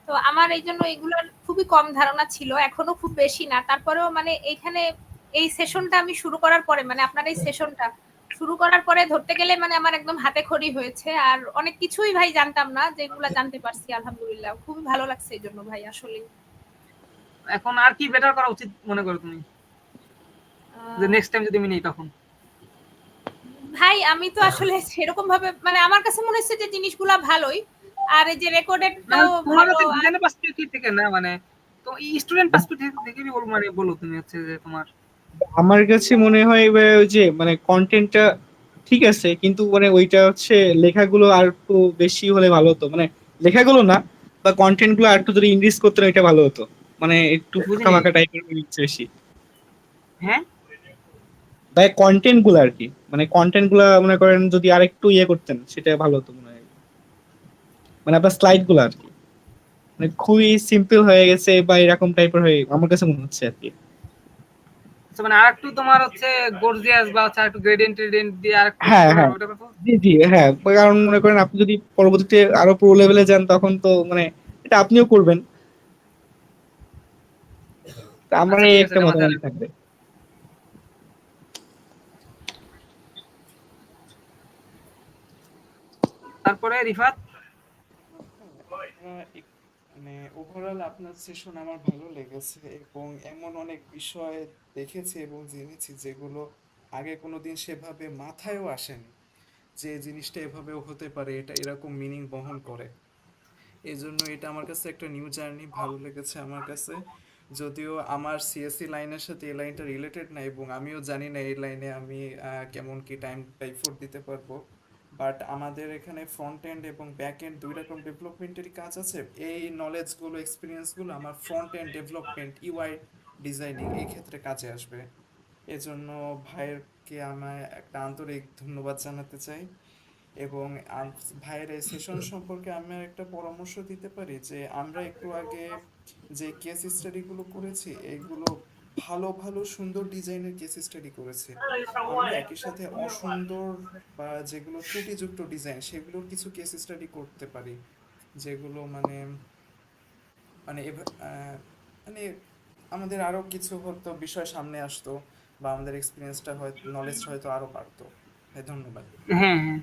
তো আমার এই জন্য এগুলোর খুবই কম ধারণা ছিল, এখনো খুব বেশি না। তারপরেও মানে এইখানে এই সেশনটা আমি শুরু করার পরে, মানে আপনার এই সেশনটা শুরু করার পরে ধরতে গেলে মানে আমার একদম হাতে খড়ি হয়েছে, আর অনেক কিছুই ভাই জানতাম না, যেগুলো জানতে পারছি আলহামদুলিল্লাহ, খুবই ভালো লাগছে এই জন্য ভাই আসলে। এখন আর কি বেটার করা উচিত মনে করো তুমি, যে নেক্সট টাইম যদি আমি নেই তখন। ভাই আমি তো আসলে সেরকম ভাবে মানে আমার কাছে মনে হচ্ছে যে জিনিসগুলা ভালোই, আর এই যে মানে রেকর্ডেডটাও তোমার ভালো। কাছে আর ডিজাইনের পার্সপেক্টিভ থেকে না, মানে তো স্টুডেন্ট পার্সপেক্টিভ থেকে বলো, মানে বলো তুমি হচ্ছে যে তোমার। আমার কাছে মনে হয় এবার ওই যে মানে কন্টেন্টটা ঠিক আছে, কিন্তু মানে ওইটা হচ্ছে লেখাগুলো আর একটু বেশি হলে ভালো হতো, মানে লেখাগুলো না, বা কন্টেন্ট গুলো আর একটু যদি ইংলিশ করতে না, এটা ভালো হতো। মানে একটু ফাঁকা বুঝিনি। ফাঁকা টাইপের হচ্ছে বেশি। হ্যাঁ ভাই কন্টেন্ট গুলো আর কি, মানে কন্টেন্ট গুলা মনে করেন যদি আরেকটু ইয়ে করতেন, সেটা ভালো হতো মনে হয়। মানে আপনার স্লাইড গুলো আর কি, মানে খুবই সিম্পল হয়ে গেছে বা এরকম টাইপের হয়ে আমার কাছে মনে হচ্ছে আর কি। আচ্ছা, মানে আরেকটু তোমার হচ্ছে গর্জিয়াস বা হচ্ছে আরেকটু গ্রেডিয়েন্ট টেডিয়েন্ট দিয়ে আরেকটু হ্যাঁ সুন্দর হ্যাঁ, হবে ওটা কথা। জি জি হ্যাঁ, কারণ মনে করেন আপনি যদি পরবর্তীতে আরো প্রো লেভেলে যান, তখন তো মানে এটা আপনিও করবেন। তা আমার আচ্ছা এই ঠিক আছে, একটা এটা মাথায় মতামত রাখবো। থাকবে। তারপরে রিফাত। মানে ওভারঅল আপনার সেশন আমার ভালো লেগেছে, এবং এমন অনেক বিষয় দেখেছি এবং জেনেছি যেগুলো আগে কোনোদিন সেভাবে মাথায়ও আসেনি, যে এই জিনিসটা এভাবেও হতে পারে, এটা এরকম মিনিং বহন করে। এই জন্য এটা আমার কাছে একটা নিউ জার্নি, ভালো লেগেছে আমার কাছে। যদিও আমার সিএসসি লাইনের সাথে এই লাইনটা রিলেটেড না, এবং আমিও জানি না এই লাইনে আমি কেমন কি টাইম এফোর্ট দিতে পারবো, বাট আমাদের এখানে ফ্রন্ট এন্ড এবং ব্যাক এন্ড দুই রকম ডেভেলপমেন্টেরই কাজ আছে। এই নলেজগুলো এক্সপিরিয়েন্সগুলো আমার front end development UI designing এই ক্ষেত্রে কাজে আসবে। এজন্য ভাইয়েরকে আমায় একটা আন্তরিক ধন্যবাদ জানাতে চাই। এবং ভাইয়ের এই সেশন সম্পর্কে আমি আর একটা পরামর্শ দিতে পারি, যে আমরা একটু আগে যে কেস স্টাডিগুলো করেছি, এইগুলো ভালো ভালো সুন্দর ডিজাইনের কেস স্টাডি করেছি। আমরা একই সাথে অসুন্দর বা যেগুলো ত্রুটিযুক্ত ডিজাইন, সেগুলোর কিছু কেস স্টাডি করতে পারি, যেগুলো মানে মানে মানে আমাদের আরো কিছু হয়তো বিষয় সামনে আসতো, বা আমাদের এক্সপিরিয়েন্সটা হয়তো নলেজটা হয়তো আরো বাড়তো। হ্যাঁ, ধন্যবাদ। হ্যাঁ হ্যাঁ,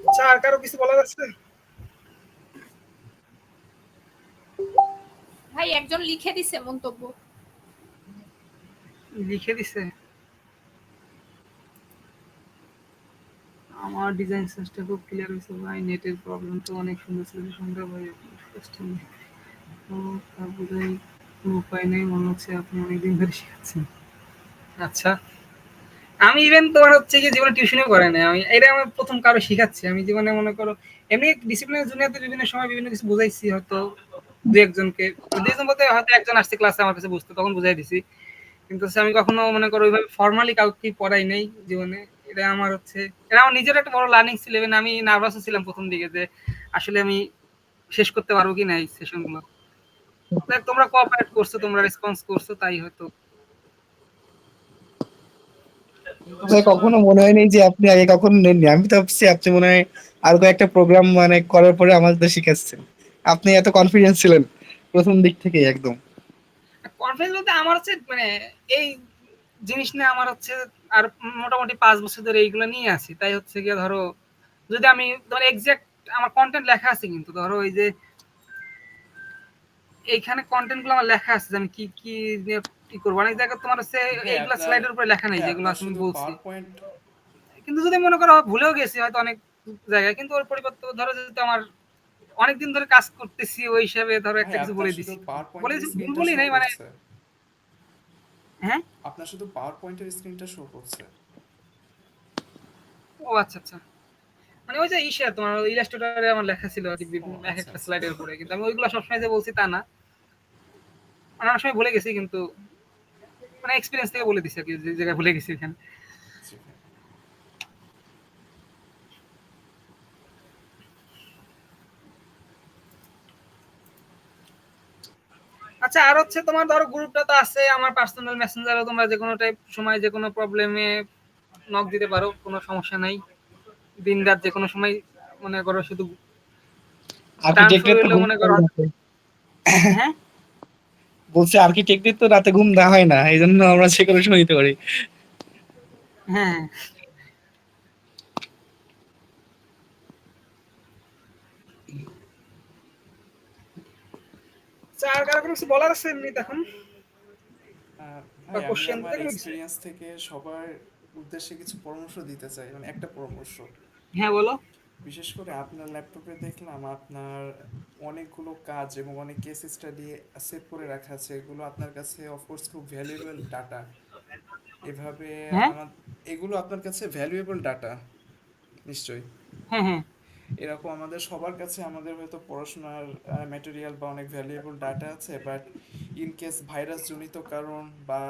আচ্ছা আর কারো কিছু বলার আছে। ভাই একজন লিখে দিছে মন্তব্য। লিখে দিছে। আমার ডিজাইন সেন্সটা খুব ক্লিয়ার হয়েছে ভাই, নেটের প্রবলেম তো অনেক সুন্দর ছিল সুন্দর ভাই। তো তা বোধহয় কোনো উপায় নেই, মনে হচ্ছে আপনি অনেকদিন ধরে শেখাচ্ছেন। আচ্ছা, আমি ইভেন তোমার হচ্ছে কি জীবনে টিউশনও করে না, আমি এটা আমার প্রথম কারো শিখাচ্ছি। আমি জীবনে মনে করো এমনি ডিসিপ্লিনের জুনিয়রতে বিভিন্ন সময় বিভিন্ন কিছু বুঝাইছি, হয়তো দু একজনকে, দুইজন বলতে হয়তো একজন আসছে ক্লাসে আমার কাছে বুঝতে, তখন বুঝাই দিছি। কিন্তু হচ্ছে আমি কখনো মনে করো ওইভাবে ফর্মালি কাউকে পড়াই নাই জীবনে। এটা আমার হচ্ছে, এটা আমার নিজের একটা বড় লার্নিং ছিল। even আমি নার্ভাসও ছিলাম প্রথম দিকে, যে আসলে আমি শেষ করতে পারবো কি না এই সেশনগুলো। দেখ তোমরা কোঅপারেট করছো, তোমরা রেসপন্স করছো, তাই হয়তো। ভাই কখনো মনে হয়নি যে আপনি আগে কখনো নেননি। আমি তো ভাবছি আপনি মনে হয় আর কয়েকটা প্রোগ্রাম মানে করার পরে আমাদের শিখাচ্ছেন। আপনি এত কনফিডেন্স ছিলেন প্রথম দিক থেকে একদম। কনফিডেন্স বলতে আমার হচ্ছে মানে এই জিনিস নিয়ে আমার হচ্ছে আর মোটামুটি 5 বছর ধরে এইগুলো নিয়ে আছি, তাই হচ্ছে গিয়ে ধরো যদি আমি ধরো এক্সাক্ট আমার কন্টেন্ট লেখা আছে, কিন্তু ধরো এই যে এইখানে কন্টেন্ট গুলো আমার লেখা আছে যে আমি কি কি নিয়ে কি করবো। অনেক জায়গায় তোমার হচ্ছে ভাই এইগুলা আপনার স্লাইডের উপরে লেখা নেই ভাই যেগুলো আপনার আমি শুধু বলছি, পাওয়ার পয়েন্ট কিন্তু যদি মনে করো ভুলেও গেছি হয়তো অনেক জায়গায়, কিন্তু ওর পরিবর্তে ধরো যদি আমার অনেকদিন ধরে কাজ করতেছি ওই হিসাবে ধরো ভাই একটা কিছু আপনার বলে শুধু দিছি, পাওয়ার বলে পয়েন্টের দিছি ভুল স্ক্রিনটা বলি শো নাই মানে। করছে। হ্যাঁ, আপনার শুধু পাওয়ার পয়েন্টের স্ক্রিনটা শো করছে। ও আচ্ছা আচ্ছা, মানে ওই যে ইসে তোমার ইলাস্ট্রেটরে আমার লেখা ছিল আর কি ও এক আচ্ছা একটা আচ্ছা। স্লাইডের উপরে, কিন্তু আমি ওইগুলো সবসময় যে বলছি তা না, মানে অনেক সময় ভুলে গেছি, কিন্তু মানে এক্সপিরিয়েন্স থেকে বলে দিছি আর কি, যে জায়গায় ভুলে গেছি এখানে। জি ভাই। আচ্ছা, আর হচ্ছে তোমার ধরো গ্রুপটা তো আছে আমার পার্সোনাল মেসেঞ্জারে, তোমরা যে কোনো টাইপ সময় যে কোনো প্রবলেমে নক দিতে পারো, কোনো সমস্যা নাই। দিন রাত যে কোনো সময় মনে করো, শুধু টার্ন শুরু আর্কিটেক্টের তো হইলেও ঘুম মনে হয় করো। না। হ্যাঁ বলছে আর্কিটেক্টের তো রাতে ঘুম না হয় না, এই জন্য আমরা যে কোনো সময় নিতে পারি। হ্যাঁ, আচ্ছা, আর কারো কোনো কিছু বলার আছে এমনি এখন, বা ভাই আমি কোশ্চেন আমার দেখো কিছু? এক্সপিরিয়েন্স থেকে সবার উদ্দেশ্যে কিছু পরামর্শ দিতে চাই, মানে একটা পরামর্শ। হ্যাঁ বলো। বিশেষ করে আপনার ল্যাপটপে দেখলাম আপনার অনেকগুলো কাজ এবং অনেক কেস স্টাডি সেভ করে রাখা আছে, এগুলো আপনার কাছে অফকোর্স খুব ভ্যালুয়েবল ডাটা। এভাবে হ্যাঁ আমার এগুলো আপনার কাছে ভ্যালুয়েবল ডাটা নিশ্চয়ই। হ্যাঁ হ্যাঁ এরকম আমাদের সবার কাছে আমাদের হয়তো পড়াশোনার ম্যাটেরিয়াল বা অনেক ভ্যালুয়েবল ডাটা আছে, বাট ইন কেস ভাইরাস জনিত কারণ বা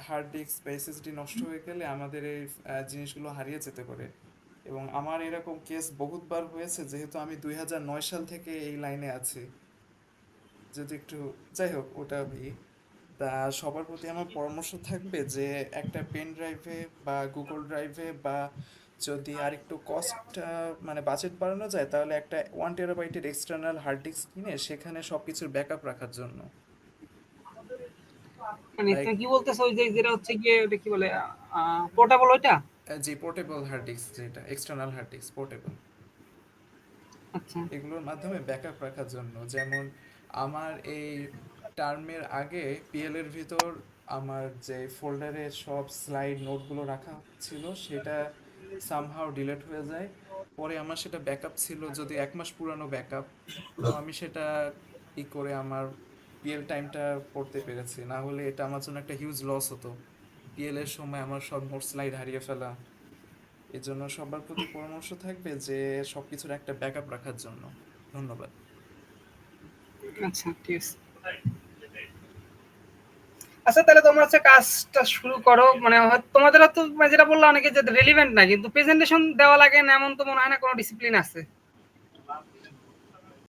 হার্ড ডিস্ক বা এসএসডি নষ্ট হয়ে গেলে আমাদের এই জিনিসগুলো হারিয়ে যেতে পারে। এবং আমার এরকম কেস বহুতবার হয়েছে, যেহেতু আমি 2009 সাল থেকে এই লাইনে আছি। যদি একটু যাই হোক ওটা তা সবার প্রতি আমার পরামর্শ থাকবে যে একটা পেন ড্রাইভে বা গুগল ড্রাইভে বা যদি আর একটু কস্ট মানে বাজেট বাড়ানো যায় তাহলে একটা 1 টেরাবাইটের এক্সটার্নাল হার্ড ডিস্ক কিনে সেখানে সব কিছুর ব্যাকআপ রাখার জন্য। মানে লাইক তুমি কি বলতেছো ওই যে যেটা হচ্ছে গিয়ে ওটা কি বলে, পোর্টেবল ওইটা? যে পোর্টেবল হার্ড ডিস্ক, যেটা এক্সটার্নাল হার্ড ডিস্ক পোর্টেবল, আচ্ছা এগুলোর মাধ্যমে ব্যাকআপ রাখার জন্য। যেমন আমার এই টার্মের আগে পিএল এর ভিতর আমার যে ফোল্ডারে সব স্লাইড নোটগুলো রাখা ছিল সেটা সামহাও ডিলিট হয়ে যায়। পরে আমার সেটা ব্যাকআপ ছিল যদি 1 মাস পুরানো ব্যাকআপ, তো আমি সেটা করে আমার পিএল টাইমটা পড়তে পেরেছি। না হলে এটা আমার জন্য একটা হিউজ লস হতো, পিএল এর সময় আমার সব নোট স্লাইড হারিয়ে ফেলা। এজন্য সবার প্রতি পরামর্শ থাকবে যে সবকিছুর একটা ব্যাকআপ রাখার জন্য। ধন্যবাদ। আচ্ছা, ঠিক আছে। আচ্ছা, তাহলে তোমরা হচ্ছে কাজটা শুরু করো। মানে তোমাদের তো মানে যেটা বললাম অনেকে যে রেলিভেন্ট না, কিন্তু প্রেজেন্টেশন দেওয়া লাগে না এমন তো মনে হয় না কোনো ডিসিপ্লিন আছে।